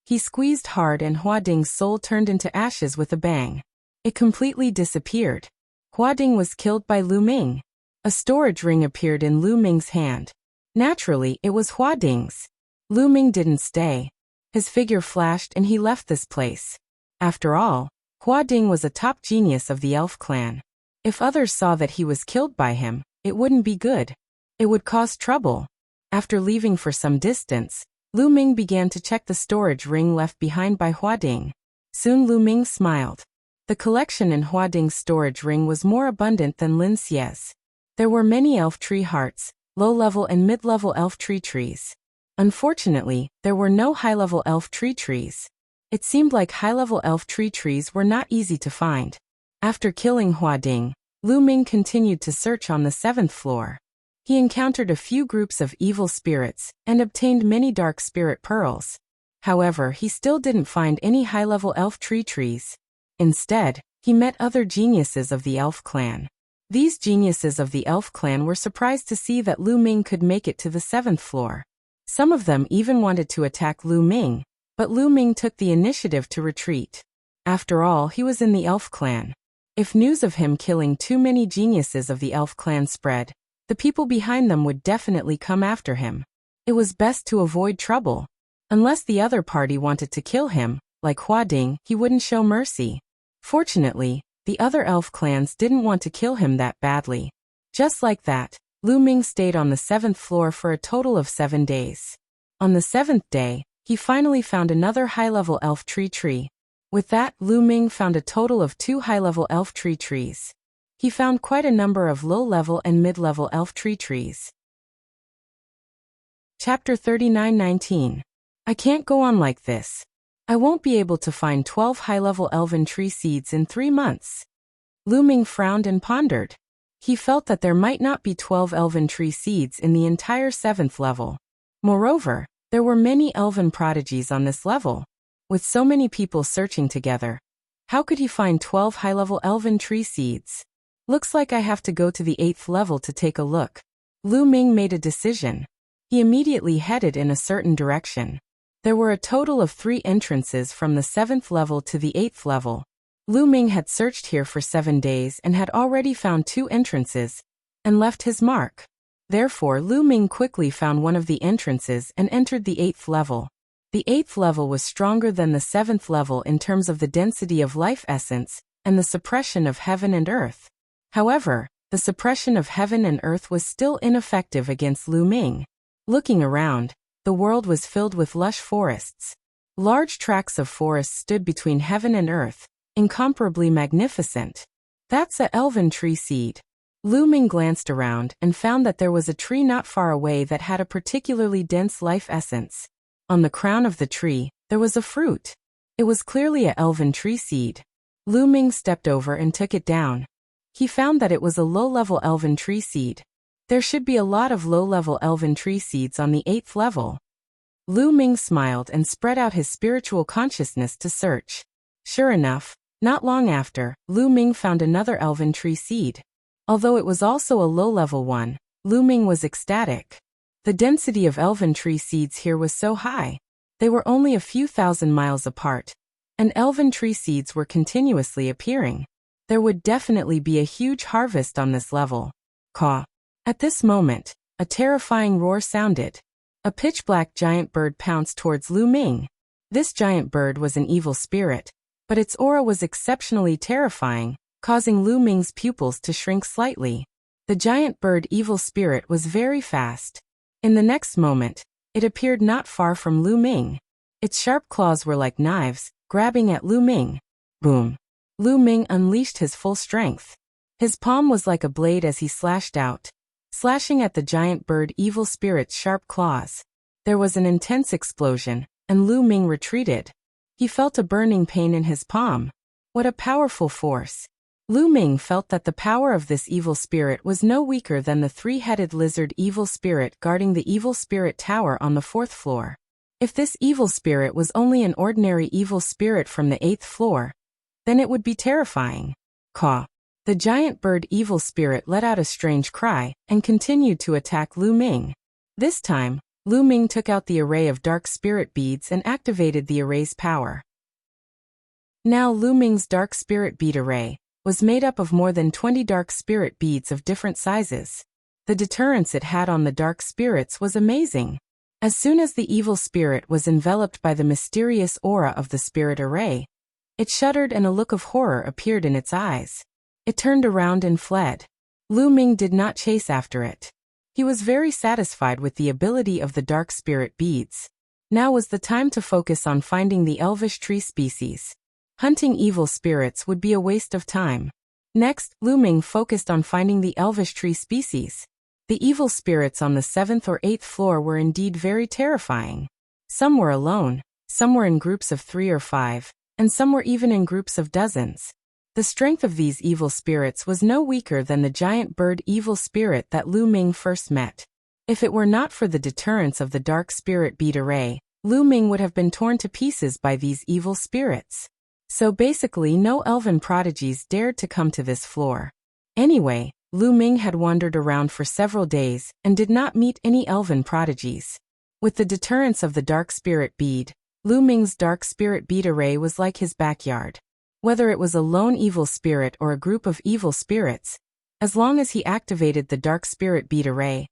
He squeezed hard and Hua Ding's soul turned into ashes with a bang. It completely disappeared. Hua Ding was killed by Lu Ming. A storage ring appeared in Lu Ming's hand. Naturally, it was Hua Ding's. Lu Ming didn't stay. His figure flashed and he left this place. After all, Hua Ding was a top genius of the elf clan. If others saw that he was killed by him, it wouldn't be good. It would cause trouble. After leaving for some distance, Lu Ming began to check the storage ring left behind by Hua Ding. Soon Lu Ming smiled. The collection in Hua Ding's storage ring was more abundant than Lin Xie's. There were many elf tree hearts, low-level and mid-level elf tree trees. Unfortunately, there were no high-level elf tree trees. It seemed like high-level elf tree trees were not easy to find. After killing Hua Ding, Lu Ming continued to search on the 7th floor. He encountered a few groups of evil spirits and obtained many dark spirit pearls. However, he still didn't find any high-level elf tree trees. Instead, he met other geniuses of the elf clan. These geniuses of the elf clan were surprised to see that Lu Ming could make it to the 7th floor. Some of them even wanted to attack Lu Ming, but Lu Ming took the initiative to retreat. After all, he was in the elf clan. If news of him killing too many geniuses of the elf clan spread, the people behind them would definitely come after him. It was best to avoid trouble. Unless the other party wanted to kill him, like Hua Ding, he wouldn't show mercy. Fortunately, the other elf clans didn't want to kill him that badly. Just like that, Lu Ming stayed on the 7th floor for a total of 7 days. On the 7th day, he finally found another high-level elf tree. With that, Lu Ming found a total of 2 high-level elf trees. He found quite a number of low-level and mid-level elf trees. Chapter 39:19. I can't go on like this. I won't be able to find 12 high-level elven tree seeds in 3 months. Lu Ming frowned and pondered. He felt that there might not be 12 elven tree seeds in the entire 7th level. Moreover, there were many elven prodigies on this level. With so many people searching together, how could he find 12 high-level elven tree seeds? Looks like I have to go to the 8th level to take a look. Lu Ming made a decision. He immediately headed in a certain direction. There were a total of 3 entrances from the 7th level to the 8th level. Lu Ming had searched here for 7 days and had already found 2 entrances, and left his mark. Therefore, Lu Ming quickly found one of the entrances and entered the 8th level. The 8th level was stronger than the 7th level in terms of the density of life essence and the suppression of heaven and earth. However, the suppression of heaven and earth was still ineffective against Lu Ming. Looking around, the world was filled with lush forests. Large tracts of forest stood between heaven and earth, incomparably magnificent. That's a elven tree seed. Lu Ming glanced around and found that there was a tree not far away that had a particularly dense life essence. On the crown of the tree, there was a fruit. It was clearly a elven tree seed. Lu Ming stepped over and took it down. He found that it was a low-level elven tree seed. There should be a lot of low-level elven tree seeds on the 8th level. Lu Ming smiled and spread out his spiritual consciousness to search. Sure enough, not long after, Lu Ming found another elven tree seed. Although it was also a low-level one, Lu Ming was ecstatic. The density of elven tree seeds here was so high. They were only a few thousand miles apart, and elven tree seeds were continuously appearing. There would definitely be a huge harvest on this level. Caw. At this moment, a terrifying roar sounded. A pitch-black giant bird pounced towards Lu Ming. This giant bird was an evil spirit, but its aura was exceptionally terrifying, causing Lu Ming's pupils to shrink slightly. The giant bird evil spirit was very fast. In the next moment, it appeared not far from Lu Ming. Its sharp claws were like knives, grabbing at Lu Ming. Boom! Lu Ming unleashed his full strength. His palm was like a blade as he slashed out, slashing at the giant bird evil spirit's sharp claws. There was an intense explosion, and Lu Ming retreated. He felt a burning pain in his palm. What a powerful force! Lu Ming felt that the power of this evil spirit was no weaker than the 3-headed lizard evil spirit guarding the evil spirit tower on the 4th floor. If this evil spirit was only an ordinary evil spirit from the 8th floor, then it would be terrifying. Caw. The giant bird evil spirit let out a strange cry and continued to attack Lu Ming. This time, Lu Ming took out the array of dark spirit beads and activated the array's power. Now Lu Ming's dark spirit bead array was made up of more than 20 dark spirit beads of different sizes. The deterrence it had on the dark spirits was amazing. As soon as the evil spirit was enveloped by the mysterious aura of the spirit array, it shuddered and a look of horror appeared in its eyes. It turned around and fled. Lu Ming did not chase after it. He was very satisfied with the ability of the dark spirit beads. Now was the time to focus on finding the elvish tree species. Hunting evil spirits would be a waste of time. Next, Lu Ming focused on finding the elvish tree species. The evil spirits on the 7th or 8th floor were indeed very terrifying. Some were alone, some were in groups of 3 or 5, and some were even in groups of dozens. The strength of these evil spirits was no weaker than the giant bird evil spirit that Lu Ming first met. If it were not for the deterrence of the dark spirit bead array, Lu Ming would have been torn to pieces by these evil spirits. So basically no elven prodigies dared to come to this floor. Anyway, Lu Ming had wandered around for several days and did not meet any elven prodigies. With the deterrence of the dark spirit bead, Lu Ming's dark spirit bead array was like his backyard. Whether it was a lone evil spirit or a group of evil spirits, as long as he activated the dark spirit bead array,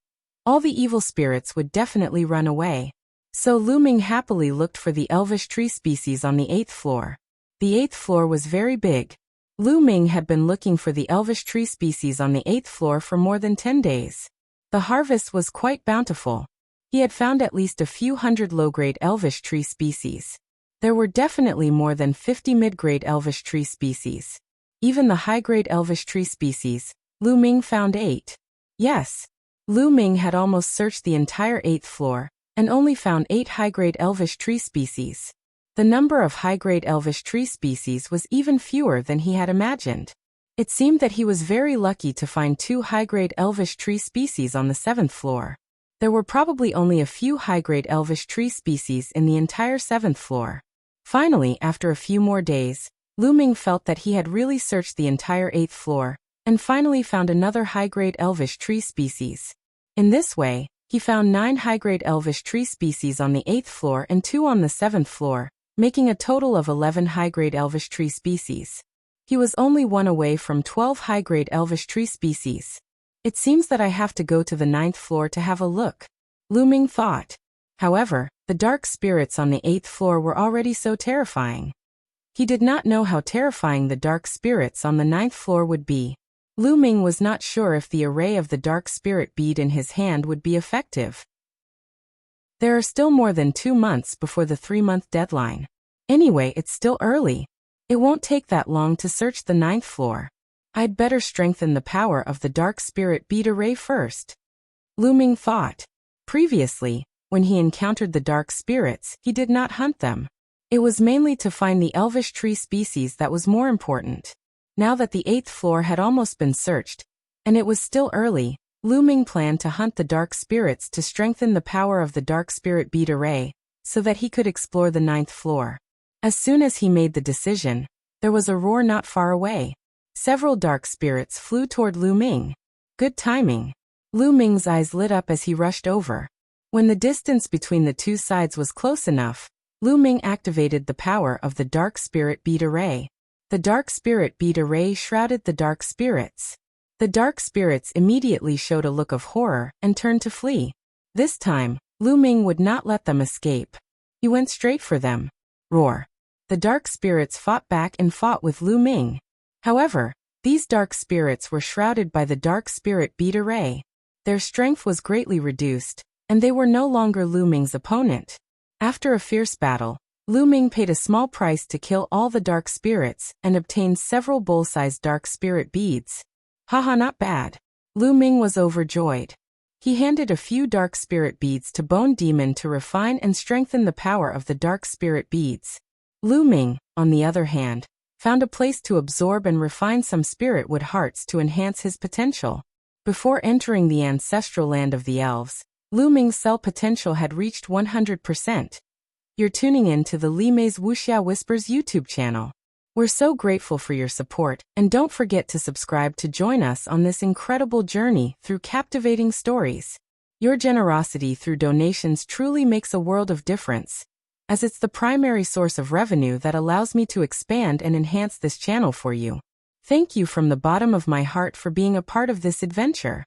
all the evil spirits would definitely run away. So Lu Ming happily looked for the elvish tree species on the 8th floor. The 8th floor was very big. Lu Ming had been looking for the elvish tree species on the 8th floor for more than 10 days. The harvest was quite bountiful. He had found at least a few hundred low-grade elvish tree species. There were definitely more than 50 mid-grade elvish tree species. Even the high-grade elvish tree species, Lu Ming found 8. Yes, Lu Ming had almost searched the entire 8th floor, and only found 8 high-grade elvish tree species. The number of high-grade elvish tree species was even fewer than he had imagined. It seemed that he was very lucky to find 2 high-grade elvish tree species on the 7th floor. There were probably only a few high-grade elvish tree species in the entire 7th floor. Finally, after a few more days, Lu Ming felt that he had really searched the entire 8th floor, and finally found another high-grade elvish tree species. In this way, he found 9 high-grade elvish tree species on the 8th floor and 2 on the 7th floor, making a total of 11 high-grade elvish tree species. He was only 1 away from 12 high-grade elvish tree species. It seems that I have to go to the 9th floor to have a look, Lu Ming thought. However, the dark spirits on the 8th floor were already so terrifying. He did not know how terrifying the dark spirits on the 9th floor would be. Lu Ming was not sure if the array of the dark spirit bead in his hand would be effective. There are still more than 2 months before the 3-month deadline. Anyway, it's still early. It won't take that long to search the 9th floor. I'd better strengthen the power of the dark spirit bead array first, Lu Ming thought. Previously, when he encountered the dark spirits, he did not hunt them. It was mainly to find the elvish tree species that was more important. Now that the 8th floor had almost been searched, and it was still early, Lu Ming planned to hunt the dark spirits to strengthen the power of the dark spirit bead array, so that he could explore the 9th floor. As soon as he made the decision, there was a roar not far away. Several dark spirits flew toward Lu Ming. Good timing. Lu Ming's eyes lit up as he rushed over. When the distance between the 2 sides was close enough, Lu Ming activated the power of the dark spirit bead array. The dark spirit bead array shrouded the dark spirits. The dark spirits immediately showed a look of horror and turned to flee. This time, Lu Ming would not let them escape. He went straight for them. Roar. The dark spirits fought back and fought with Lu Ming. However, these dark spirits were shrouded by the dark spirit bead array. Their strength was greatly reduced, and they were no longer Lu Ming's opponent. After a fierce battle, Lu Ming paid a small price to kill all the dark spirits and obtained several bowl-sized dark spirit beads. Haha, not bad. Lu Ming was overjoyed. He handed a few dark spirit beads to Bone Demon to refine and strengthen the power of the dark spirit beads. Lu Ming, on the other hand, found a place to absorb and refine some spirit wood hearts to enhance his potential. Before entering the ancestral land of the elves, Lu Ming's cell potential had reached 100%. You're tuning in to the Li Mei's Wuxia Whispers YouTube channel. We're so grateful for your support, and don't forget to subscribe to join us on this incredible journey through captivating stories. Your generosity through donations truly makes a world of difference, as it's the primary source of revenue that allows me to expand and enhance this channel for you. Thank you from the bottom of my heart for being a part of this adventure.